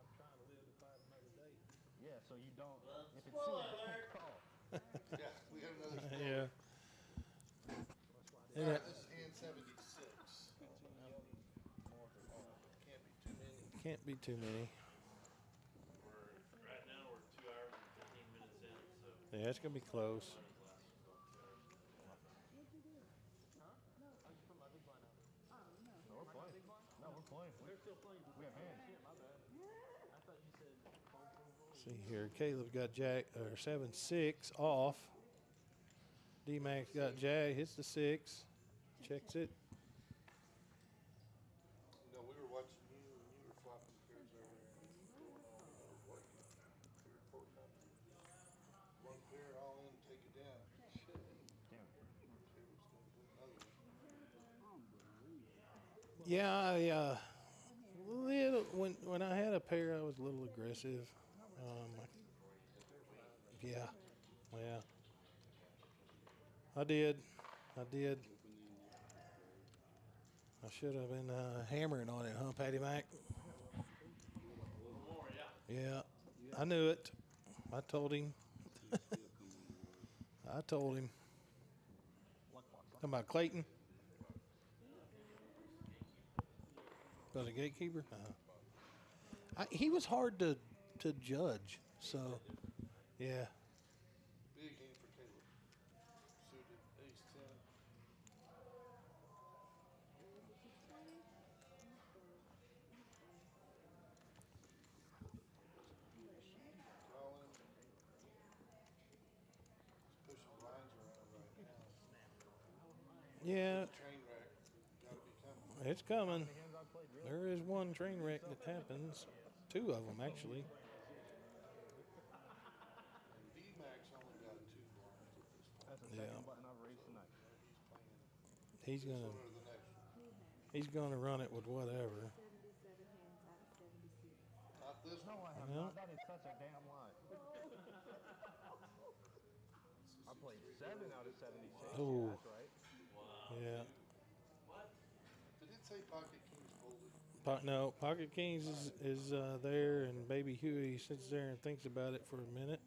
I'm trying to live to fight another day. Yeah, so you don't. If it's suited, don't call. Yeah, we got another spoiler. Yeah. All right, this is hand 76. Can't be too many. Right now we're 2 hours and 15 minutes in, so Yeah, it's gonna be close. No, we're playing. No, we're playing. We're still playing. We have hands. See here, Caleb got Jack or 7-6 off. D-Max got Jack, hits the 6, checks it. You know, we were watching you and you were flopping pairs over there and going on like 3 or 4 times. One pair all in, take it down. Shit. Damn. Caleb's gonna do another one. Yeah, when I had a pair, I was a little aggressive. Yeah. I did. I should have been hammering on it, huh, Patty Mac? Yeah, I knew it. I told him. Talking about Clayton? Was a gatekeeper? He was hard to judge, so yeah. Big game for Caleb. Suited ace 10. Calling. He's pushing lines around right now. Yeah, Train wreck. Gotta be coming. it's coming. There is one train wreck that happens. 2 of them, actually. D-Max only got 2 blinds at this point. That's the Yeah. second button I've raised tonight. He's This gonna one or the next one. he's gonna run it with whatever. 77 hands out of 76. Not this No, one. I have Yeah. not. That is such a damn lie. I played 7 out of 76. Oh. That's right. Yeah. Did it say Pocket Kings folded? No, Pocket Kings is there, and Baby Huey sits there and thinks about it for a minute.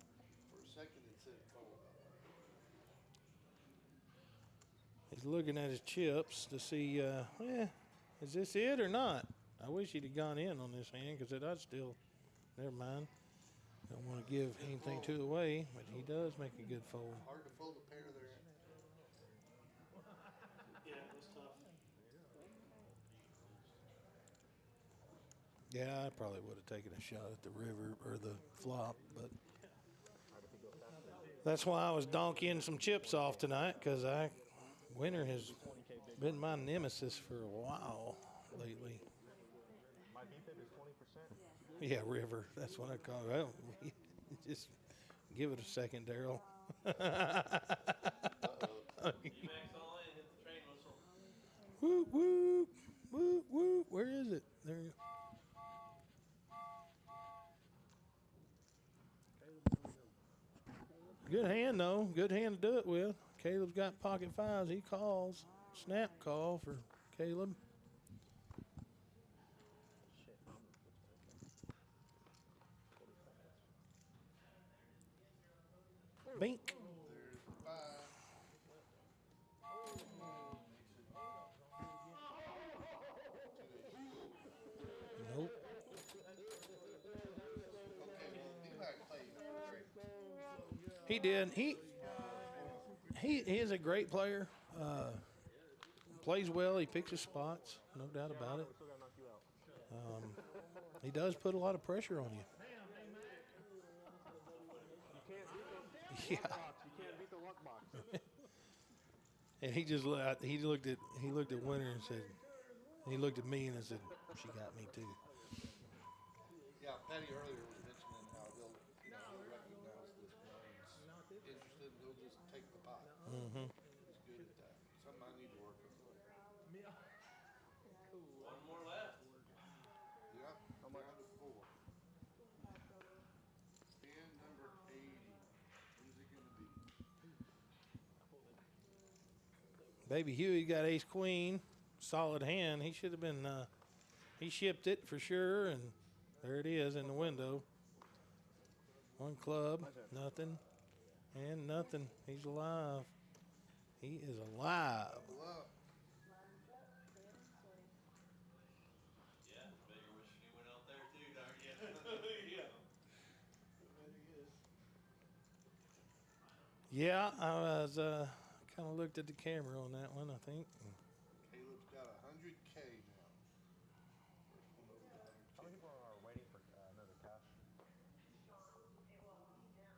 For a second it said fold. He's looking at his chips to see, is this it or not? I wish he'd have gone in on this hand because I'd still, never mind. Don't want to give anything to the way, but he does make a good fold. Hard to fold a pair there. Yeah, I probably would have taken a shot at the river or the flop, but that's why I was donkeying some chips off tonight because winter has been my nemesis for a while lately. My VPIP is 20%. Yeah, river. That's what I call it. Well, just give it a second, Daryl. Whoop, whoop, whoop, whoop. Where is it? There you go. Good hand, though. Good hand to do it with. Caleb's got pocket 5s. He calls. Snap call for Caleb. Bink. There's 5. Nope. Okay, well, D-Mac played great. He did. He is a great player. Plays well. He picks his spots. No doubt about it. He does put a lot of pressure on you. Yeah. You can't beat the luck box. And he just looked at Winter and said, he looked at me and said, she got me too. Yeah, Patty earlier was mentioning how they'll recognize that no one's interested and they'll just take the pot. Mm-hmm. He's good at that. Something I need to work on. one more left. Yeah, I'm down to 4. Hand number 80. Who's it going to be? Baby Huey got ace queen, solid hand. He should have been, he shipped it for sure, and there it is in the window. 1 club, nothing, and nothing. He's alive. He is alive. Yeah, I was kind of looked at the camera on that one, I think. Caleb's got 100K now. How many people are waiting for another cash?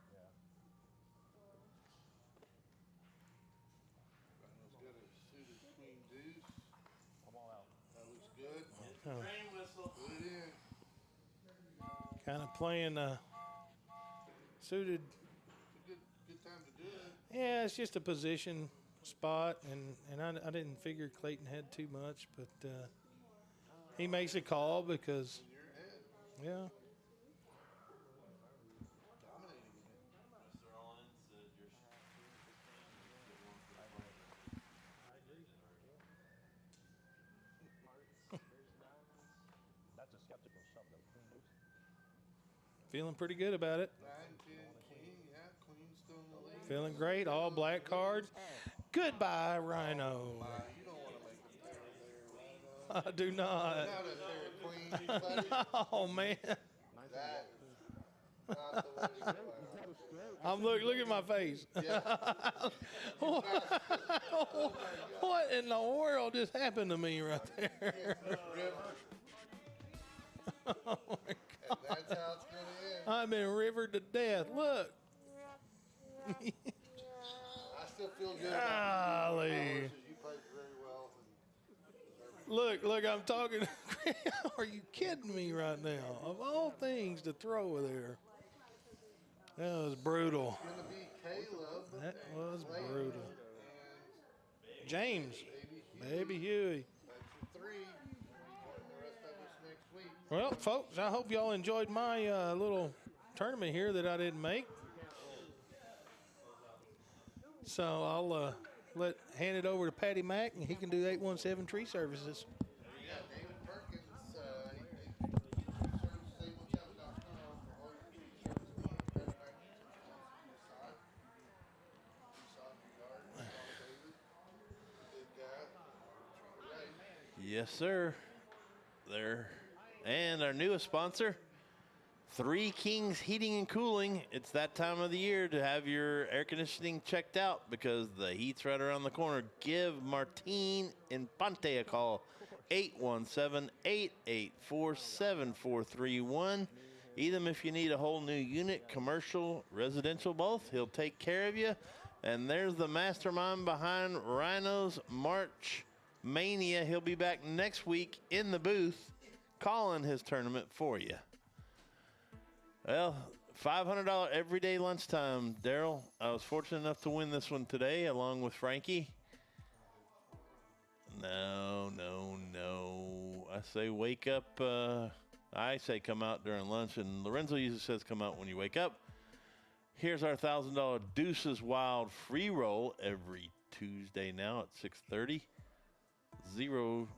Yeah. Rhino's got a suited queen deuce. I'm all out. That looks good. Train whistle. Put it in. Kind of playing suited. It's a good time to do it. Yeah, it's just a position spot, and I didn't figure Clayton had too much, but he makes a call because, In your head. yeah. Dominating it. Mr. Owens said you're That's a skeptical shove, though. Queen deuce. Feeling pretty good about it. 9, 10, king. Yeah, queen's still in the lead. Feeling great. All black cards. Goodbye, Rhino. You don't want to make a pair there, Rhino. I do not. Not a pair of queens, buddy. Oh man. That is not the way to go. I'm look at my face. Yeah. What in the world just happened to me right there? Oh my God. And that's how it's going to end. I've been rivered to death. Look. I still feel good about Golly. you played very well. Look, I'm talking. Are you kidding me right now? Of all things to throw with there. That was brutal. It's going to be Caleb. That was Clayton, brutal. and James, Baby Huey. that's your 3. Join the rest of us next week. Well, folks, I hope y'all enjoyed my little tournament here that I didn't make. So I'll hand it over to Patty Mack, and he can do 817 tree services. Yeah, David Perkins, services817.com for all your tree service needs. Yes, sir. There. And our newest sponsor, 3 Kings Heating and Cooling. It's that time of the year to have your air conditioning checked out because the heat's right around the corner. Give Martine Infante a call, 817-884-7431. Even if you need a whole new unit, commercial, residential, both, he'll take care of you. And there's the mastermind behind Rhino's March Mania. He'll be back next week in the booth calling his tournament for you. Well, $500 everyday lunchtime, Daryl. I was fortunate enough to win this one today along with Frankie. No. I say wake up. I say come out during lunch, and Lorenzo usually says come out when you wake up. Here's our $1,000 Deuces Wild free roll every Tuesday now at 6:30. 0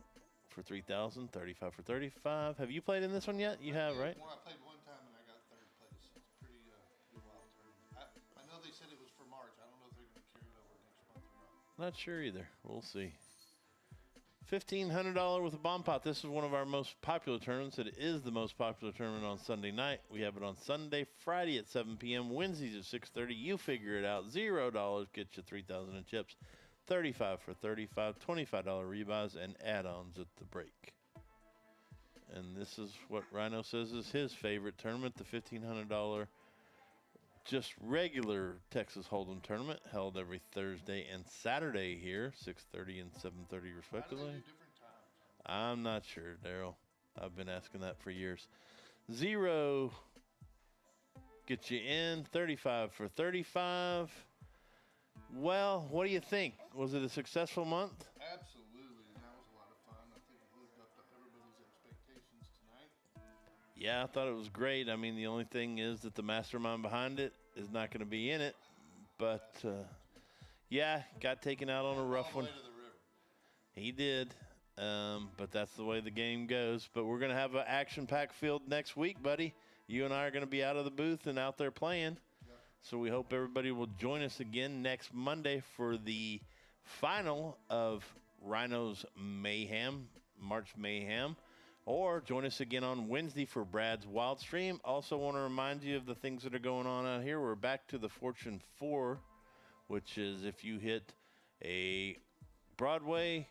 for 3,000, 35 for 35. Have you played in this one yet? You have, right? Well, I played one time and I got 3rd place. It's pretty wild tournament. I know they said it was for March. I don't know if they're going to carry it over next month or not. Not sure either. We'll see. $1,500 with a bomb pot. This is one of our most popular tournaments. It is the most popular tournament on Sunday night. We have it on Sunday, Friday at 7 p.m., Wednesdays at 6:30. You figure it out. $0 gets you 3,000 in chips. 35 for 35, $25 rebuys and add-ons at the break. And this is what Rhino says is his favorite tournament, the $1,500 just regular Texas Hold'em tournament held every Thursday and Saturday here, 6:30 and 7:30 respectively. Why do they do different times? I'm not sure, Daryl. I've been asking that for years. 0 gets you in, 35 for 35. Well, what do you think? Was it a successful month? Absolutely, and that was a lot of fun. I think it lived up to everybody's expectations tonight. Yeah, I thought it was great. I mean, the only thing is that the mastermind behind it is not going to be in it. But, yeah, got taken out on a rough All one. the way to the river. He did. But that's the way the game goes. But we're going to have an action-packed field next week, buddy. you and I are going to be out of the booth and out there playing. So we hope everybody will join us again next Monday for the final of RYNO's Mayhem, March Mayhem. Or join us again on Wednesday for Brad's Wild Stream. Also want to remind you of the things that are going on out here. We're back to the Fortune 4, which is if you hit a Broadway,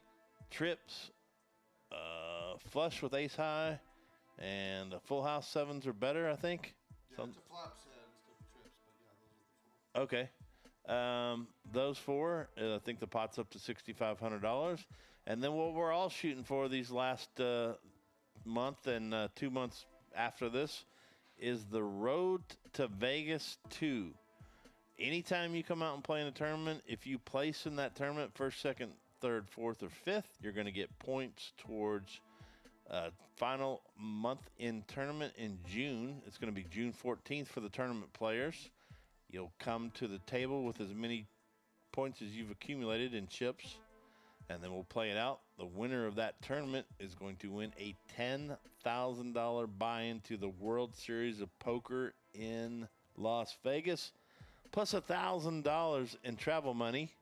trips, flush with ace high, and a full house sevens or better, I think. Yeah, it's a flop set instead of trips, but yeah, those are the 4. Okay. Those 4, I think the pot's up to $6,500. And then what we're all shooting for these last month and 2 months after this is the Road to Vegas 2. Anytime you come out and play in a tournament, if you place in that tournament, 1st, 2nd, 3rd, 4th, or 5th, you're going to get points towards final month in tournament in June. It's going to be June 14th for the tournament players. You'll come to the table with as many points as you've accumulated in chips, and then we'll play it out. The winner of that tournament is going to win a $10,000 buy-in to the World Series of Poker in Las Vegas, plus $1,000 in travel money.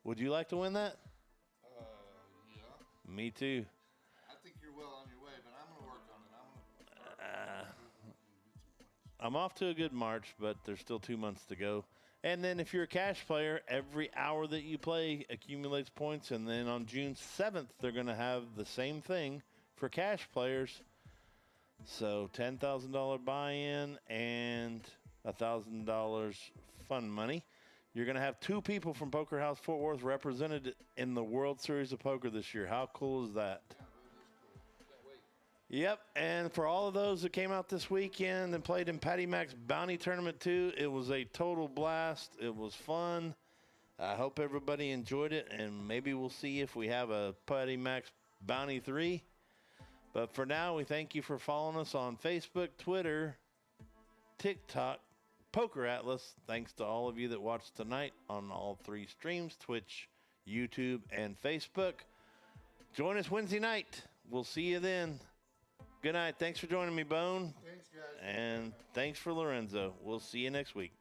Would you like to win that? Yeah. Me too. I think you're well on your way, but I'm going to work on it. I'm off to a good March, but there's still 2 months to go. And then if you're a cash player, every hour that you play accumulates points. And then on June 7th, they're going to have the same thing for cash players. So $10,000 buy-in and $1,000 fun money. You're going to have 2 people from Poker House Fort Worth represented in the World Series of Poker this year. How cool is that? Yep, and for all of those that came out this weekend and played in Patty Mac's Bounty Tournament 2, it was a total blast. It was fun. I hope everybody enjoyed it, and maybe we'll see if we have a Patty Mac's Bounty 3. But for now, we thank you for following us on Facebook, Twitter, TikTok, Poker Atlas. Thanks to all of you that watched tonight on all 3 streams, Twitch, YouTube, and Facebook. Join us Wednesday night. We'll see you then. Good night. Thanks for joining me, Bone. Thanks, guys. And thanks for Lorenzo. We'll see you next week.